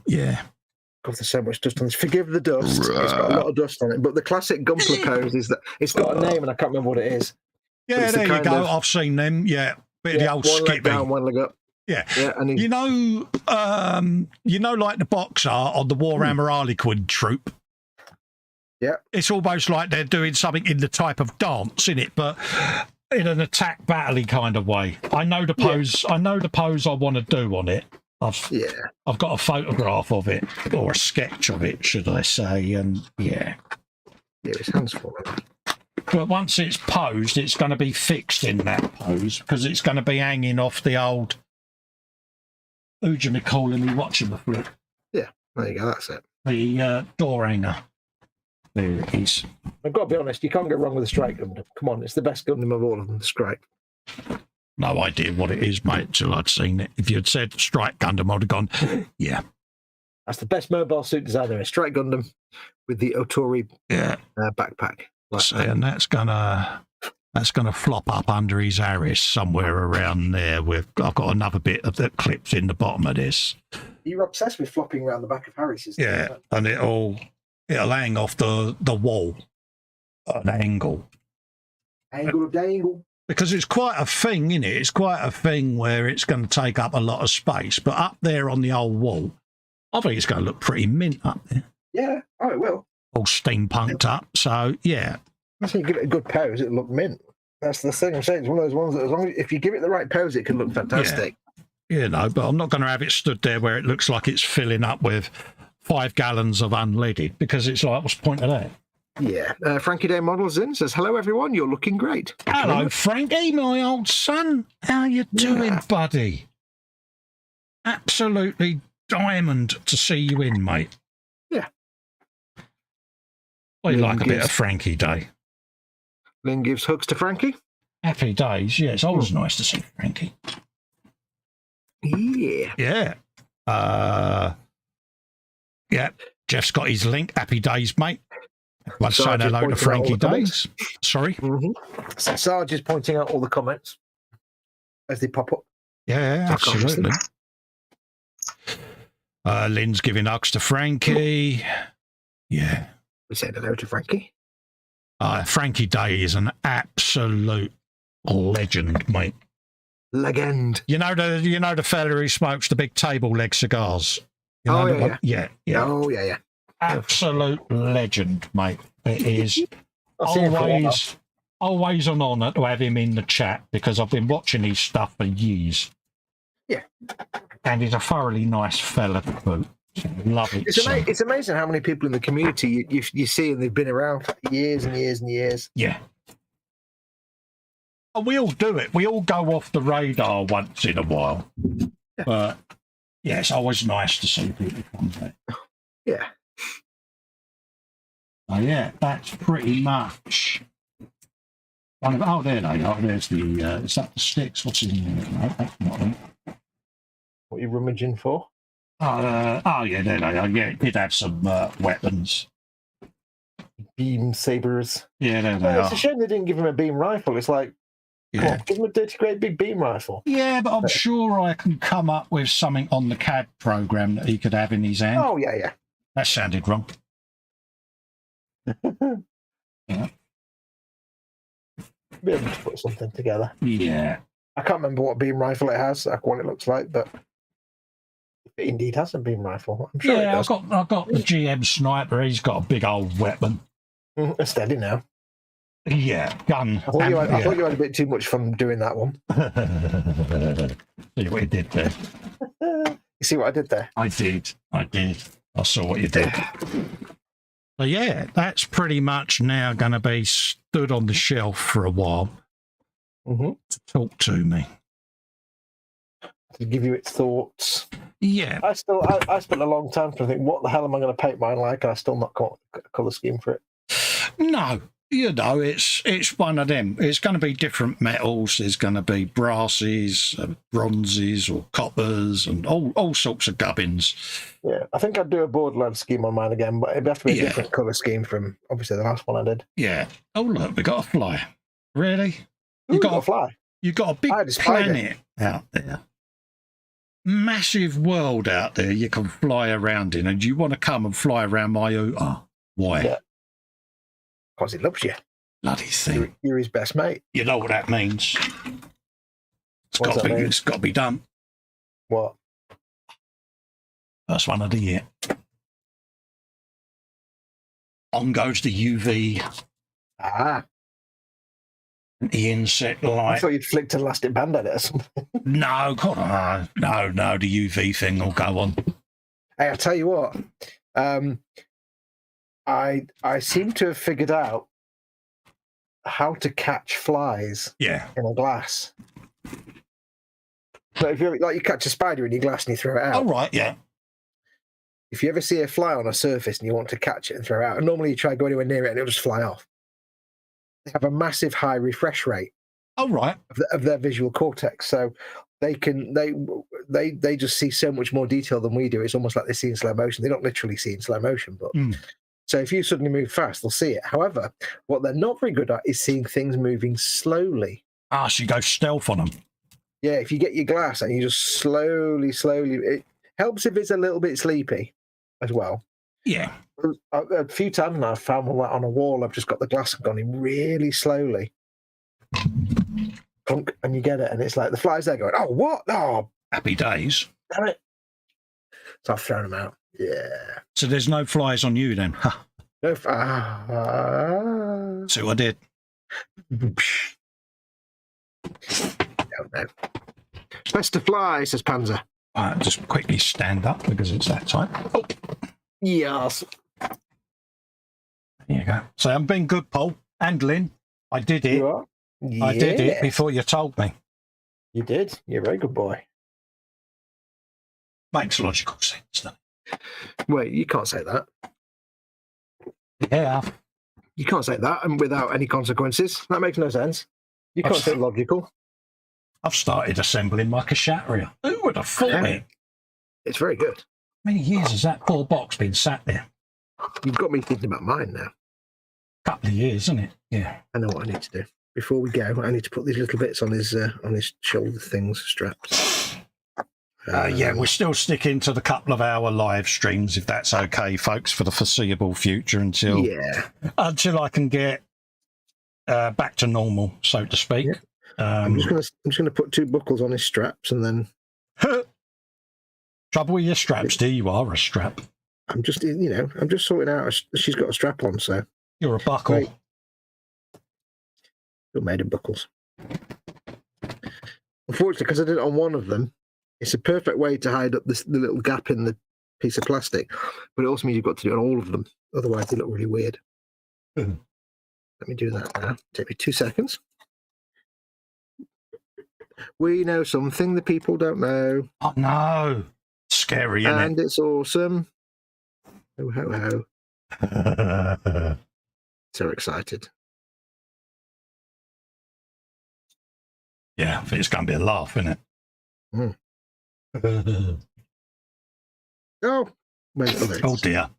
God, there's so much dust on this. Forgive the dust. It's got a lot of dust on it. But the classic Gunpla pose is that it's got a name, and I can't remember what it is. Yeah, there you go. I've seen them. Yeah, bit of the old one skippy. leg down, one leg up. Yeah, and you know, like the boxer on the Warhammer Harlequin troop. Yeah, it's almost like they're doing something in the type of dance in it, but in an attack battle kind of way. I know the pose. I know the pose I want to do on it. I've got a photograph of it, or a sketch of it, should I say? And his hands full. But once it's posed, it's going to be fixed in that pose because it's going to be hanging off the old. Who'd you be calling me watching the flip? Yeah, there you go. That's it. The door hanger. There it is. I've got to be honest. You can't go wrong with the Strike Gundam. Come on, it's the best Gundam of all of them. The Strike. No idea what it is, mate, till I'd seen it. If you'd said Strike Gundam, I'd have gone, yeah. That's the best mobile suit design there is. Strike Gundam with the Otori backpack. And that's gonna flop up under his Harris somewhere around there. I've got another bit of that clips in the bottom of this. You're obsessed with flopping around the back of Harris's. Yeah, and it'll hang off the wall at an angle. Angle of dangle. Because it's quite a thing, isn't it? It's quite a thing where it's going to take up a lot of space. But up there on the old wall, I think it's going to look pretty mint up there. Yeah, it will. All steampunked up. So, yeah. I think give it a good pose, it'll look mint. That's the thing I'm saying. It's one of those ones that, as long as if you give it the right pose, it can look fantastic. Yeah. You know, but I'm not going to have it stood there where it looks like it's filling up with 5 gallons of unleaded, because it's like, what's the point of that? Yeah. Frankie.Models in says, hello, everyone. You're looking great. Hello, Frankie, my old son. How you doing, buddy? Absolutely diamond to see you in, mate. Yeah. I like a bit of Frankie Day. Lynn gives hugs to Frankie. Happy days. Yeah, it's always nice to see Frankie. Yeah. Yeah. Yeah. Jeff's got his link. Happy days, mate. Let's say hello to Frankie Days. Sorry. So Sarge is pointing out all the comments as they pop up. Yeah, absolutely. Lynn's giving hugs to Frankie. Yeah. We said hello to Frankie. Frankie Day is an absolute legend, mate. Legend. You know the fella who smokes the big table leg cigars. You know yeah. Oh yeah. Absolute legend, mate. It is always an honour to have him in the chat, because I've been watching his stuff for years. Yeah. And he's a thoroughly nice fella to boot. Love it. It's amazing how many people in the community you see, and they've been around for years and years and years. Yeah. And we all do it. We all go off the radar once in a while. Yeah. But yeah, it's always nice to see people come back. Yeah. Oh yeah, that's pretty much. Oh, there they are. There's the. Is that the sticks? What's in there? No, that's not them. What are you rummaging for? Oh yeah, there they are. Yeah, it did have some weapons. Beam sabers. Yeah, there they are. It's a shame they didn't give him a beam rifle. It's like, come on, give him a dirty, great big beam rifle. Yeah, but I'm sure I can come up with something on the CAD program that he could have in his hand. Oh yeah. That sounded wrong. Yeah. Be able to put something together. Yeah. I can't remember what beam rifle it has, like what it looks like, but it indeed has a beam rifle. I'm sure it does. I've got the GM sniper. He's got a big old weapon. Steady now. Yeah, gun. I thought you had a bit too much fun doing that one. See what you did there. You see what I did there? I did. I saw what you did. So yeah, that's pretty much now going to be stood on the shelf for a while to talk to me. To give you its thoughts. Yeah. I spent a long time trying to think, what the hell am I going to paint mine like? And I still not got a colour scheme for it. No, you know, it's one of them. It's going to be different metals. There's going to be brasses, bronzes or coppers and all sorts of gubbins. Yeah, I think I'd do a Borderland scheme on mine again, but it'd have to be a different colour scheme from, obviously, the last one I did. Yeah. Oh, look, we got a fly. Really? You got a fly? You got a big planet out there. Massive world out there you can fly around in, and you want to come and fly around my Utah. Why? Yeah. Because he loves you. Bloody thing. You're his best mate. You know what that means. It's got to be done. What? First one of the year. On goes the UV. The insect light. I thought you'd flicked an elastic band at it or something. No, no, the UV thing will go on. Hey, I'll tell you what. I seem to have figured out how to catch flies in a glass. So if you catch a spider in your glass and you throw it out. Oh, right, yeah. If you ever see a fly on a surface and you want to catch it and throw it out, and normally you try to go anywhere near it and it'll just fly off. They have a massive high refresh rate. Oh, right. Of their visual cortex, so they just see so much more detail than we do. It's almost like they see in slow motion. They don't literally see in slow motion, but so if you suddenly move fast, they'll see it. However, what they're not very good at is seeing things moving slowly. So you go stealth on them. Yeah, if you get your glass and you just slowly, it helps if it's a little bit sleepy as well. Yeah. A few times now I've found one on a wall. I've just got the glass and gone in really slowly. Clunk, and you get it, and it's like the fly's there going, oh, what? Oh, happy days. Damn it. So I've thrown them out. Yeah. So there's no flies on you then? No. So I did. Don't know. Festa fly, says Panzer. Just quickly stand up because it's that time. Oh, Yes. there you go. So I'm being good, Paul and Lynn. I did it. You are? I did it before you told me. You did. You're a very good boy. Makes logical sense, doesn't Wait, you can't say that. it? Yeah. You can't say that and without any consequences. That makes no sense. You can't say logical. I've started assembling my Kshatriya. Who would have thought it? It's very good. How many years has that poor box been sat there? You've got me thinking about mine now. Couple of years, isn't it? Yeah. I know what I need to do. Before we go, I need to put these little bits on his shoulder things, straps. Yeah, we're still sticking to the couple of hour live streams, if that's okay, folks, for the foreseeable future until I can get back to normal, so to speak. Yeah. I'm just gonna put 2 buckles on his straps and then. Trouble with your straps, do you are a strap? I'm just sorting out. She's got a strap on, so You're a buckle. Right. Still made of buckles. Unfortunately, because I did it on one of them, it's a perfect way to hide up the little gap in the piece of plastic, but it also means you've got to do it on all of them. Otherwise, they look really weird. Let me do that now. Take me 2 seconds. We know something the people don't know. Oh, no. Scary, isn't and it's awesome. Oh, ho, ho. So excited. Yeah, I think it's going to be a laugh, isn't it? Mm. Oh, wait, oh, dear.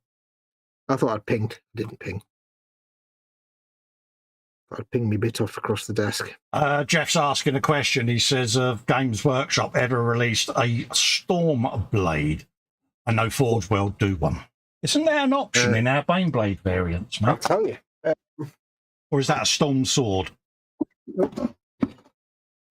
I thought I'd pinged. Didn't ping. I'd ping me bit off across the desk. Jeff's asking a question. He says, Games Workshop ever released a Storm Blade? I know Forge World do one. Isn't there an option in our Baneblade variants, mate? I'll tell you. Or is that a Storm Sword?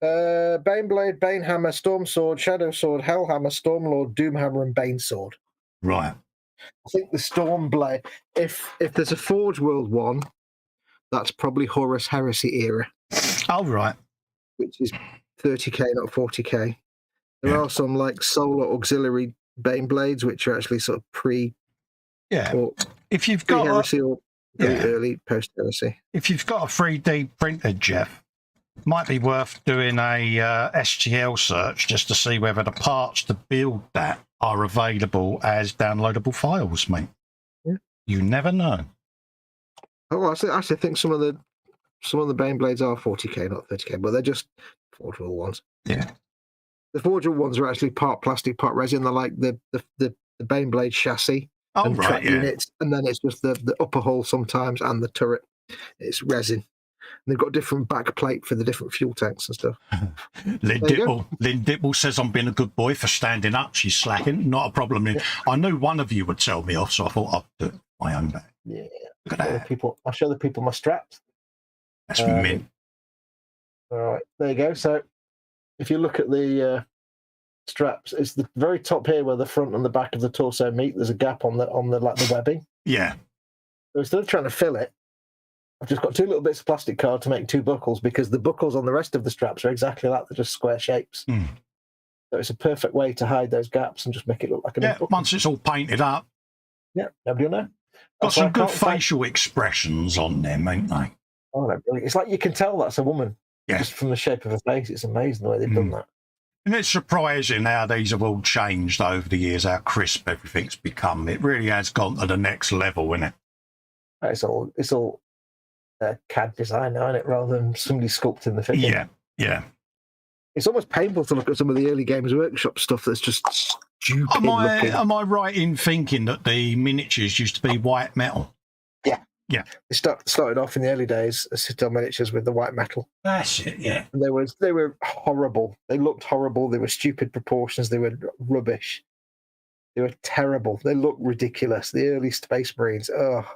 Baneblade, Banehammer, Storm Sword, Shadow Sword, Hellhammer, Stormlord, Doomhammer, and Bane Sword. Right. I think the Storm Blade. If there's a Forge World one, that's probably Horus Heresy era. Oh, right. Which is 30k, not 40k. There are some like solar auxiliary Baneblades, which are actually sort of pre. Yeah. Or if you've got heresy or very early post heresy. If you've got a 3D printer, Jeff, might be worth doing a STL search just to see whether the parts to build that are available as downloadable files, mate. Yeah. You never know. Oh, I actually think some of the Baneblades are 40k, not 30k, but they're just Forge World ones. Yeah. The Forge World ones are actually part plastic, part resin. They're like the Baneblade chassis and track units, and then it's just the upper hull sometimes and the turret. It's resin. And they've got different back plate for the different fuel tanks and stuff. Lynn Dipple says I'm being a good boy for standing up. She's slacking. Not a problem. Yeah. I knew one of you would tell me off, so I thought I'd do my own back. Yeah. Look at that. I'll show the people my straps. That's mint. All right, there you go. So if you look at the straps, it's the very top here where the front and the back of the torso meet. There's a gap on the like the webbing. Yeah. So instead of trying to fill it, I've just got 2 little bits of plastic card to make 2 buckles, because the buckles on the rest of the straps are exactly that. They're just square shapes. Mm. So it's a perfect way to hide those gaps and just make it look like a once it's all painted up. Yeah, nobody will know. Got some good facial expressions on them, ain't they? Oh, no, brilliant. It's like you can tell that's a woman just from the shape of her face. It's amazing the way they've done that. And it's surprising how these have all changed over the years, how crisp everything's become. It really has gone to the next level, isn't it? It's all CAD design now, isn't it, rather than somebody sculpting the figure. Yeah, yeah. It's almost painful to look at some of the early Games Workshop stuff that's just stupid looking. Am I right in thinking that the miniatures used to be white metal? Yeah. Yeah. They started off in the early days as Citadel miniatures with the white metal. That's it, yeah. And they were horrible. They looked horrible. They were stupid proportions. They were rubbish. They were terrible. They looked ridiculous. The early Space Marines. Ugh.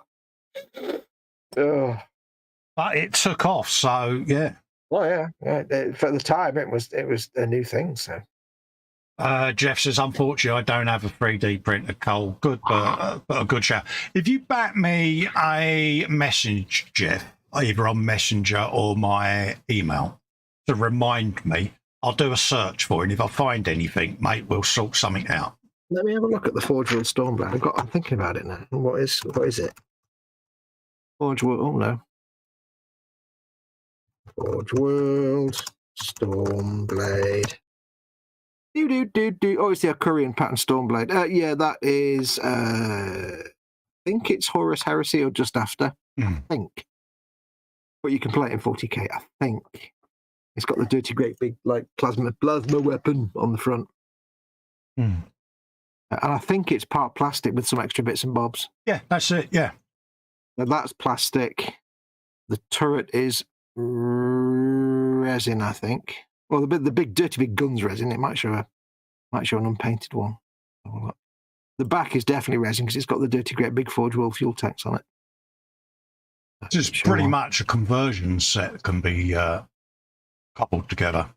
But it took off, so yeah. Well, yeah. For the time, it was a new thing. So, Jeff says, unfortunately, I don't have a 3D printer, Cole. Good, but a good shout. If you bat me a message, Jeff, either on Messenger or my email, to remind me. I'll do a search for it, and if I find anything, mate, we'll sort something out. Let me have a look at the Forge World Stormblade. I'm thinking about it now. What is it? Forge World. Oh no. Forge World Stormblade. Oh, it's the Korean pattern Stormblade. Yeah, that is. I think it's Horus Heresy or just after. I think. But you can play it in 40k. I think. It's got the dirty, great big like plasma weapon on the front. And I think it's part plastic with some extra bits and bobs. Yeah, that's it. Yeah. Now that's plastic. The turret is resin, I think. Well, the big dirty big guns resin. It might show an unpainted one. The back is definitely resin because it's got the dirty, great big Forge World fuel tanks on it. It's pretty much a conversion set that can be coupled together.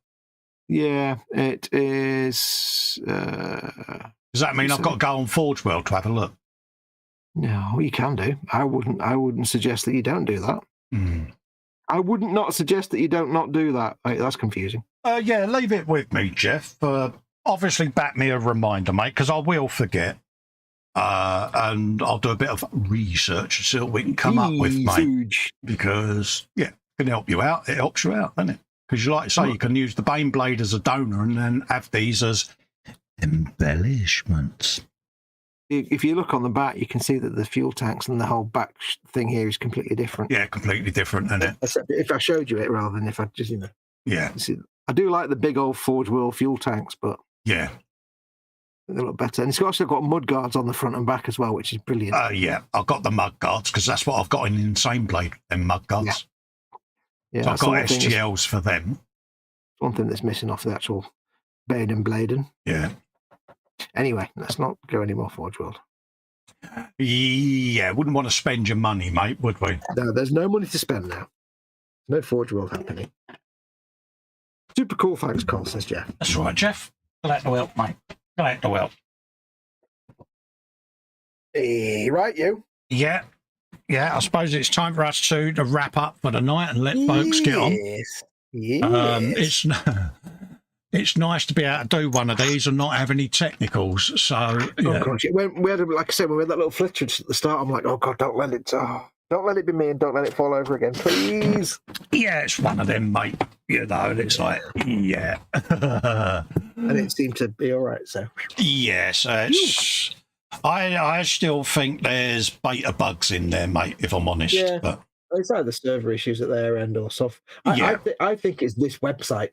Yeah, it is. Does that mean I've got to go on Forge World to have a look? No, you can do. I wouldn't suggest that you don't do that. I wouldn't not suggest that you don't not do that. That's confusing. Yeah, leave it with me, Jeff. Obviously, back me a reminder, mate, because I will forget. And I'll do a bit of research and see what we can come up with, mate. Because, yeah, it can help you out. It helps you out, doesn't it? Because you like to say, you can use the Bane Blade as a donor and then have these as embellishments. If you look on the back, you can see that the fuel tanks and the whole back thing here is completely different. Yeah, completely different, isn't it? Except if I showed you it rather than if I just, Yeah. I do like the big old Forge World fuel tanks, but yeah, they look better. And it's also got mud guards on the front and back as well, which is brilliant. Yeah, I've got the mud guards because that's what I've got in Insane Blade, them mud guards. Yeah, so I've got SGLs for them. One thing that's missing off the actual Bane and Bladen. Yeah. Anyway, let's not go any more Forge World. Yeah, wouldn't want to spend your money, mate, would we? No, there's no money to spend now. No Forge World happening. Super cool, thanks, Cole, says Jeff. That's right, Jeff. Glad to help, mate. Glad to help. Right, you? Yeah. Yeah, I suppose it's time for us to wrap up for the night and let folks get on. Yes. It's nice to be able to do one of these and not have any technicals. So, yeah. Oh, gosh. When we had, like I said, when we had that little flitterage at the start, I'm like, oh, God, don't let it be me and don't let it fall over again, please. Yeah, it's one of them, mate. You know, and it's like, yeah. And it seemed to be all right, so. Yes, I still think there's beta bugs in there, mate, if I'm honest. Yeah. But it's either server issues at their end or soft. I think it's this website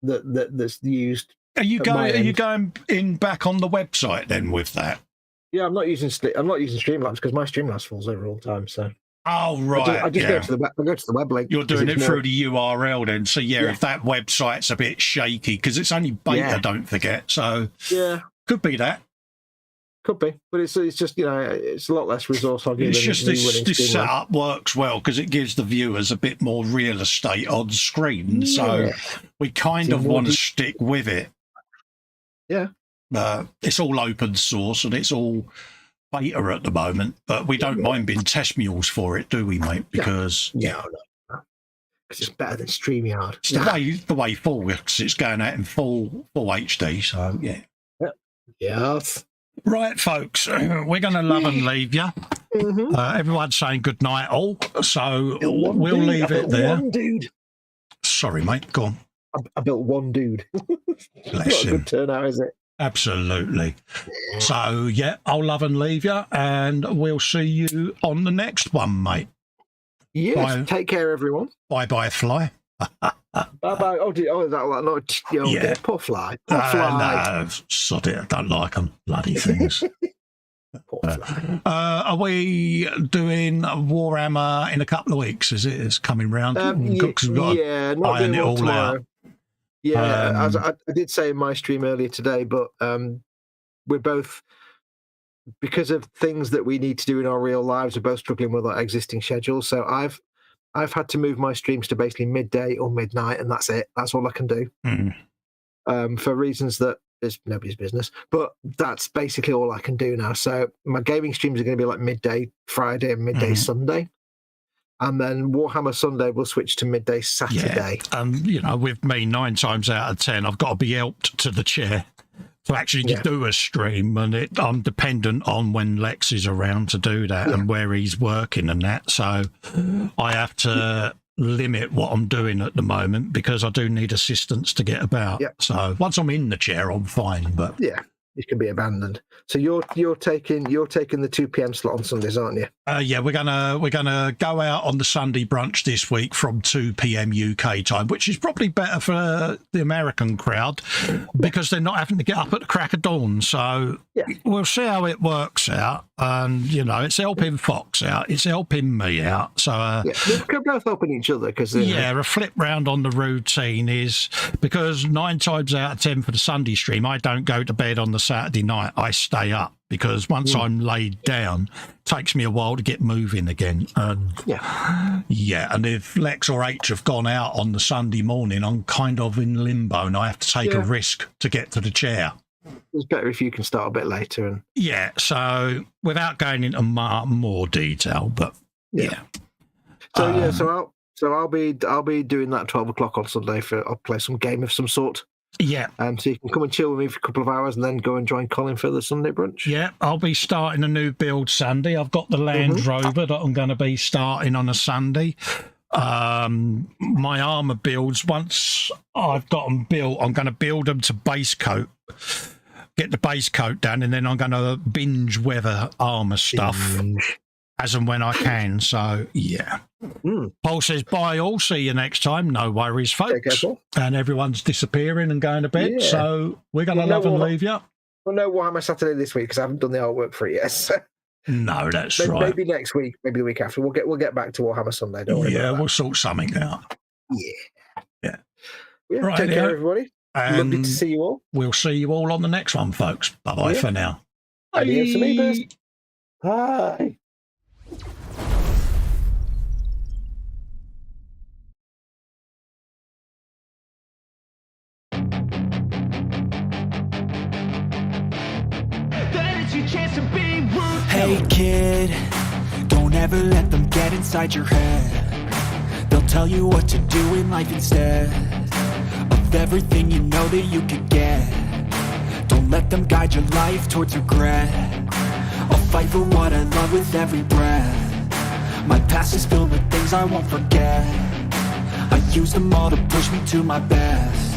that's used. Are you going in back on the website then with that? Yeah, I'm not using Streamlabs because my Streamlabs falls over all the time. So. Oh right. I just go to the web link. You're doing it through the URL then. So yeah, if that website's a bit shaky because it's only beta, don't forget. So yeah, could be that. Could be, but it's just it's a lot less resource hog. It's just this setup works well because it gives the viewers a bit more real estate on screen. So we kind of want to stick with it. Yeah. It's all open source and it's all beta at the moment, but we don't mind being test mules for it, do we, mate? Because because it's better than StreamYard. It's the way forward because it's going out in full HD. So yeah. Yes. Right, folks, we're going to love and leave you. Everyone's saying good night all, so we'll leave it there. One dude. Sorry, mate, go on. I built one dude. Bless him. Not a good turnout, is it? Absolutely. So, yeah, I'll love and leave you, and we'll see you on the next one, mate. Yes, Bye. Take care, everyone. Bye-bye, fly. Bye-bye. Oh, is that like not poor fly? Poor fly. No, sod it. I don't like them, bloody things. Poor fly. Are we doing Warhammer in a couple of weeks? It's coming round? Not iron it all tomorrow. out. Yeah, as I did say in my stream earlier today, but we're both, because of things that we need to do in our real lives, we're both struggling with our existing schedules. So I've had to move my streams to basically midday or midnight, and that's it. That's all I can do. For reasons that is nobody's business. But that's basically all I can do now. So my gaming streams are going to be like midday Friday and midday Sunday. And then Warhammer Sunday will switch to midday Saturday. Yeah. You know, with me, 9 times out of 10, I've got to be helped to the chair to actually do a stream, and I'm dependent on when Lex is around to do that and where he's working and that. So I have to limit what I'm doing at the moment because I do need assistance to get about. So once I'm in the chair, I'm fine. But it can be abandoned. So you're taking the 2 p.m. slot on Sundays, aren't you? Yeah, we're gonna go out on the Sunday brunch this week from 2 p.m. UK time, which is probably better for the American crowd because they're not having to get up at the crack of dawn. So we'll see how it works out. And you know, it's helping Fox out, it's helping me out. So we're both helping each other because a flip round on the routine is because 9 times out of 10 for the Sunday stream, I don't go to bed on the Saturday night. I stay up because once I'm laid down, it takes me a while to get moving again. And and if Lex or H have gone out on the Sunday morning, I'm kind of in limbo and I have to take a risk to get to the chair. It's better if you can start a bit later. And so without going into more detail, but So I'll be doing that 12 o'clock on Sunday. I'll play some game of some sort. So you can come and chill with me for a couple of hours and then go and join Colin for the Sunday brunch. I'll be starting a new build Sunday. I've got the Land Rover that I'm going to be starting on a Sunday. My armour builds, once I've got them built, I'm going to build them to base coat, get the base coat done, and then I'm going to binge weather armour stuff as and when I can. So Paul says bye all, see you next time. No worries, folks. And everyone's disappearing and going to bed, so we're going to love and leave you. Well, no Warhammer Saturday this week because I haven't done the artwork for it yet. So. No, that's right. Maybe next week, maybe the week after. We'll get back to Warhammer Sunday. Don't worry about that. We'll sort something out. Right, take care, everybody. Lovely to see you all. We'll see you all on the next one, folks. Bye-bye for now. Adios, amigos. Bye. Hey kid, don't ever let them get inside your head. They'll tell you what to do in life instead of everything you know that you could get. Don't let them guide your life towards regret. I'll fight for what I love with every breath. My past is filled with things I won't forget. I use them all to push me to my best.